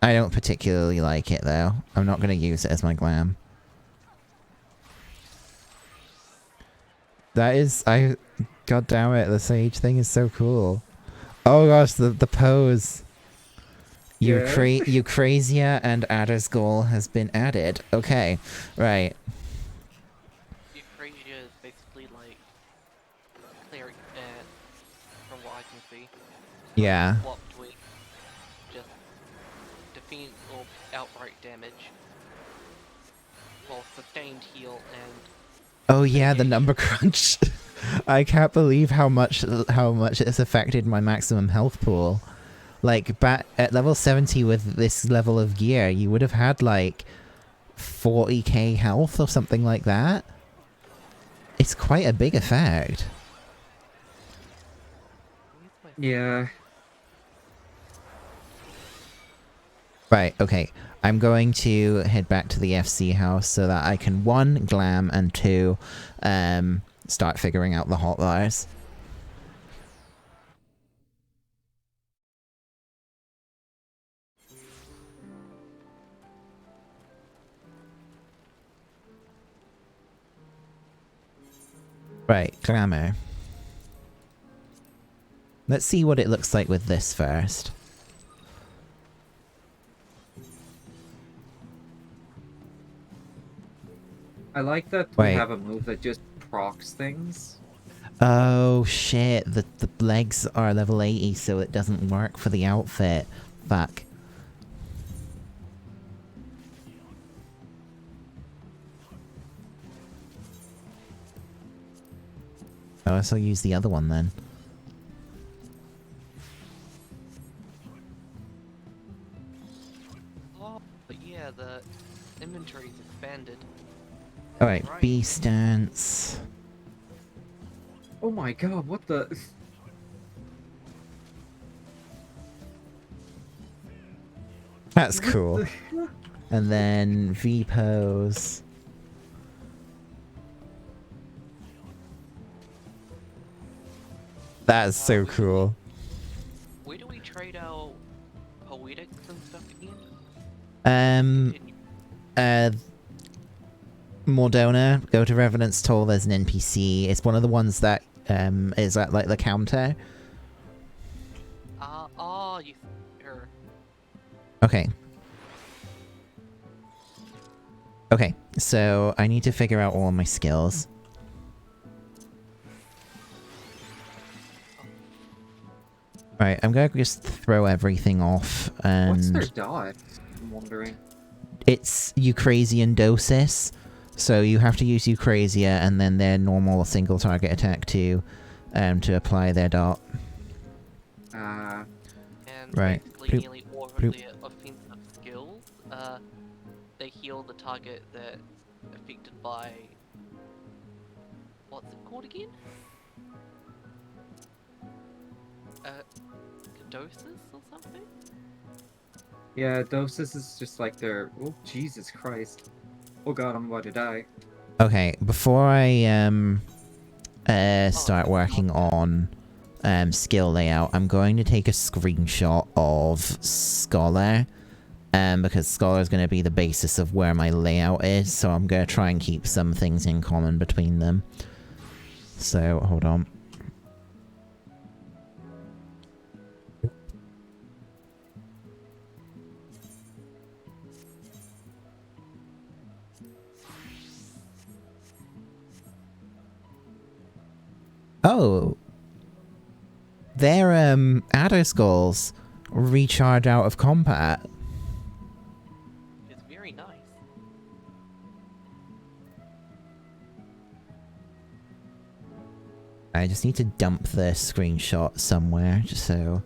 I don't particularly like it, though. I'm not going to use it as my glam. That is... God damn it, the Sage thing is so cool. Oh gosh, the pose. Yeah. Eucrasia and Adder's Goal has been added. Okay, right. Eucrasia is basically like cleric from what I can see. Yeah. Swapped with just defeat or outright damage. Well, sustained heal and... Oh yeah, the number crunch. I can't believe how much it's affected my maximum health pool. Like, at level 70 with this level of gear, you would have had, like, 40k health or something like that. It's quite a big effect. Yeah. Right, okay. I'm going to head back to the FC house so that I can 1, glam, and 2, start figuring out the hotwires. Right, glamour. Let's see what it looks like with this first. I like that we Wait. have a move that just procs things. Oh shit, the legs are level 80 so it doesn't work for the outfit. Fuck. Oh, I guess I'll use the other one then. Oh, but yeah, the inventory's expanded. Alright, Right. B stance. Oh my god, what the... That's cool. And then V pose. That's so cool. Where do we trade our poetics and stuff again? Mordona, go to Revenant's Toll, there's an NPC. It's one of the ones that, is at, like, the counter. You... Her. Okay. Okay, so I need to figure out all my skills. Right, I'm gonna just throw everything off, and... What's their dot? I'm wondering. It's Eucrasian Dosis, so you have to use Eucrasia and then their normal single target attack to apply their dot. And right. basically nearly all of their offensive skills, they heal the target that's affected by... What's it called again? Cadosis or something? Yeah, Dosis is just like their... Oh, Jesus Christ. Oh god, I'm about to die. Okay, before I start working on skill layout, I'm going to take a screenshot of Scholar, because Scholar is going to be the basis of where my layout is, so I'm going to try and keep some things in common between them. So, hold on. Oh. Their, Adder Skulls recharge out of combat. It's very nice. I just need to dump the screenshot somewhere, just so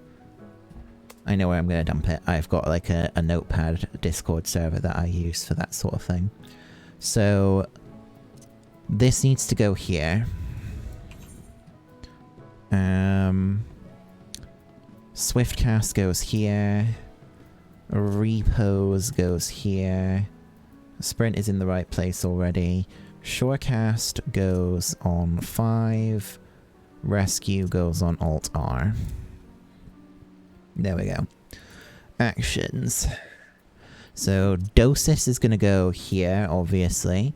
I know where I'm going to dump it. I've got like a notepad Discord server that I use for that sort of thing. So this needs to go here. Swiftcast goes here. Repose goes here. Sprint is in the right place already. Shorecast goes on 5. Rescue goes on Alt-R. There we go. Actions. So Dosis is going to go here, obviously.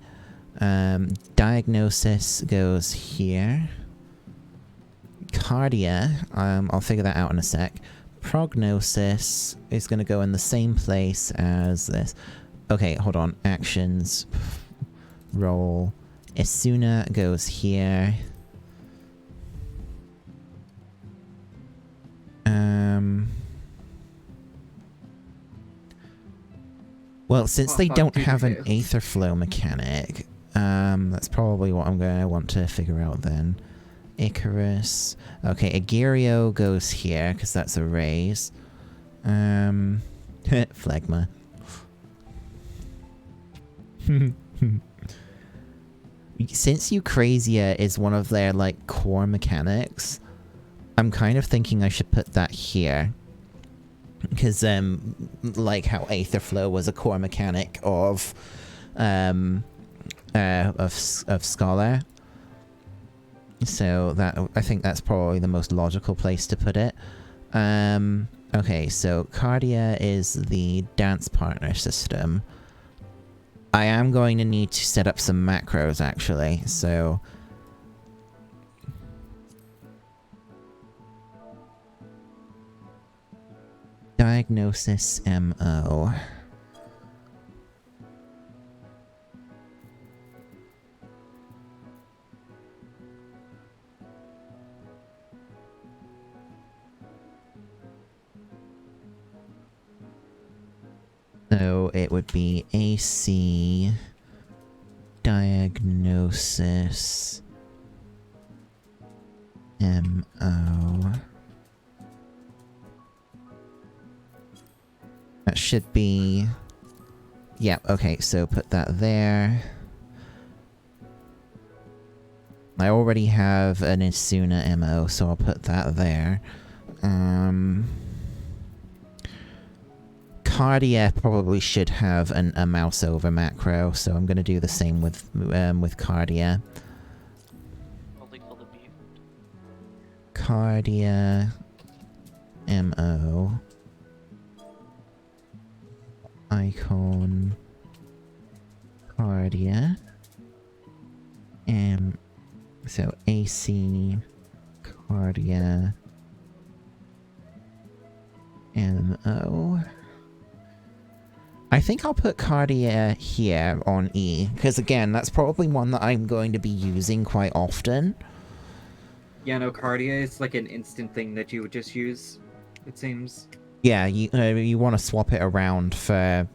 Diagnosis goes here. Cardia, I'll figure that out in a sec. Prognosis is going to go in the same place as this. Okay, hold on. Actions. Roll. Isuna goes here. Well, since they don't have an Aether Flow mechanic, that's probably what I'm going to want to figure out then. Icarus. Okay, Agirio goes here, because that's a raise. Phlegma. Since Eucrasia is one of their, like, core mechanics, I'm kind of thinking I should put that here. because like how Aetherflow was a core mechanic of Scholar. So that, I think that's probably the most logical place to put it. Okay, so Cardia is the dance partner system. I am going to need to set up some macros, actually, so... Diagnosis MO. So it would be AC diagnosis MO. That should be... Yeah, okay, so put that there. I already have an Isuna MO, so I'll put that there. Cardia probably should have a mouse over macro, so I'm gonna do the same with Cardia. Cardia MO icon Cardia so AC Cardia MO. I think I'll put Cardia here on E, because again, that's probably one that I'm going to be using quite often. Yeah, no, Cardia is like an instant thing that you would just use, it seems. Yeah, you want to swap it around for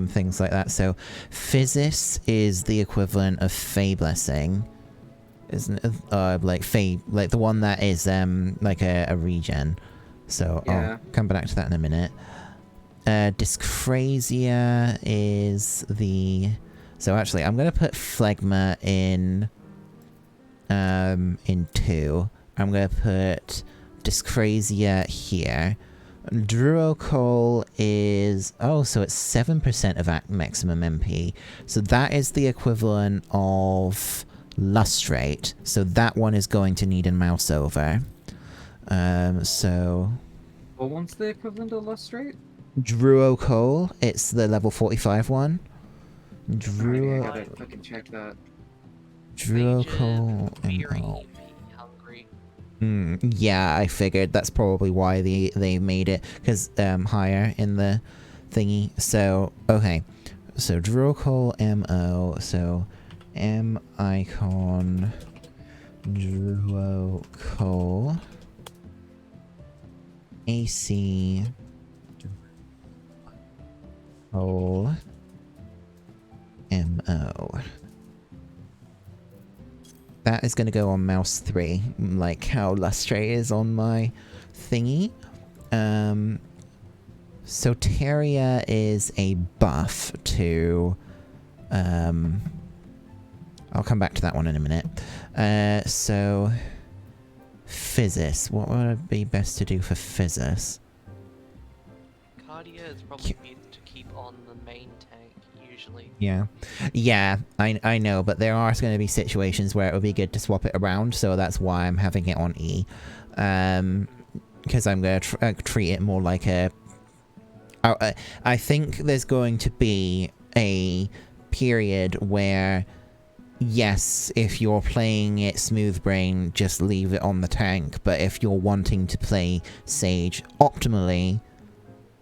things like that. So, Physis is the equivalent of Fey Blessing, isn't it? Like Fey, like the one that is like a regen. So yeah. I'll come back to that in a minute. Dyscrasia is the... So actually, I'm gonna put Phlegma in 2. I'm gonna put Dyscrasia here. Druocol is... Oh, so it's 7% of maximum MP. So that is the equivalent of Lustrate. So that one is going to need a mouse over. So... What one's the equivalent of Lustrate? Druocol, it's the level 45 one. I gotta fucking check that. Druocol MO. Yeah, I figured that's probably why they made it, because higher in the thingy. So, okay. So Druocol MO, so M icon Druocol AC MO. That is going to go on mouse 3, like how Lustrate is on my thingy. Soteria is a buff to... I'll come back to that one in a minute. So... Physis. What would it be best to do for Physis? Cardia is probably best to keep on the main tank, usually. Yeah. Yeah, I know, but there are going to be situations where it would be good to swap it around, so that's why I'm having it on E. Because I'm going to treat it more like a... I think there's going to be a period where... Yes, if you're playing it smooth brain, just leave it on the tank, but if you're wanting to play Sage optimally,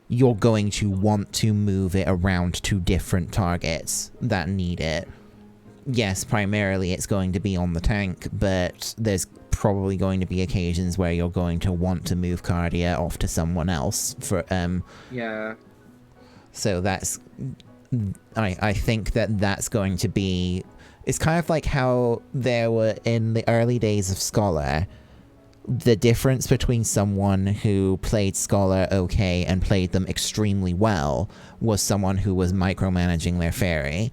you're going to want to move it around to different targets that need it. Yes, primarily it's going to be on the tank, but there's probably going to be occasions where you're going to want to move Cardia off to someone else for Yeah. So that's... I think that's going to be... It's kind of like how there were in the early days of Scholar, the difference between someone who played Scholar okay and played them extremely well was someone who was micromanaging their fairy.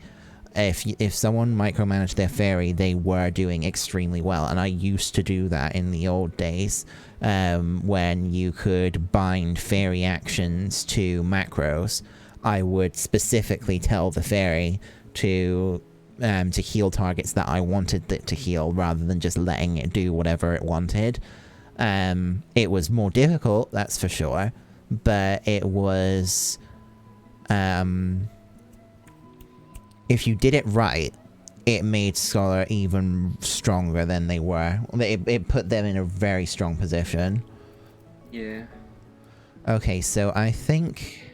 if someone micromanaged their fairy, they were doing extremely well, and I used to do that in the old days, when you could bind fairy actions to macros. I would specifically tell the fairy to heal targets that I wanted it to heal, rather than just letting it do whatever it wanted. It was more difficult, that's for sure, but it was, if you did it right, it made Scholar even stronger than they were. It put them in a very strong position. Yeah. Okay, so I think...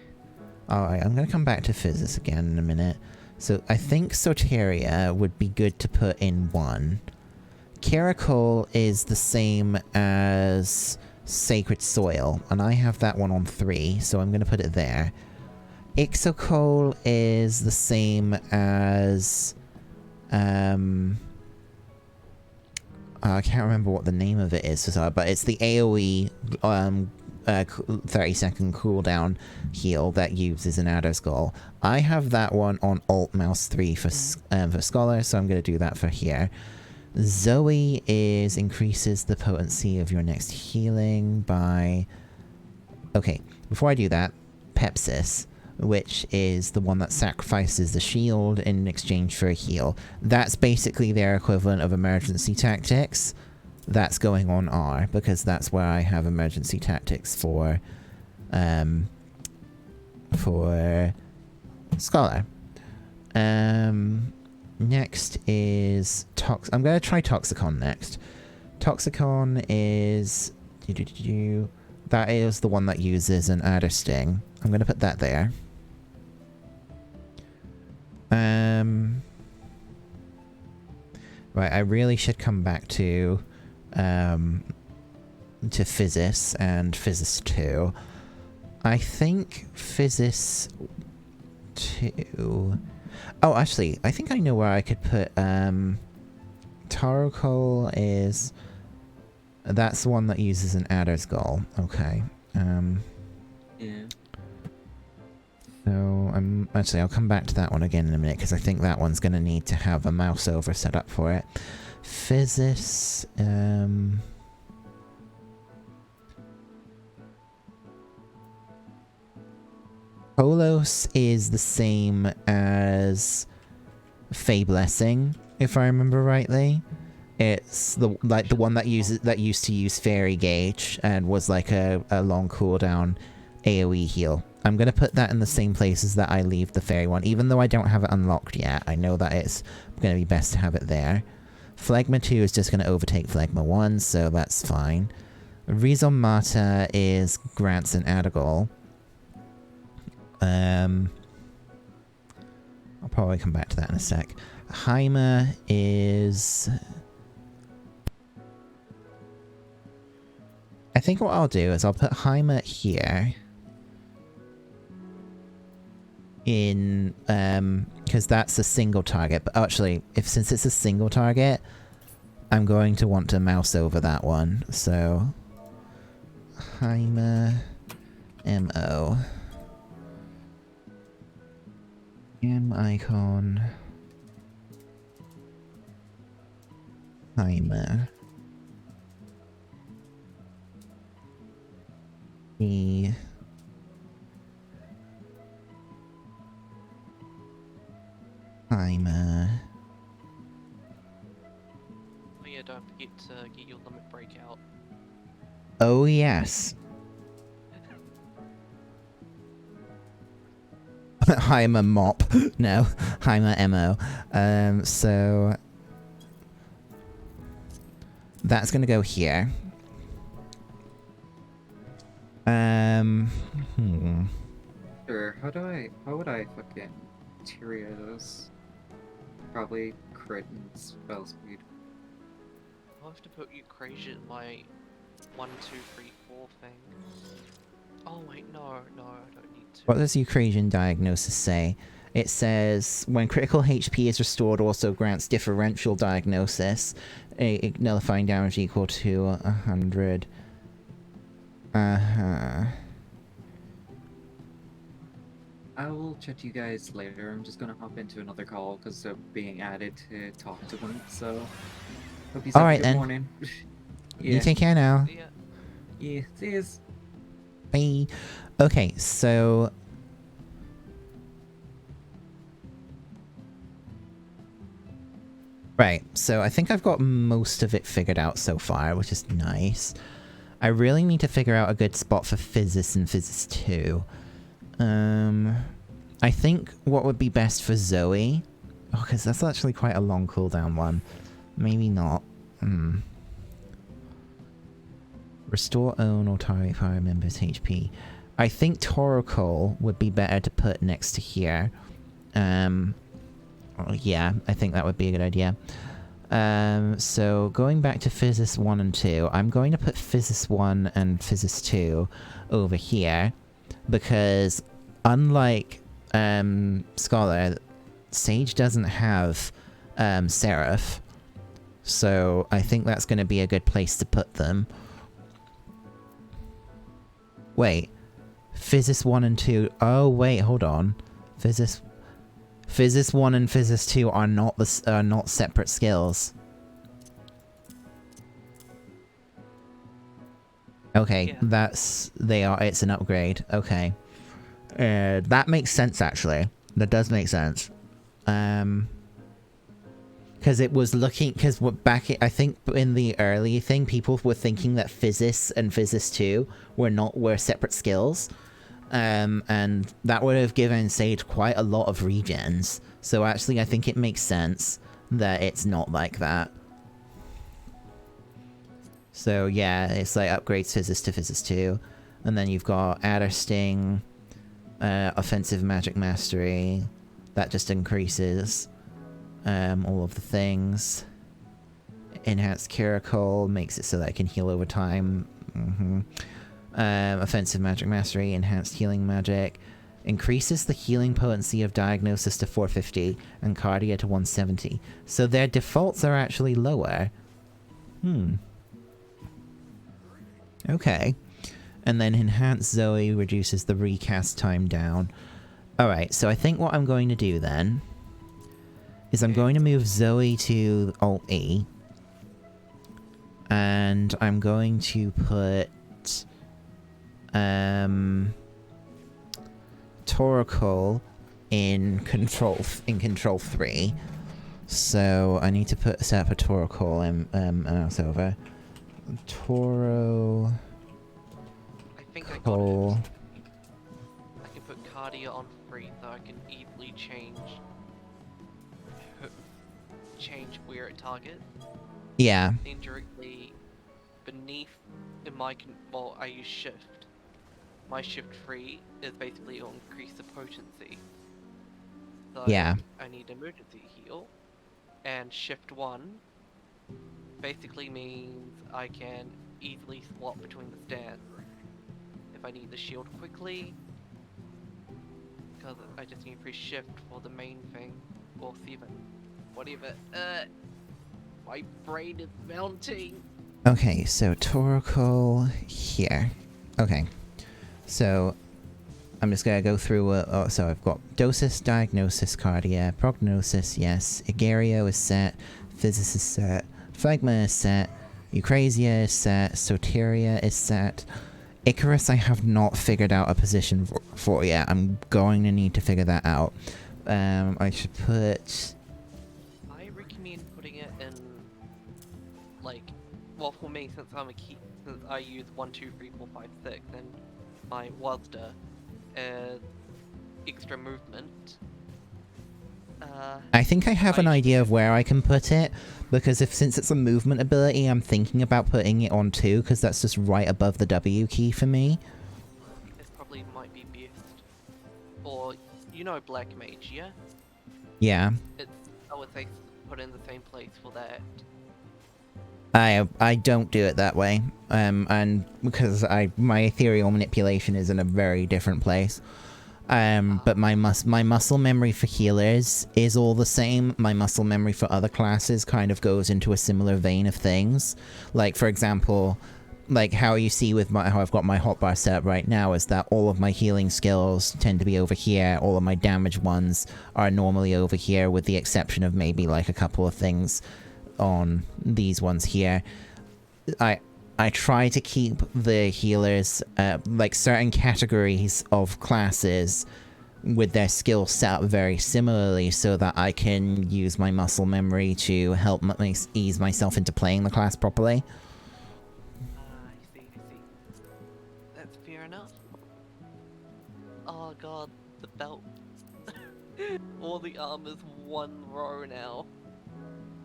Alright, I'm going to come back to Physis again in a minute. So I think Soteria would be good to put in 1. Caracol is the same as Sacred Soil, and I have that one on 3, so I'm going to put it there. Ixochol is the same as... I can't remember what the name of it is, but it's the AoE 30-second cooldown heal that uses an Adder's Gall. I have that one on Alt Mouse 3 for Scholar, so I'm going to do that for here. Zoe increases the potency of your next healing by... Okay, before I do that, Pepsis, which is the one that sacrifices the shield in exchange for a heal. That's basically their equivalent of emergency tactics. That's going on R, because that's where I have emergency tactics for Scholar. Next is I'm going to try Toxicon next. Toxicon is... That is the one that uses an Adder Sting. I'm going to put that there. Right, I really should come back to Physis and Physis 2. I think Physis 2... Oh, actually, I think I know where I could put... Tarokol is... That's the one that uses an Adder's Gall. Okay. Yeah. So, actually, I'll come back to that one again in a minute, because I think that one's going to need to have a mouse over set up for it. Physis, Polos is the same as Fey Blessing, if I remember rightly. It's the one that used to use Fairy Gauge and was like a long cooldown AoE heal. I'm going to put that in the same places that I leave the fairy one, even though I don't have it unlocked yet. I know that it's going to be best to have it there. Phlegma 2 is just going to overtake Phlegma 1, so that's fine. Rhizomata is grants an Addergall. I'll probably come back to that in a sec. Haima is... I think what I'll do is I'll put Haima here. In, because that's a single target, but actually, since it's a single target, I'm going to want to mouse over that one, so... Haima... M-O... M-icon... Haima... E... Haima... Oh yeah, don't forget to get your limit breakout. Oh yes. Haima mop. No, Haima MO. So that's gonna go here. Sure, how would I fucking Tyria those? Probably crit and spell speed. I'll have to put Eucrasia in my 1, 2, 3, 4 thing. Oh wait, no, I don't need to. What does Eucrasian Diagnosis say? It says, when critical HP is restored, also grants differential diagnosis, a nullifying damage equal to 100. I will chat to you guys later. I'm just gonna hop into another call because they're being added to talk to them. So, hope you have a good morning. You take care now. Yeah. Yeah, see you. Bye. Okay, so... Right, so I think I've got most of it figured out so far, which is nice. I really need to figure out a good spot for Physis and Physis 2. I think what would be best for Zoe... Oh, because that's actually quite a long cooldown one. Maybe not. Restore own or target fire members' HP. I think Torocol would be better to put next to here. Yeah, I think that would be a good idea. So going back to Physis 1 and 2, I'm going to put Physis 1 and Physis 2 over here, because unlike Scholar, Sage doesn't have Seraph, so I think that's going to be a good place to put them. Wait, Physis 1 and 2... Oh, wait, hold on. Physis 1 and Physis 2 are not separate skills. Okay, Yeah. it's an upgrade. Okay. That makes sense, actually. That does make sense. Because it was looking... Because I think in the early thing, people were thinking that Physis and Physis 2 were separate skills. And that would have given Sage quite a lot of regens. So actually, I think it makes sense that it's not like that. So yeah, it's like upgrades Physis to Physis 2. And then you've got Adder Sting, Offensive Magic Mastery. That just increases all of the things. Enhanced Curacle makes it so that it can heal over time. Offensive Magic Mastery, Enhanced Healing Magic. Increases the healing potency of Diagnosis to 450 and Cardia to 170. So their defaults are actually lower. Okay. And then Enhanced Zoe reduces the recast time down. Alright, so I think what I'm going to do then is I'm going to move Zoe to Alt-E. And I'm going to put... Torocol in control 3. So I need to set up a Torocol mouse over. Toro. I think I got it. I can put Cardia on free, so I can easily change where it targets. Yeah. Indirectly beneath well, I use shift. My shift 3 is basically to increase the potency. So yeah. I need emergency heal, and shift 1 basically means I can easily swap between the stands. If I need the shield quickly, because I just need to press shift for the main thing, or 7, whatever. My brain is melting. Okay, so Torocol here. Okay. So, I'm just gonna go through, so I've got Dosis, Diagnosis, Cardia, Prognosis, yes, Igario is set, Physis is set, Phlegma is set, Eucrasia is set, Soteria is set, Icarus I have not figured out a position for yet, I'm going to need to figure that out. I should put... I recommend putting it in, like, well for me, since since I use 1, 2, 3, 4, 5, 6, and my Wazda is extra movement. I think I have an idea of where I can put it, because since it's a movement ability, I'm thinking about putting it on 2, because that's just right above the W key for me. It probably might be best. Or, you know Black Mage, yeah? Yeah. I would say put in the same place for that. I don't do it that way, and because my ethereal manipulation is in a very different place. But my muscle memory for healers is all the same. My muscle memory for other classes kind of goes into a similar vein of things. Like, for example, like how you see with how I've got my hotbar set up right now is that all of my healing skills tend to be over here, all of my damage ones are normally over here, with the exception of maybe like a couple of things on these ones here. I try to keep the healers, like certain categories of classes with their skill set up very similarly so that I can use my muscle memory to help ease myself into playing the class properly. I see. That's fair enough. Oh god, the belt. All the armor's one row now.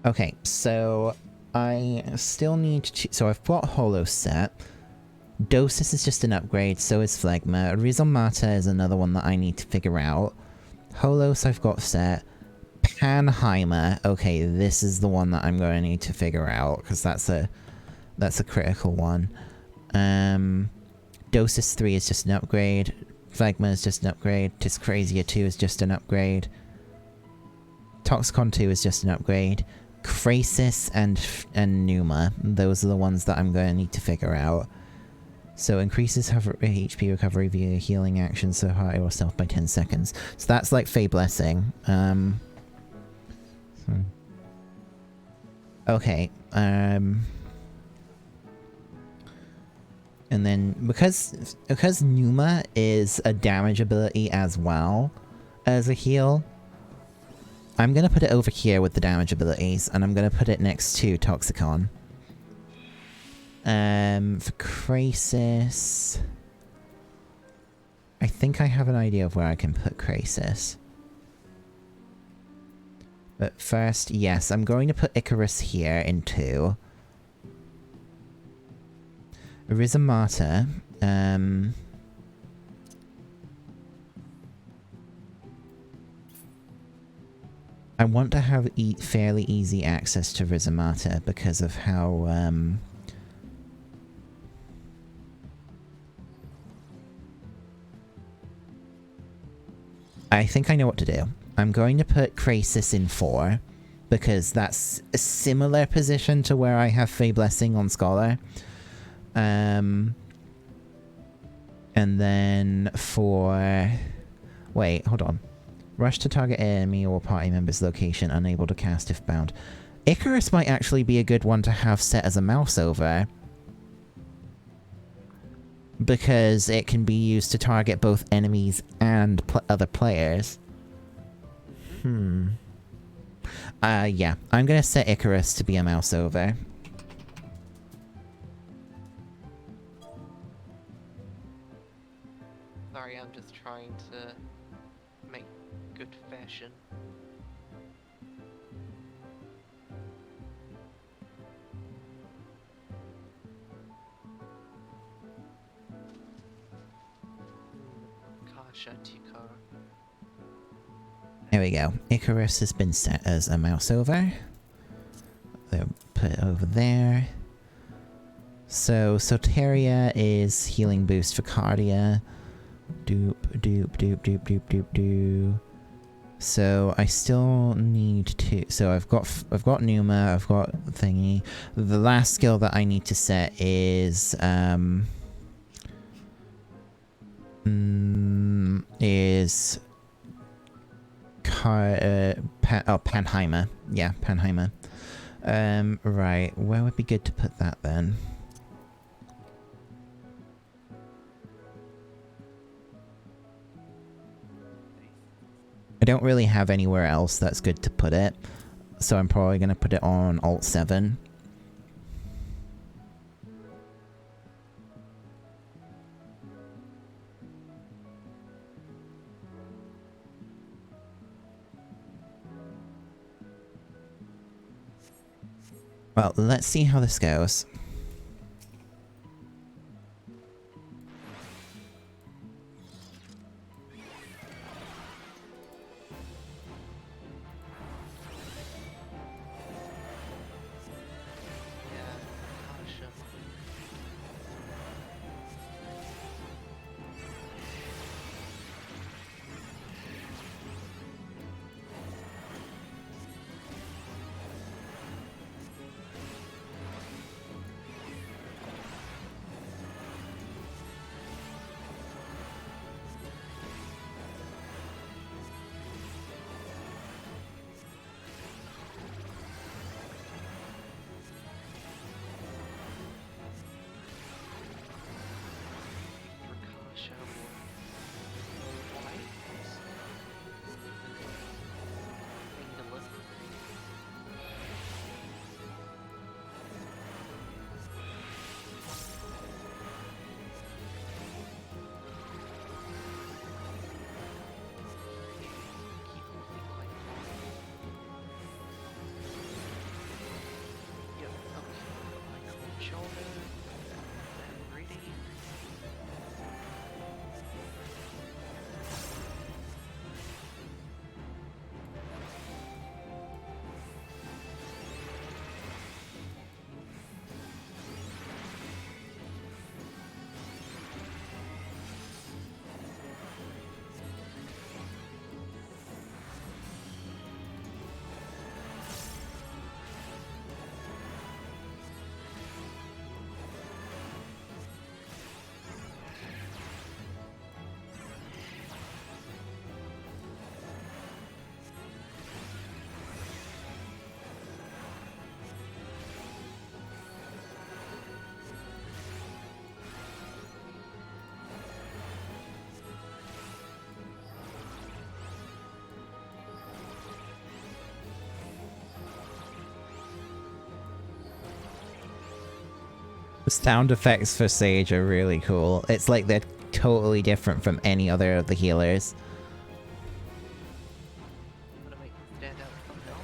Okay, so I still need to... So I've got Holo set. Dosis is just an upgrade, so is Phlegma. Rhizomata is another one that I need to figure out. Holos I've got set. Panheimer, okay, this is the one that I'm going to need to figure out, because that's a critical one. Dosis 3 is just an upgrade. Phlegma is just an upgrade. Dyscrasia 2 is just an upgrade. Toxicon 2 is just an upgrade. Crasis and Numa, those are the ones that I'm going to need to figure out. So increases HP recovery via healing action so high or self by 10 seconds. So that's like Fey Blessing. Okay. And then because Numa is a damage ability as well as a heal, I'm gonna put it over here with the damage abilities, and I'm gonna put it next to Toxicon. For Crasis... I think I have an idea of where I can put Crasis. But first, yes, I'm going to put Icarus here in 2. Rhizomata, I want to have fairly easy access to Rhizomata because of how, I think I know what to do. I'm going to put Crasis in 4, because that's a similar position to where I have Fey Blessing on Scholar. And then for... Wait, hold on. Rush to target enemy or party member's location, unable to cast if bound. Icarus might actually be a good one to have set as a mouse over, because it can be used to target both enemies and other players. Yeah, I'm gonna set Icarus to be a mouse over. Sorry, I'm just trying to make good fashion. There we go. Icarus has been set as a mouse over. They'll put it over there. So Soteria is healing boost for Cardia. Doop, doop, doop, doop, doop, doop, doop. So I still need to... So I've got Numa, I've got thingy. The last skill that I need to set is... Panheimer. Yeah, Panheimer. Right, where would be good to put that then? I don't really have anywhere else that's good to put it, so I'm probably going to put it on Alt 7. Well, let's see how this goes. show white. Thing to look. Keep moving like yep, okay. My cold shoulder. I'm ready. The sound effects for Sage are really cool. It's like they're totally different from any other of the healers. I'm gonna make them stand out somehow.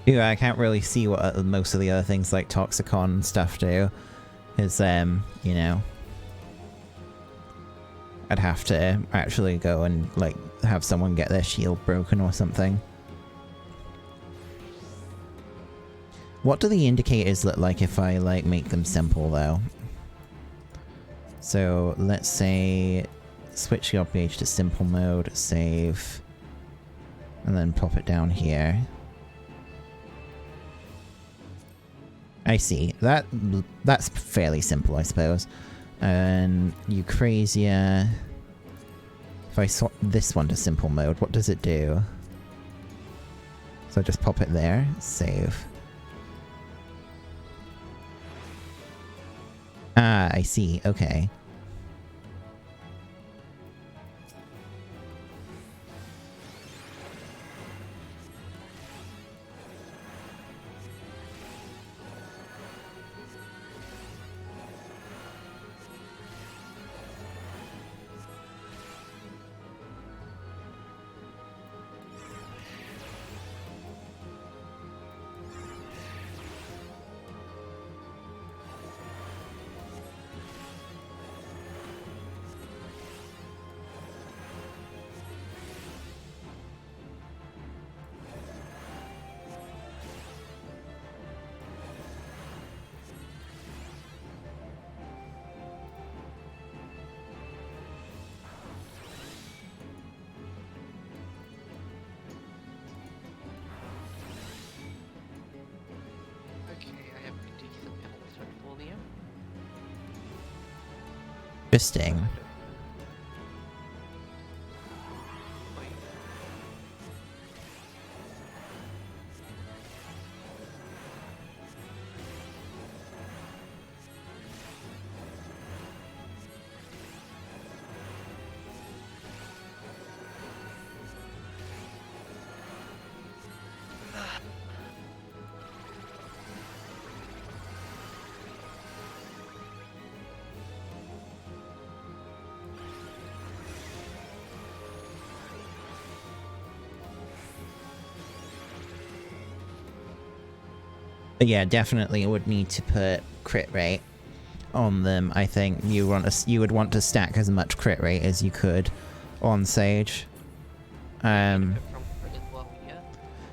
Yeah, I can't really see what most of the other things like Toxicon stuff do. Is, you know, I'd have to actually go and, like, have someone get their shield broken or something. What do the indicators look like if I, like, make them simple, though? So, let's say, switch the gauge to simple mode, save, and then pop it down here. I see. That's fairly simple, I suppose. And Eucrasia... If I swap this one to simple mode, what does it do? So just pop it there, save. Ah, I see. Okay. Interesting. But yeah, definitely would need to put crit rate on them, I think you would want to stack as much crit rate as you could on Sage.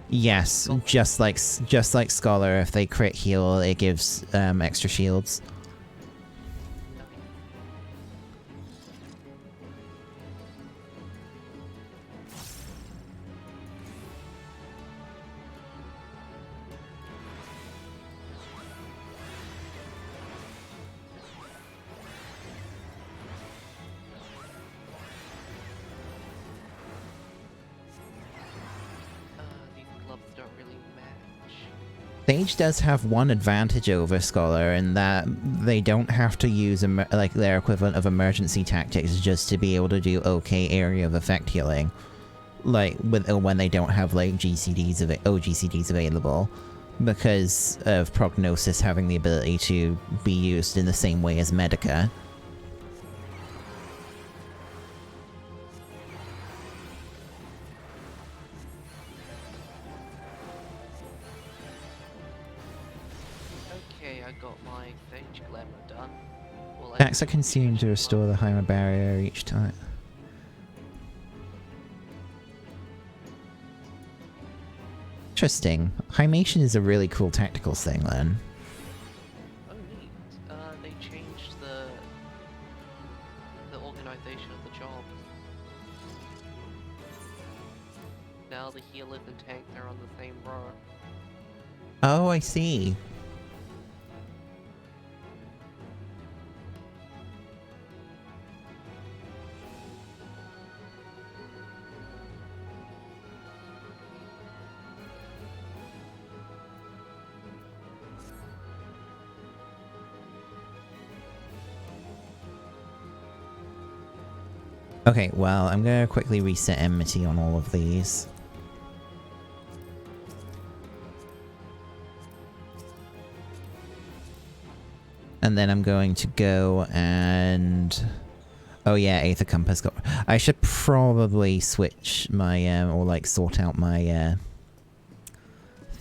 Yes, just like Scholar, if they crit heal, it gives extra shields. Sage does have one advantage over Scholar in that they don't have to use like their equivalent of emergency tactics just to be able to do okay area of effect healing, like when they don't have like OGCDs available, because of Prognosis having the ability to be used in the same way as Medica. Attacks are consumed to restore the Heimer barrier each time. Interesting. Hymation is a really cool tactical thing then. Oh neat. They changed the organization of the job. Now the healers and tanks are on the same row. Oh, I see. Okay, well, I'm gonna quickly reset Enmity on all of these. And then I'm going to go and... Oh yeah, Aether Compass got... I should probably switch my, or like sort out my,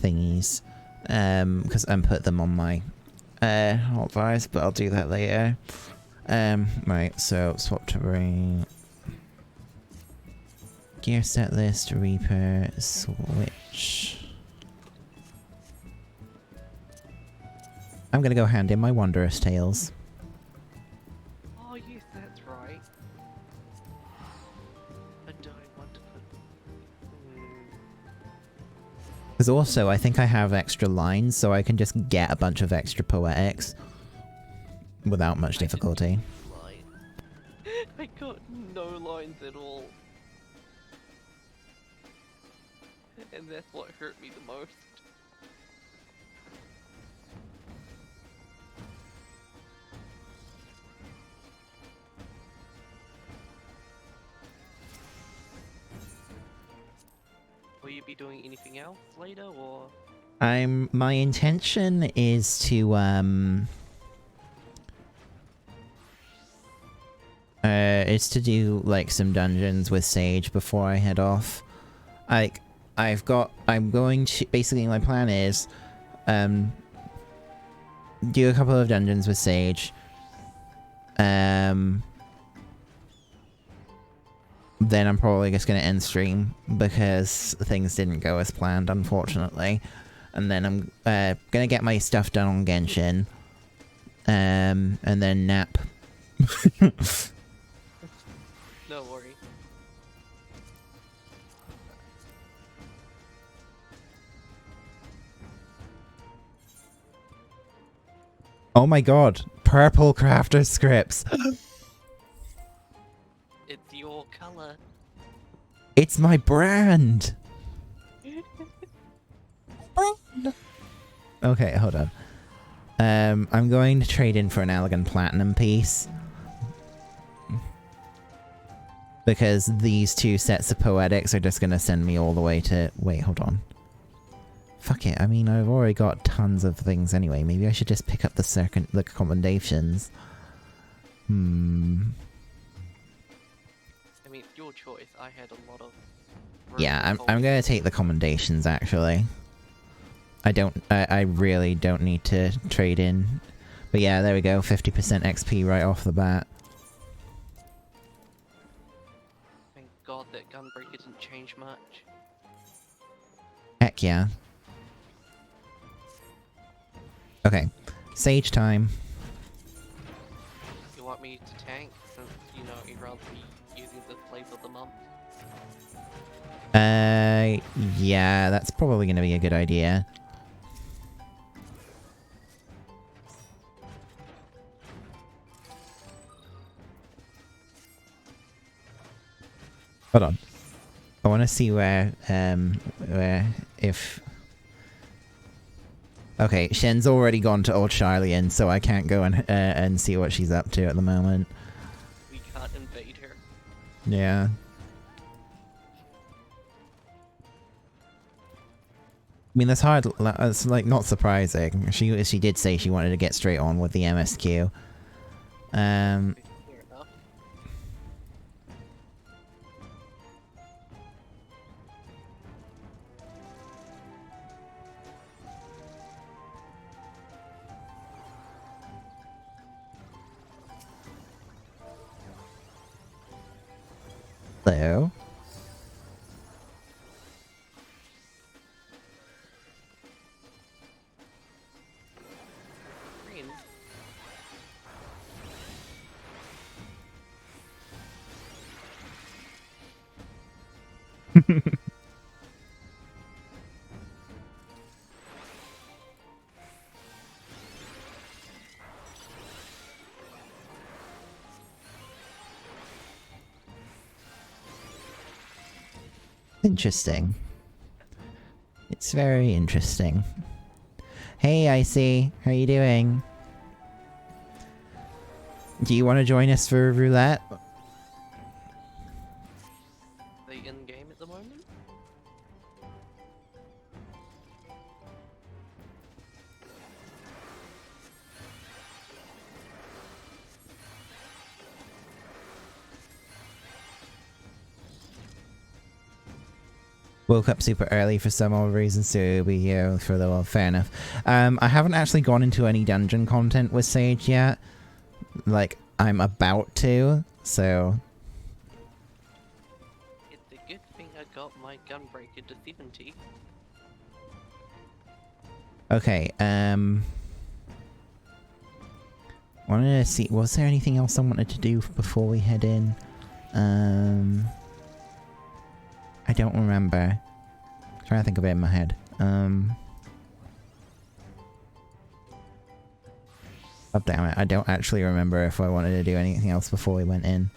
thingies. Because I put them on my, hotfires, but I'll do that later. Right, so swap to ring... Gear set list, Reaper, switch. I'm gonna go hand in my Wondrous Tales. Oh yes, that's right. I don't want to put... Because also, I think I have extra lines, so I can just get a bunch of extra Poetics. Without much difficulty. I got no lines at all. And that's what hurt me the most. Will you be doing anything else later, or...? My intention is to, do, like, some dungeons with Sage before I head off. I'm going to, basically my plan is, do a couple of dungeons with Sage. Then I'm probably just gonna end stream because things didn't go as planned, unfortunately. And then I'm, gonna get my stuff done on Genshin. And then nap. No worry. Oh my god, purple crafter scripts. It's your color. It's my brand. Okay, hold on. I'm going to trade in for an Elegant Platinum piece. Because these two sets of Poetics are just going to send me all the way to... Wait, hold on. Fuck it, I mean, I've already got tons of things anyway. Maybe I should just pick up the commendations. I mean, it's your choice. I had a lot of... Yeah, I'm gonna take the commendations, actually. I really don't need to trade in But yeah, there we go, 50% XP right off the bat. Thank God that Gunbreaker didn't change much. Heck yeah. Okay, Sage time. You want me to tank since, you know, you'd rather be using the flavor of the month? Yeah, that's probably gonna be a good idea. Hold on. I want to see where if... Okay, Shen's already gone to Old Shylien, so I can't go and see what she's up to at the moment. We can't invade her. Yeah. I mean, that's hard. It's like not surprising. She did say she wanted to get straight on with the MSQ. Fair enough. Hello. Green. Interesting. It's very interesting. Hey, Icy. How you doing? Do you want to join us for roulette? They in game at the moment? Woke up super early for some odd reason, so it'll be here for the well, fair enough. I haven't actually gone into any dungeon content with Sage yet. Like, I'm about to, so... It's a good thing I got my Gunbreaker to 70. Okay, wanted to see, was there anything else I wanted to do before we head in? I don't remember. I'm trying to think of it in my head. Oh damn it, I don't actually remember if I wanted to do anything else before we went in.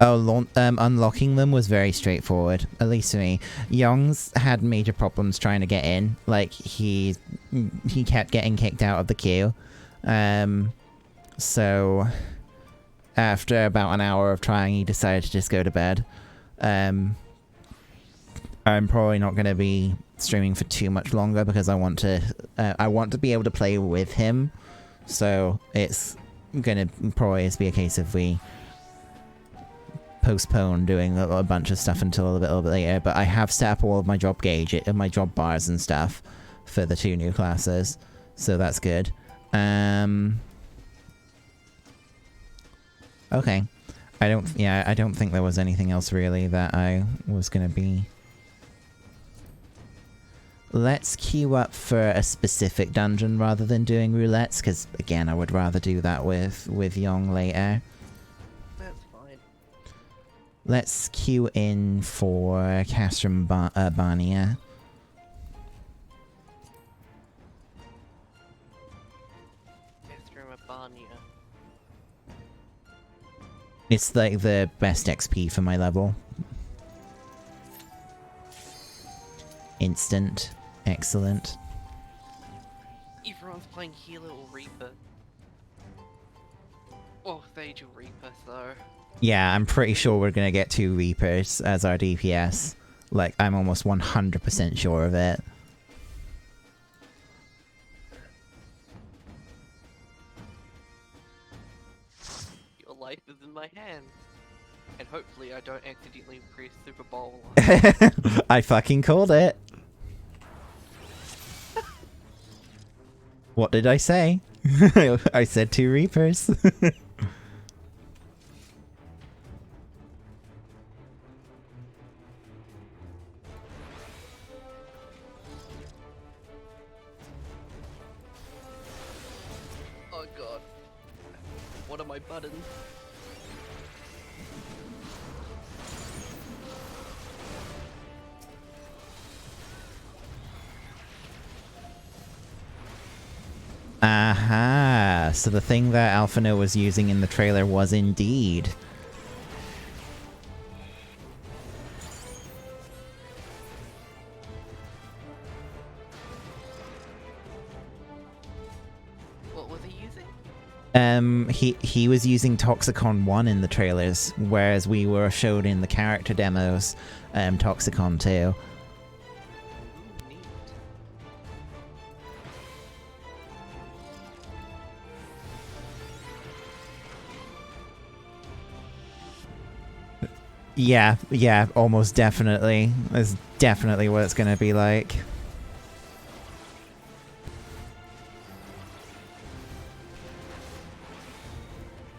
Oh, unlocking them was very straightforward, at least to me. Young's had major problems trying to get in. Like, he kept getting kicked out of the queue. So, after about an hour of trying, he decided to just go to bed. I'm probably not going to be streaming for too much longer because I want to be able to play with him. So, it's going to probably just be a case of we postpone doing a bunch of stuff until a little bit later. But I have set up all of my job my job bars and stuff for the 2 new classes. So, that's good. Okay. I don't think there was anything else really that I was gonna be... Let's queue up for a specific dungeon rather than doing roulettes, because again, I would rather do that with Young later. That's fine. Let's queue in for Castrum Barnia. It's like the best XP for my level. Instant. Excellent. Everyone's playing Healer or Reaper. Oh, they do Reaper, so... Yeah, I'm pretty sure we're gonna get 2 Reapers as our DPS. Like, I'm almost 100% sure of it. Your life is in my hands. And hopefully I don't accidentally press Super Bowl. I fucking called it. What did I say? I said 2 Reapers. Oh god. What are my buttons? Aha! So the thing that Alphino was using in the trailer was indeed. What was he using? He was using Toxicon 1 in the trailers, whereas we were showed in the character demos, Toxicon 2. Yeah, almost definitely. That's definitely what it's gonna be like.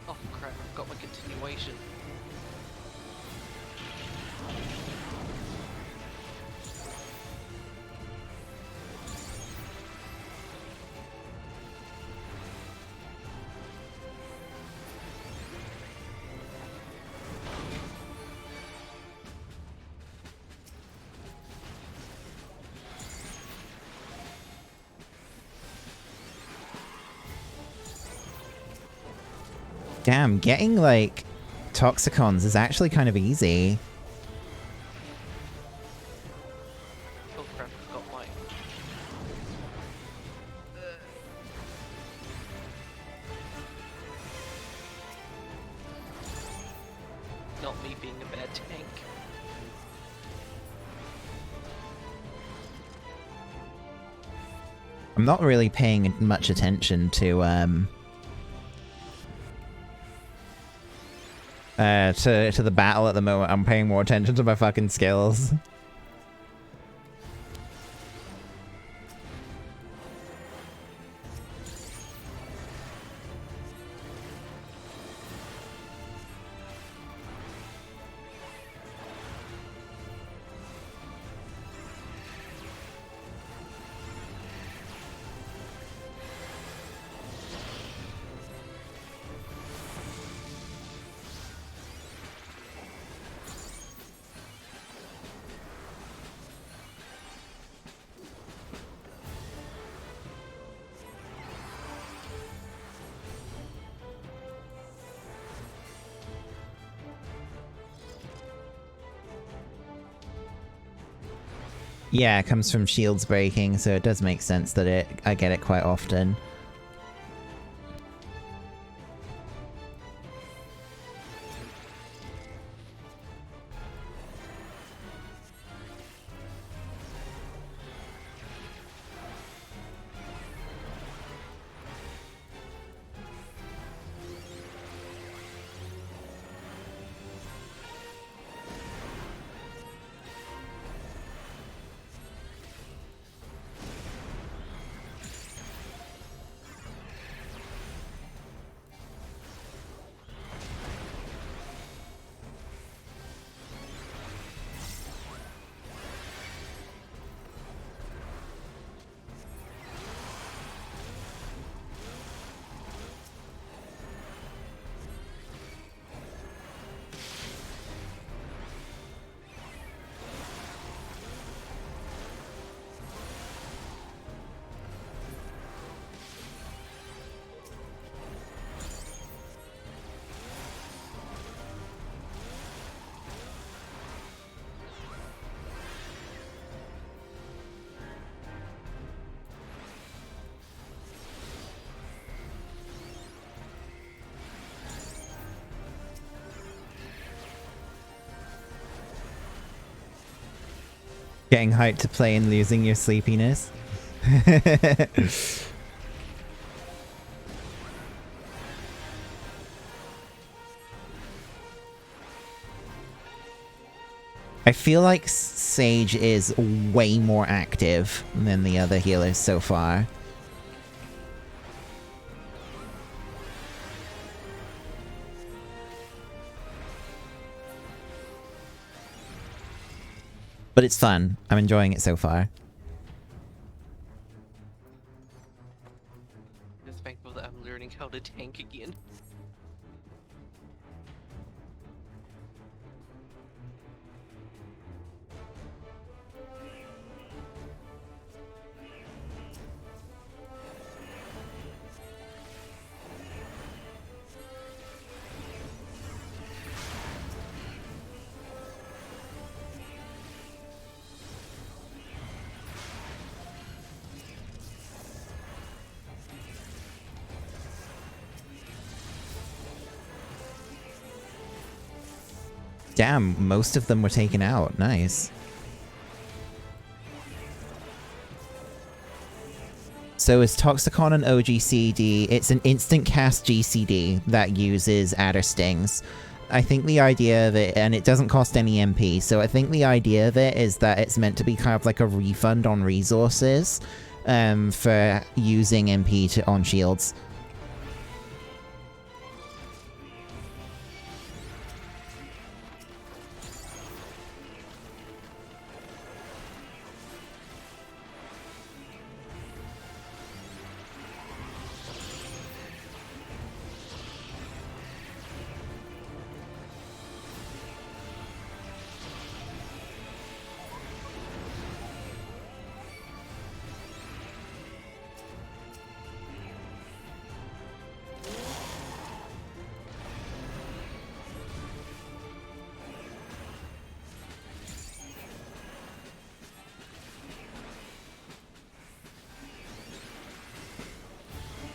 Oh crap, I've got my continuation. Damn, getting, like, Toxicons is actually kind of easy. Oh crap, I've got my... Not me being a bad tank. I'm not really paying much attention to the battle at the moment. I'm paying more attention to my fucking skills. Yeah, it comes from shields breaking, so it does make sense that I get it quite often. Getting hyped to play and losing your sleepiness. I feel like Sage is way more active than the other healers so far. But it's fun. I'm enjoying it so far. Just thankful that I'm learning how to tank again. Damn, most of them were taken out. Nice. So is Toxicon an OGCD? It's an instant cast GCD that uses Adder Stings. I think the idea of it, and it doesn't cost any MP, so I think the idea of it is that it's meant to be kind of like a refund on resources for using MP on shields.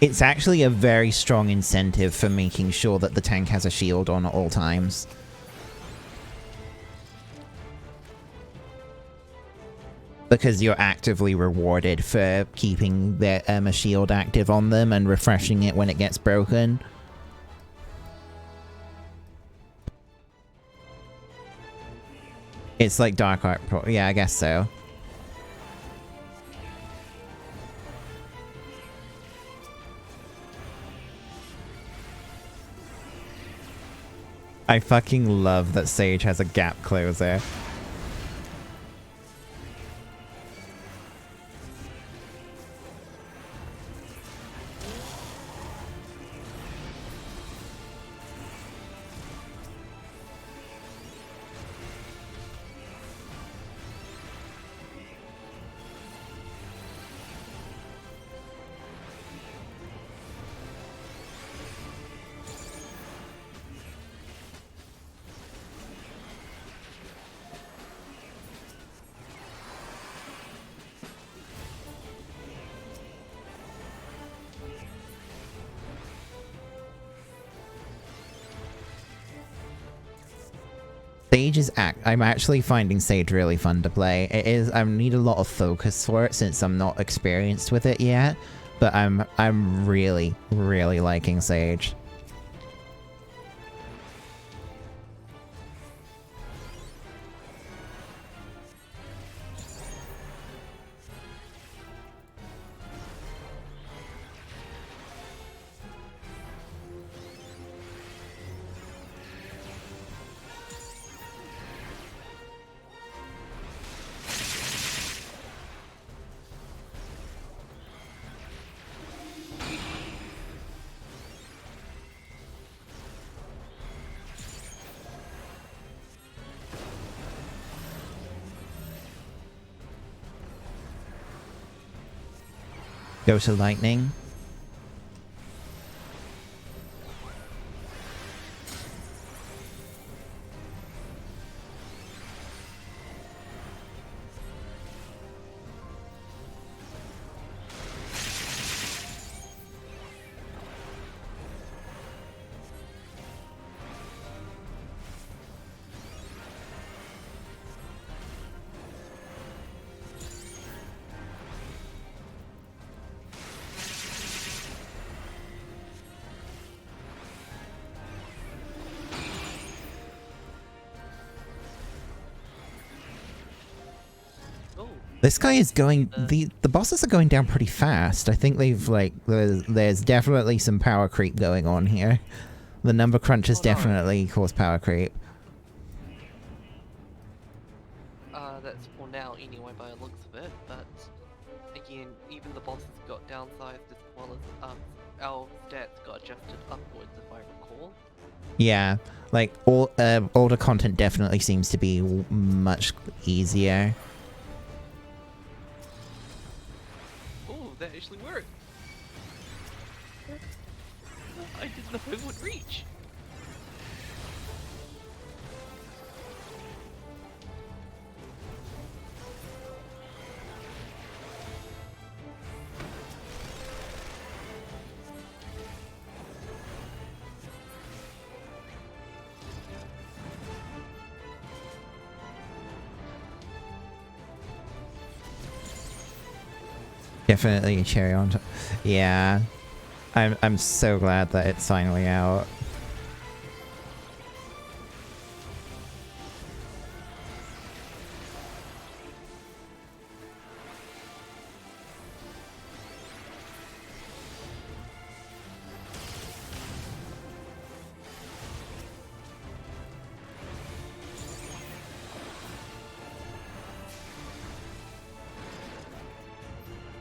It's actually a very strong incentive for making sure that the tank has a shield on at all times. Because you're actively rewarded for keeping a shield active on them and refreshing it when it gets broken. It's like Dark Art Pro. Yeah, I guess so. I fucking love that Sage has a gap closer. Sage is I'm actually finding Sage really fun to play. It is. I need a lot of focus for it since I'm not experienced with it yet. But I'm really, really liking Sage. Go to lightning. This guy is going... The bosses are going down pretty fast. I think they've, like... There's definitely some power creep going on here. The number crunch has definitely caused power creep. That's for now anyway by the looks of it, but again, even the bosses got downsized as well as our stats got adjusted upwards if I recall. Yeah, like, older content definitely seems to be much easier. Oh, that actually worked! I didn't know it would reach! Definitely a cherry on top. Yeah. I'm so glad that it's finally out.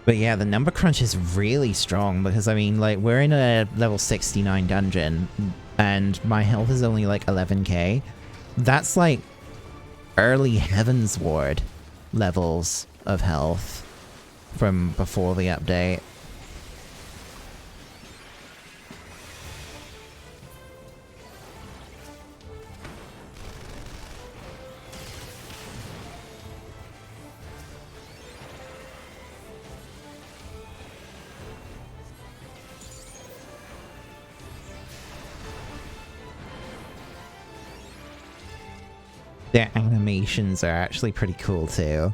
But yeah, the number crunch is really strong because, I mean, like, we're in a level 69 dungeon and my health is only like 11k. That's like early Heaven's Ward levels of health from before the update. Their animations are actually pretty cool too.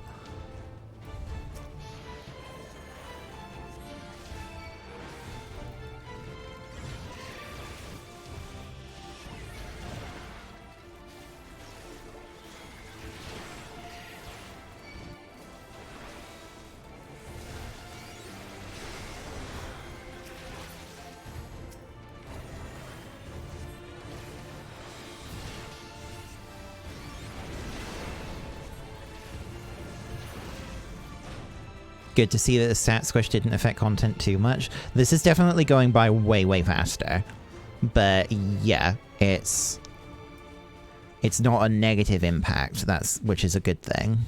Good to see that the stat squish didn't affect content too much. This is definitely going by way, way faster. But yeah, it's not a negative impact, which is a good thing.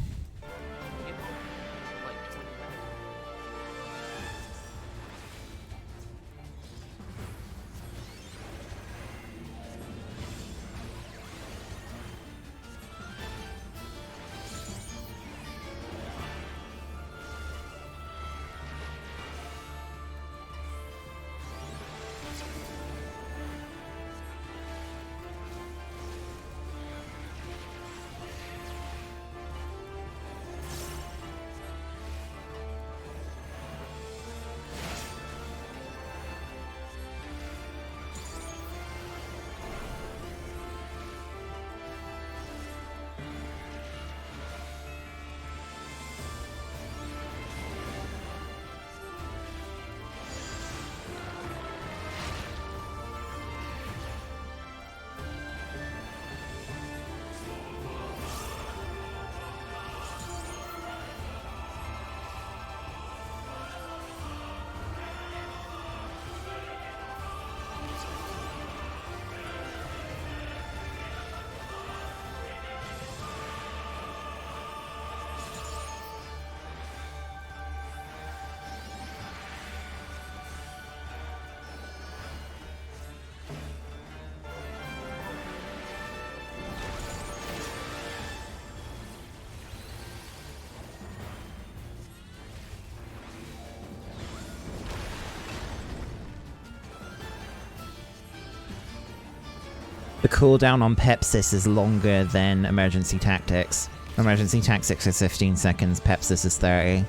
The cooldown on Pepsis is longer than Emergency Tactics. Emergency Tactics is 15 seconds, Pepsis is 30.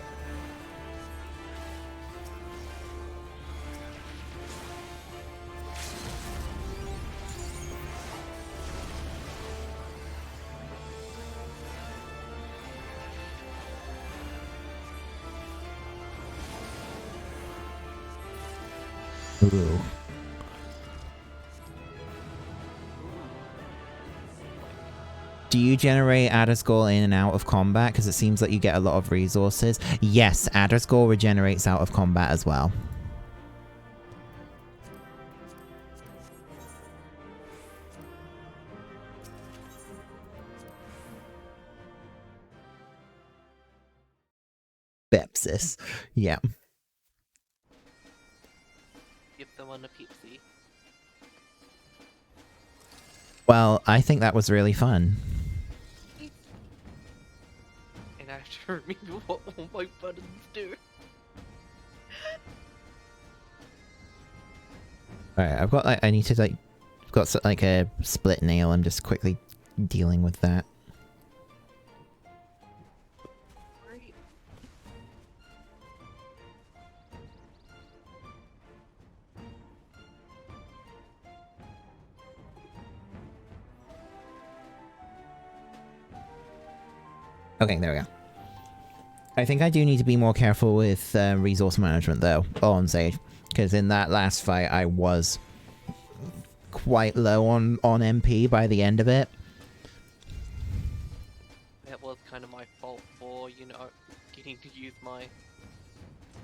Ooh. Do you generate Adderscore in and out of combat? Because it seems like you get a lot of resources. Yes, Adderscore regenerates out of combat as well. Bepsis. Yeah. Give someone a Pepsi. Well, I think that was really fun. And I have to remember what all my buttons do. Alright, I've got like, I need to like, got like a split nail, I'm just quickly dealing with that. Great. Okay, there we go. I think I do need to be more careful with resource management though, on Sage. Because in that last fight I was quite low on MP by the end of it. That was kind of my fault for, you know, getting to use my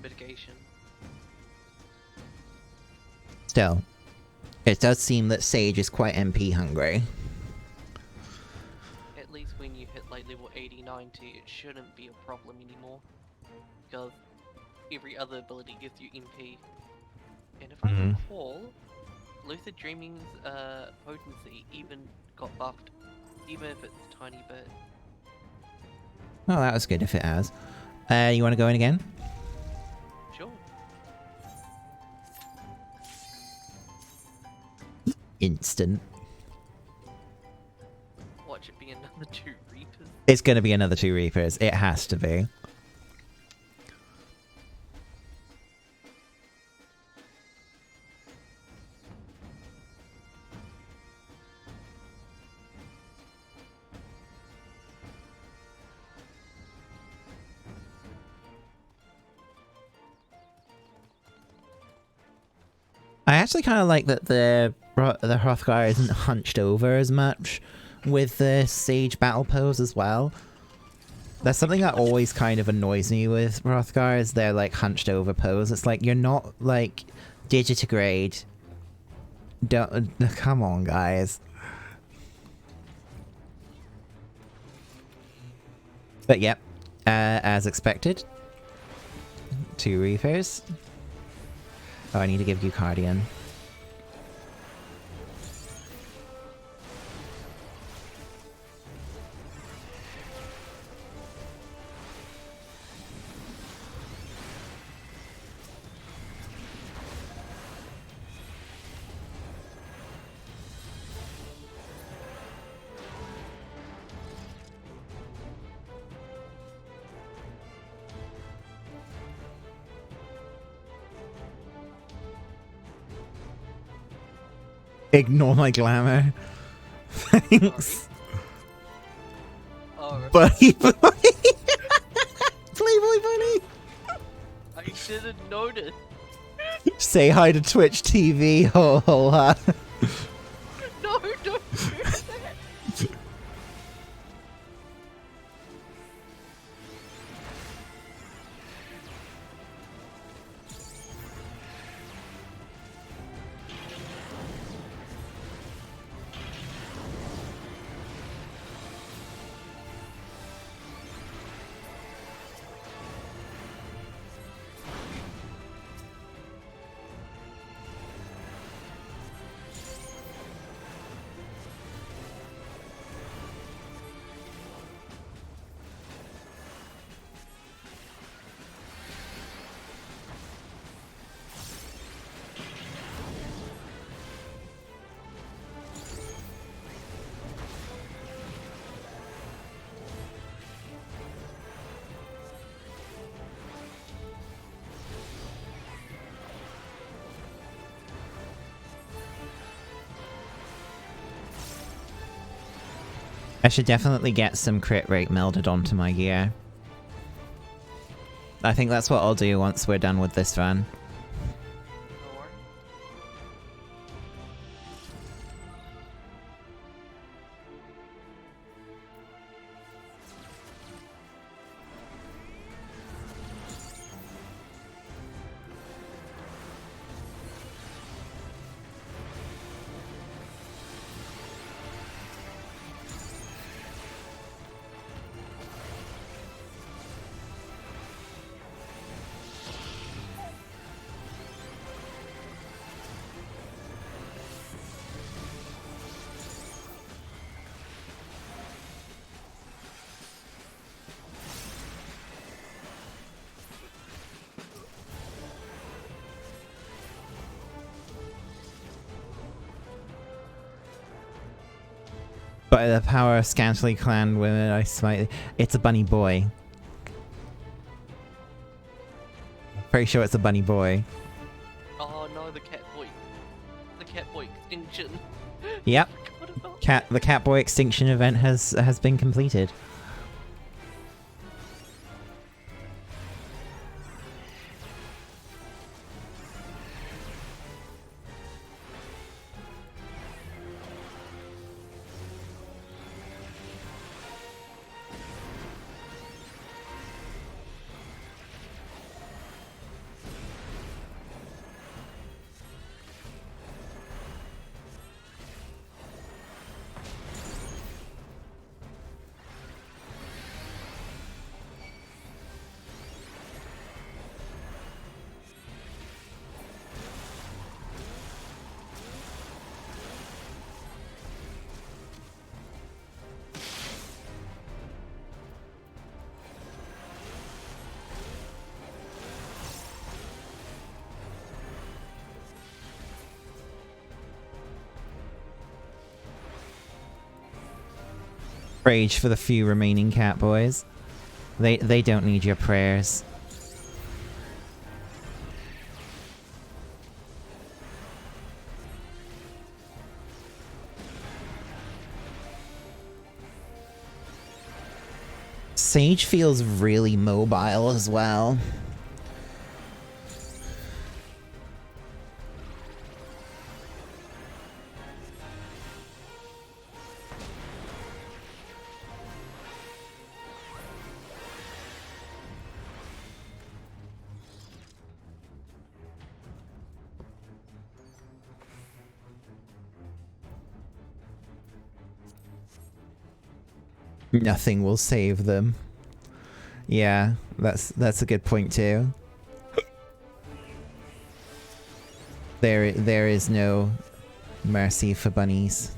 mitigation. Still, it does seem that Sage is quite MP hungry. At least when you hit like level 80, 90, it shouldn't be a problem anymore. Because every other ability gives you MP. And if I recall, Lucid Dreaming's potency even got buffed, even if it's a tiny bit. Oh, that was good if it has. You want to go in again? Sure. Instant. Watch it be another 2 Reapers. It's gonna be another 2 Reapers. It has to be. I actually kind of like that the Hrothgar isn't hunched over as much with the Sage battle pose as well. That's something that always kind of annoys me with Hrothgar, is their like hunched over pose. It's like, you're not like digitigrade. Don't, come on guys. But yep, as expected, 2 Reapers. Oh, I need to give you Cardian. Ignore my glamour. Thanks. Oh, Buddy boy. Playboy bunny. I didn't notice. Say hi to Twitch TV. Hola. No, don't do that. I should definitely get some crit rate melded onto my gear. I think that's what I'll do once we're done with this run. By the power of scantily clad women, I smite. It's a bunny boy. Pretty sure it's a bunny boy. Oh no, the cat boy. The cat boy extinction. Yep. What about The Catboy extinction event has been completed. Rage for the few remaining Catboys. They don't need your prayers. Sage feels really mobile as well. Nothing will save them. Yeah, that's a good point too. There is no mercy for bunnies.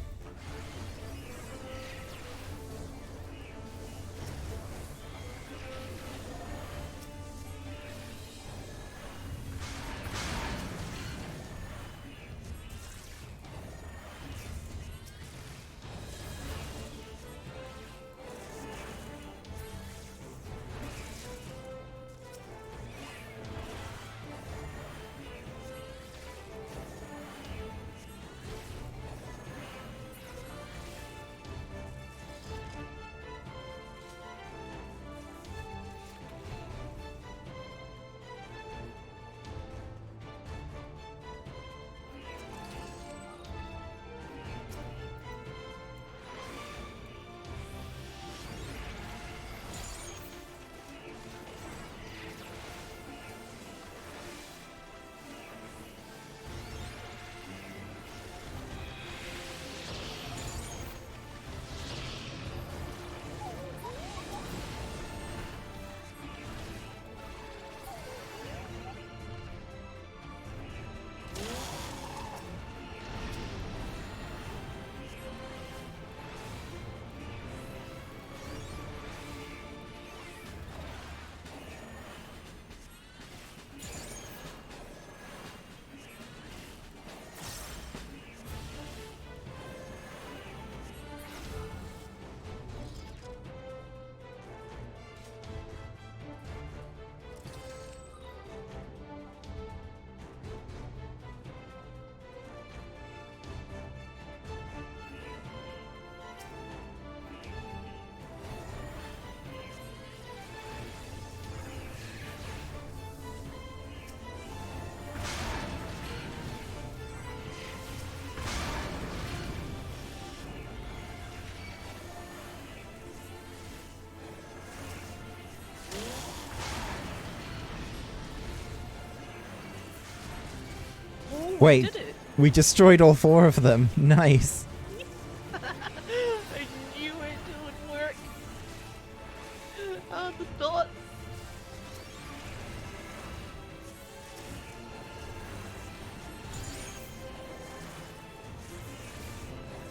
Wait, we destroyed all 4 of them. Nice. I knew it would work. Oh, the thought.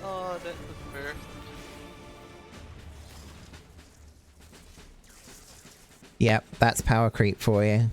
Oh, that's the first. Yep, that's power creep for you.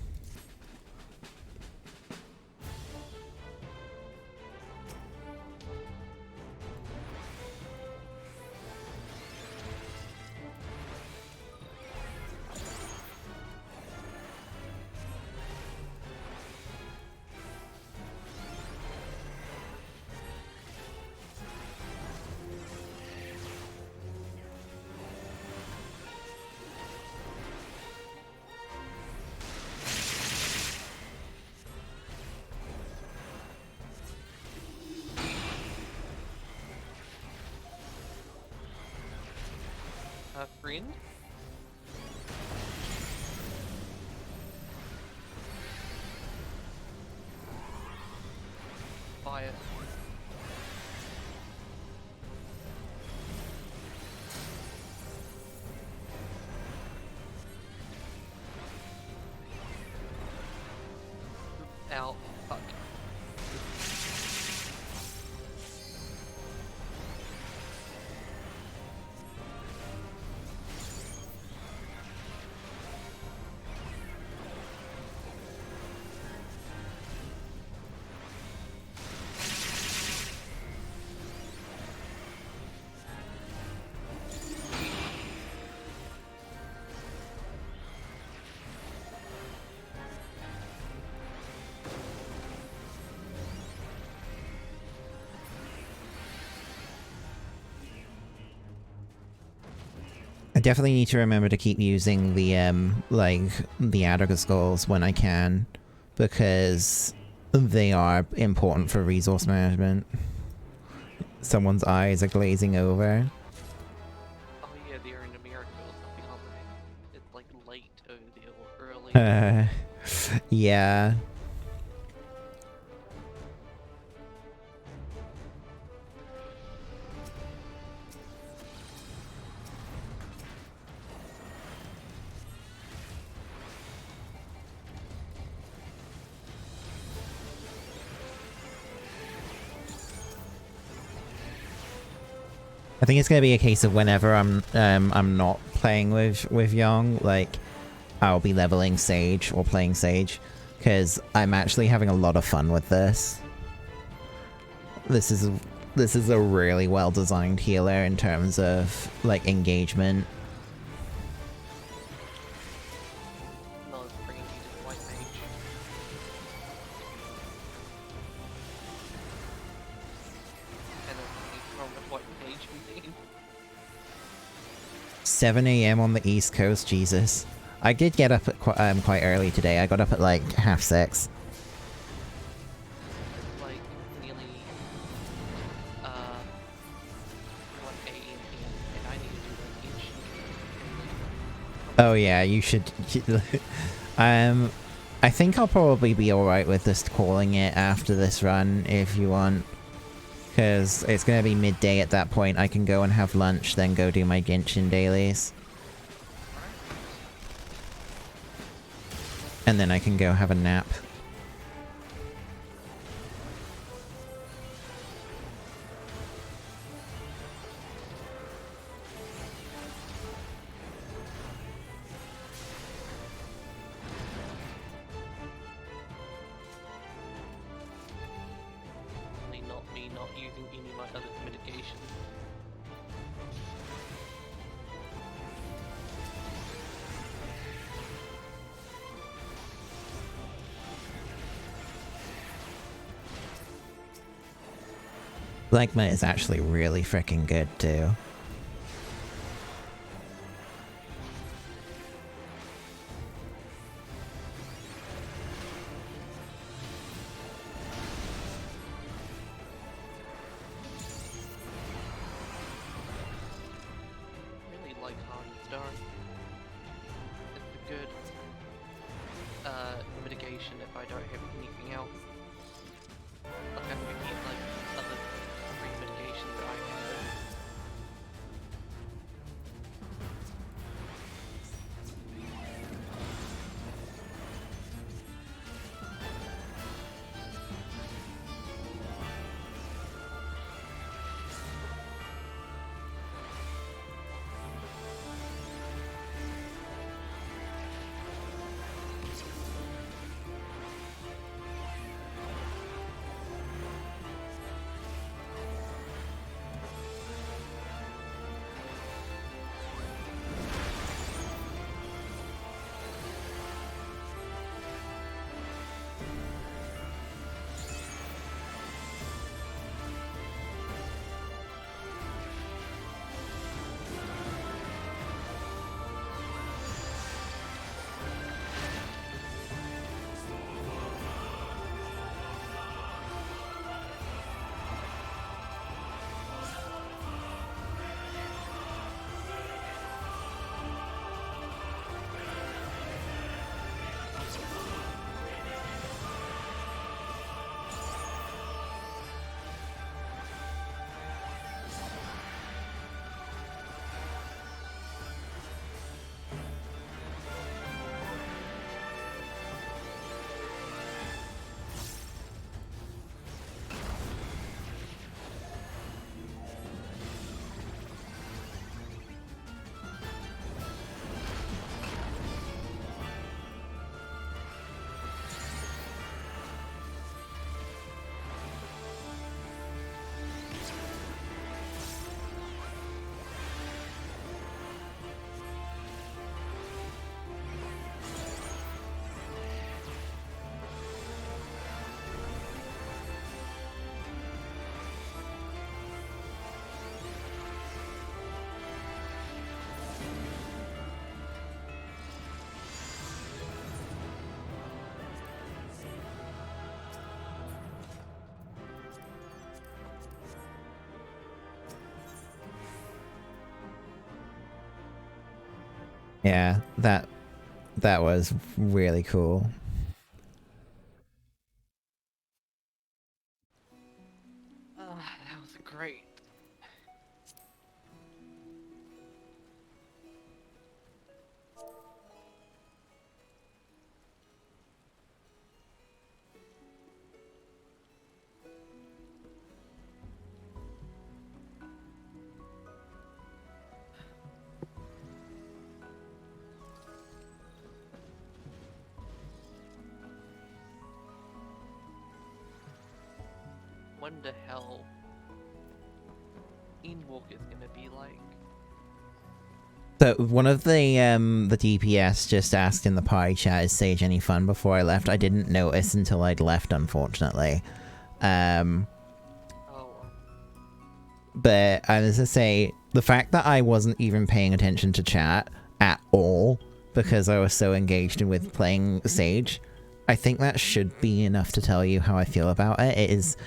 friend? Buy it. Out. Fuck. I definitely need to remember to keep using the like the Adder skulls when I can, because they are important for resource management. Someone's eyes are glazing over. Oh yeah, they're in America or something, aren't they? It's like late over there or early. Yeah. I think it's gonna be a case of whenever I'm not playing with Young, like I'll be leveling Sage or playing Sage, because I'm actually having a lot of fun with this. This is a really well designed healer in terms of like engagement. No, it's bringing you to the white mage. And it's from the white mage indeed. 7 AM on the East Coast, Jesus. I did get up at quite early today. I got up at like 6:30. It's like nearly 1 AM here, and I need to do like ancient. Oh yeah, you should. I think I'll probably be alright with just calling it after this run if you want. Because it's going to be midday at that point. I can go and have lunch, then go do my Genshin dailies. And then I can go have a nap. Not me not using any of my other mitigation. Blackma is actually really freaking good too. Really like Harden's Dark. It's a good mitigation if I don't have anything else. Like I'm looking at like other free mitigations that I have. Yeah, that was really cool. That was great. Wonder how Endwalker is gonna be like. So one of the DPS just asked in the party chat, is Sage any fun before I left? I didn't notice until I'd left, unfortunately. But as I say, the fact that I wasn't even paying attention to chat at all because I was so engaged in with playing Sage, I think that should be enough to tell you how I feel about it. It is...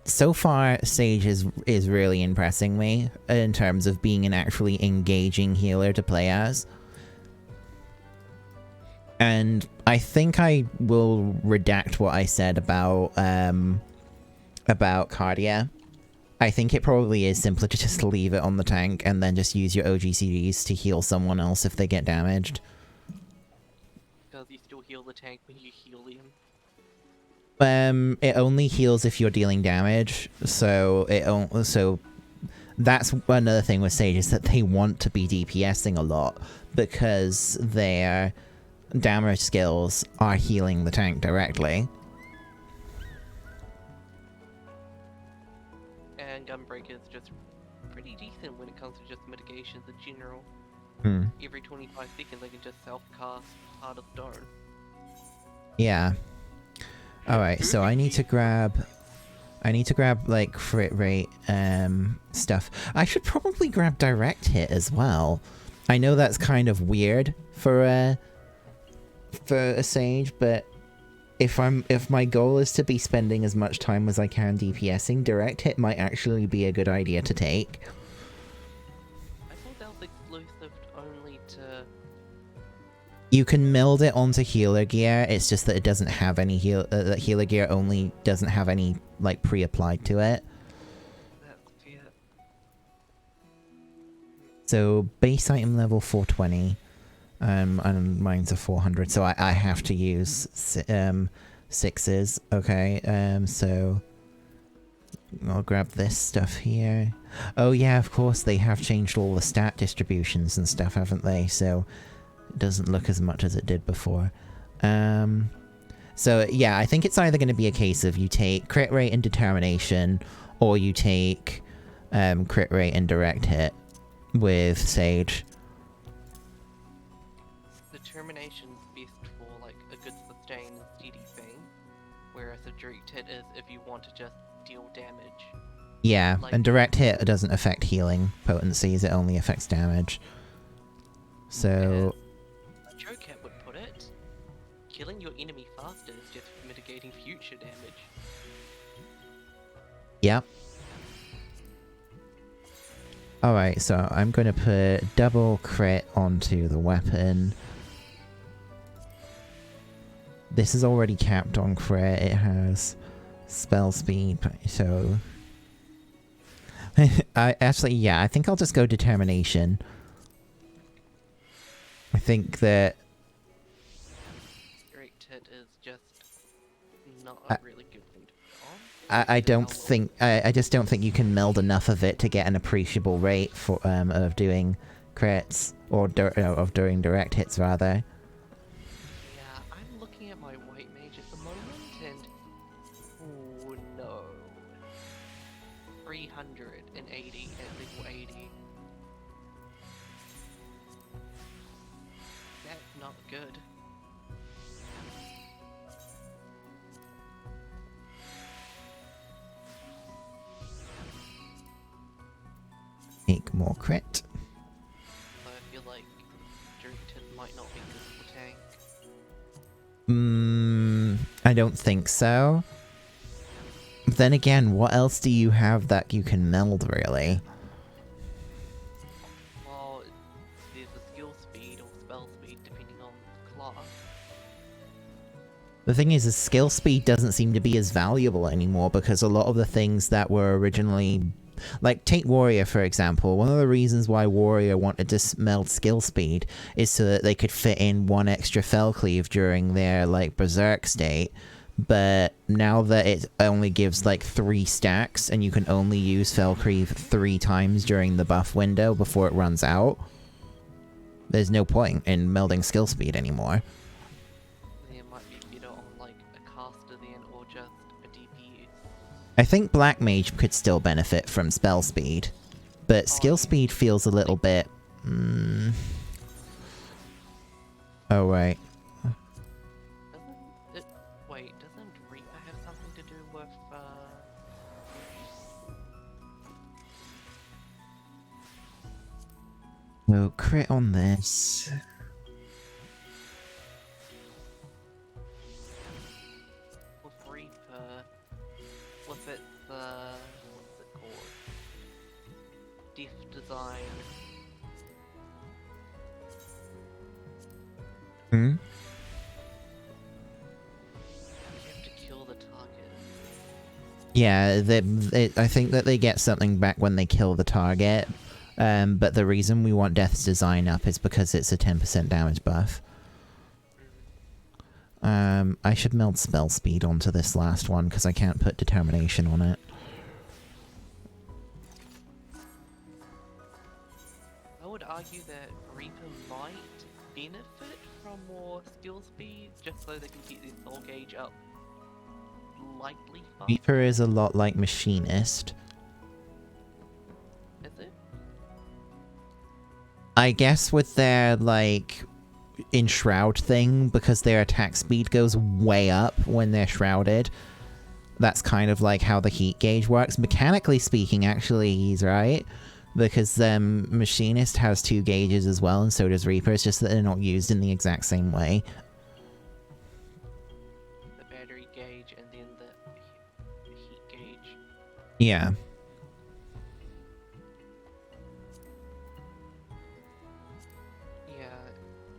So far, Sage is really impressing me in terms of being an actually engaging healer to play as. And I think I will redact what I said about Cardia. I think it probably is simpler to just leave it on the tank and then just use your OGCDs to heal someone else if they get damaged. Because you still heal the tank when you heal him. It only heals if you're dealing damage, so that's another thing with Sage, is that they want to be DPSing a lot because their damage skills are healing the tank directly. And Gunbreaker is just pretty decent when it comes to just mitigations in general. Every 25 seconds they can just self-cast Heart of Stone. Yeah. Alright, so I need to grab like crit rate stuff. I should probably grab direct hit as well. I know that's kind of weird for a Sage, but if my goal is to be spending as much time as I can DPSing, direct hit might actually be a good idea to take. I thought that was exclusive only to... You can meld it onto healer gear, it's just that it doesn't have any healer gear only doesn't have any, like, pre-applied to it. That's fair. So, base item level 420, and mine's a 400, so I have to use, 6s, okay, so... I'll grab this stuff here. Oh yeah, of course, they have changed all the stat distributions and stuff, haven't they, so... It doesn't look as much as it did before. So yeah, I think it's either going to be a case of you take crit rate and determination, or you take crit rate and direct hit with Sage. Determination's best for like a good sustain and steady thing, whereas a direct hit is if you want to just deal damage. Yeah, like, and direct hit doesn't affect healing potencies, it only affects damage. So... Joe Cat would put it, killing your enemy faster is just mitigating future damage. Yep. Alright, so I'm going to put double crit onto the weapon. This is already capped on crit, it has spell speed, so... I think I'll just go determination. I think that... Direct hit is just not a really good thing to put on. I just don't think you can meld enough of it to get an appreciable rate for of doing crits, or of doing direct hits rather. Yeah, I'm looking at my white mage at the moment, and... oh no. 380 at level 80. That's not good. Make more crit. So I feel like Drayton might not be good for tank. I don't think so. But then again, what else do you have that you can meld, really? Well, there's the skill speed The thing is skill speed doesn't seem to be as valuable anymore because a lot of the things that were originally... Like, take Warrior, for example. One of the reasons why Warrior wanted to meld skill speed is so that they could fit in one extra Fell Cleave during their, like, Berserk state. But now that it only gives, like, 3 stacks, and you can only use Fell Cleave 3 times during the buff window before it runs out, there's no point in melding skill speed anymore. It might be better on like a caster then, or just a DPS. I think Black Mage could still benefit from spell speed, but skill speed feels a little bit... Oh, right. Wait, doesn't Reaper have something to do with, No crit on this. with Reaper, was it the, what's it called? Death Design. Hmm? You have to kill the target. Yeah, I think that they get something back when they kill the target. But the reason we want Death's Design up is because it's a 10% damage buff. I should meld spell speed onto this last one because I can't put determination on it. I would argue that Reaper might benefit from more skill speed, just so they can keep their soul gauge up slightly faster. Reaper is a lot like Machinist. Is it? I guess with their, like, enshroud thing, because their attack speed goes way up when they're shrouded. That's kind of like how the heat gauge works. Mechanically speaking, actually, he's right. Because Machinist has 2 gauges as well, and so does Reaper. It's just that they're not used in the exact same way. The battery gauge and then the heat gauge. Yeah. Yeah,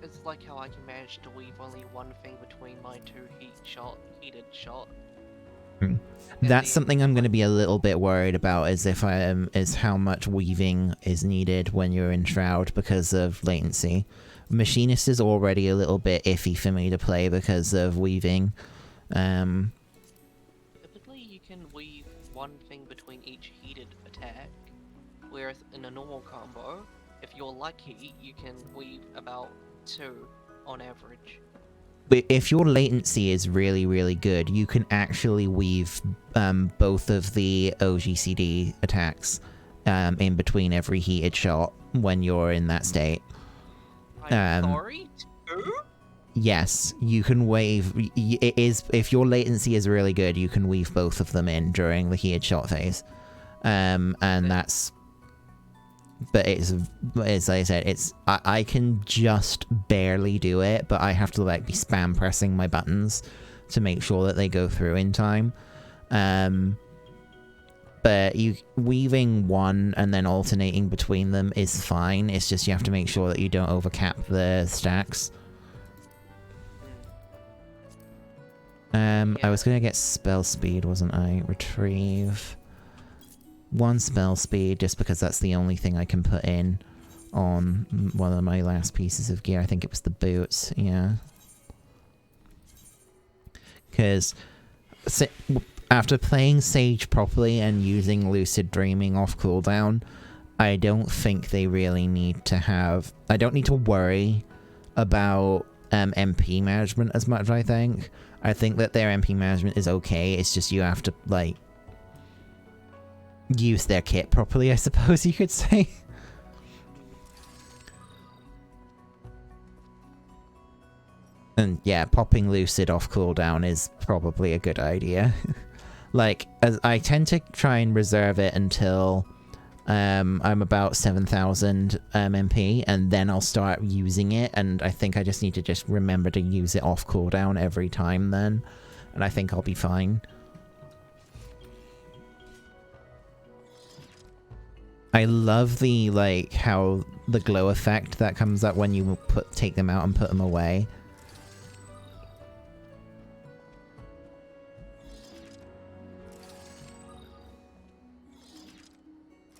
it's like how I can manage to weave only one thing between my 2 heated shot. That's something I'm going to be a little bit worried about, is how much weaving is needed when you're in Shroud because of latency. Machinist is already a little bit iffy for me to play because of weaving. Typically you can weave one thing between each heated attack, whereas in a normal combo, if you're lucky, you can weave about 2 on average. If your latency is really, really good, you can actually weave both of the OGCD attacks in between every heated shot when you're in that state. I'm sorry? 2? Yes, you can weave. It is, if your latency is really good, you can weave both of them in during the heated shot phase. And that's... But it's, as I said, I can just barely do it, but I have to, like, be spam pressing my buttons to make sure that they go through in time. But weaving one and then alternating between them is fine. It's just you have to make sure that you don't overcap the stacks. I was gonna get spell speed, wasn't I? Retrieve 1 spell speed, just because that's the only thing I can put in on one of my last pieces of gear. I think it was the boots, yeah. Because after playing Sage properly and using Lucid Dreaming off cooldown, I don't think they really need to have... I don't need to worry about MP management as much, I think. I think that their MP management is okay, it's just you have to, like, use their kit properly, I suppose you could say. And yeah, popping Lucid off cooldown is probably a good idea. Like, as I tend to try and reserve it until I'm about 7,000 MP, and then I'll start using it, and I think I just need to just remember to use it off cooldown every time then, and I think I'll be fine. I love the, like, how the glow effect that comes up when you take them out and put them away.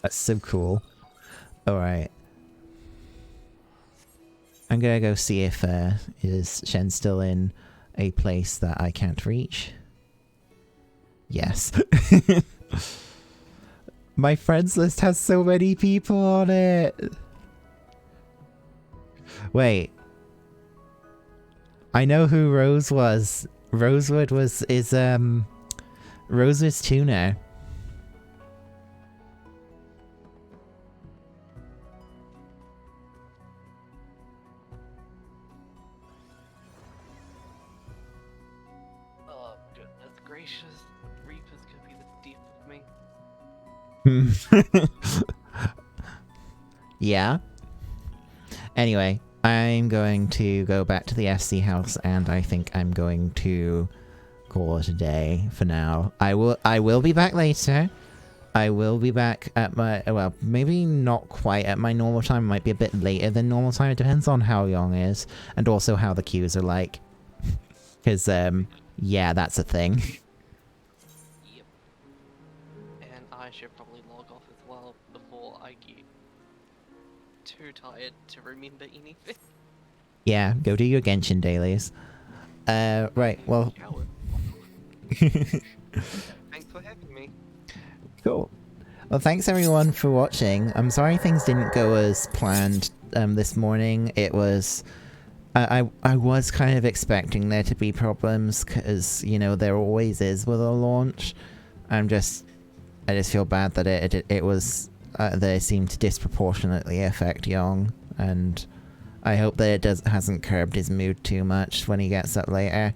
That's so cool. Alright. I'm gonna go see if is Shen still in a place that I can't reach. Yes. My friends list has so many people on it. Wait. I know who Rose was. Rosewood is Rosewood's tuner. Oh, goodness gracious. Reaper's gonna be the death of me. Yeah. Anyway, I'm going to go back to the SC house, and I think I'm going to call it a day for now. I will be back later. I will be back at my, well, maybe not quite at my normal time. It might be a bit later than normal time. It depends on how Young is, and also how the queues are like. Because, yeah, that's a thing. Yep. And I should probably log off as well before I get too tired to remember anything. Yeah, go do your Genshin dailies. Right, well... Thanks for having me. Cool. Well, thanks everyone for watching. I'm sorry things didn't go as planned this morning. It was... I was kind of expecting there to be problems, because, you know, there always is with a launch. I just feel bad that it was... that it seemed to disproportionately affect Young, and I hope that it hasn't curbed his mood too much when he gets up later.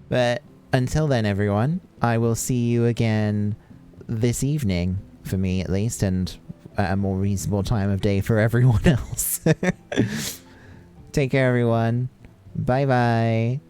But until then, everyone, I will see you again this evening, for me at least, and at a more reasonable time of day for everyone else. Take care, everyone. Bye-bye.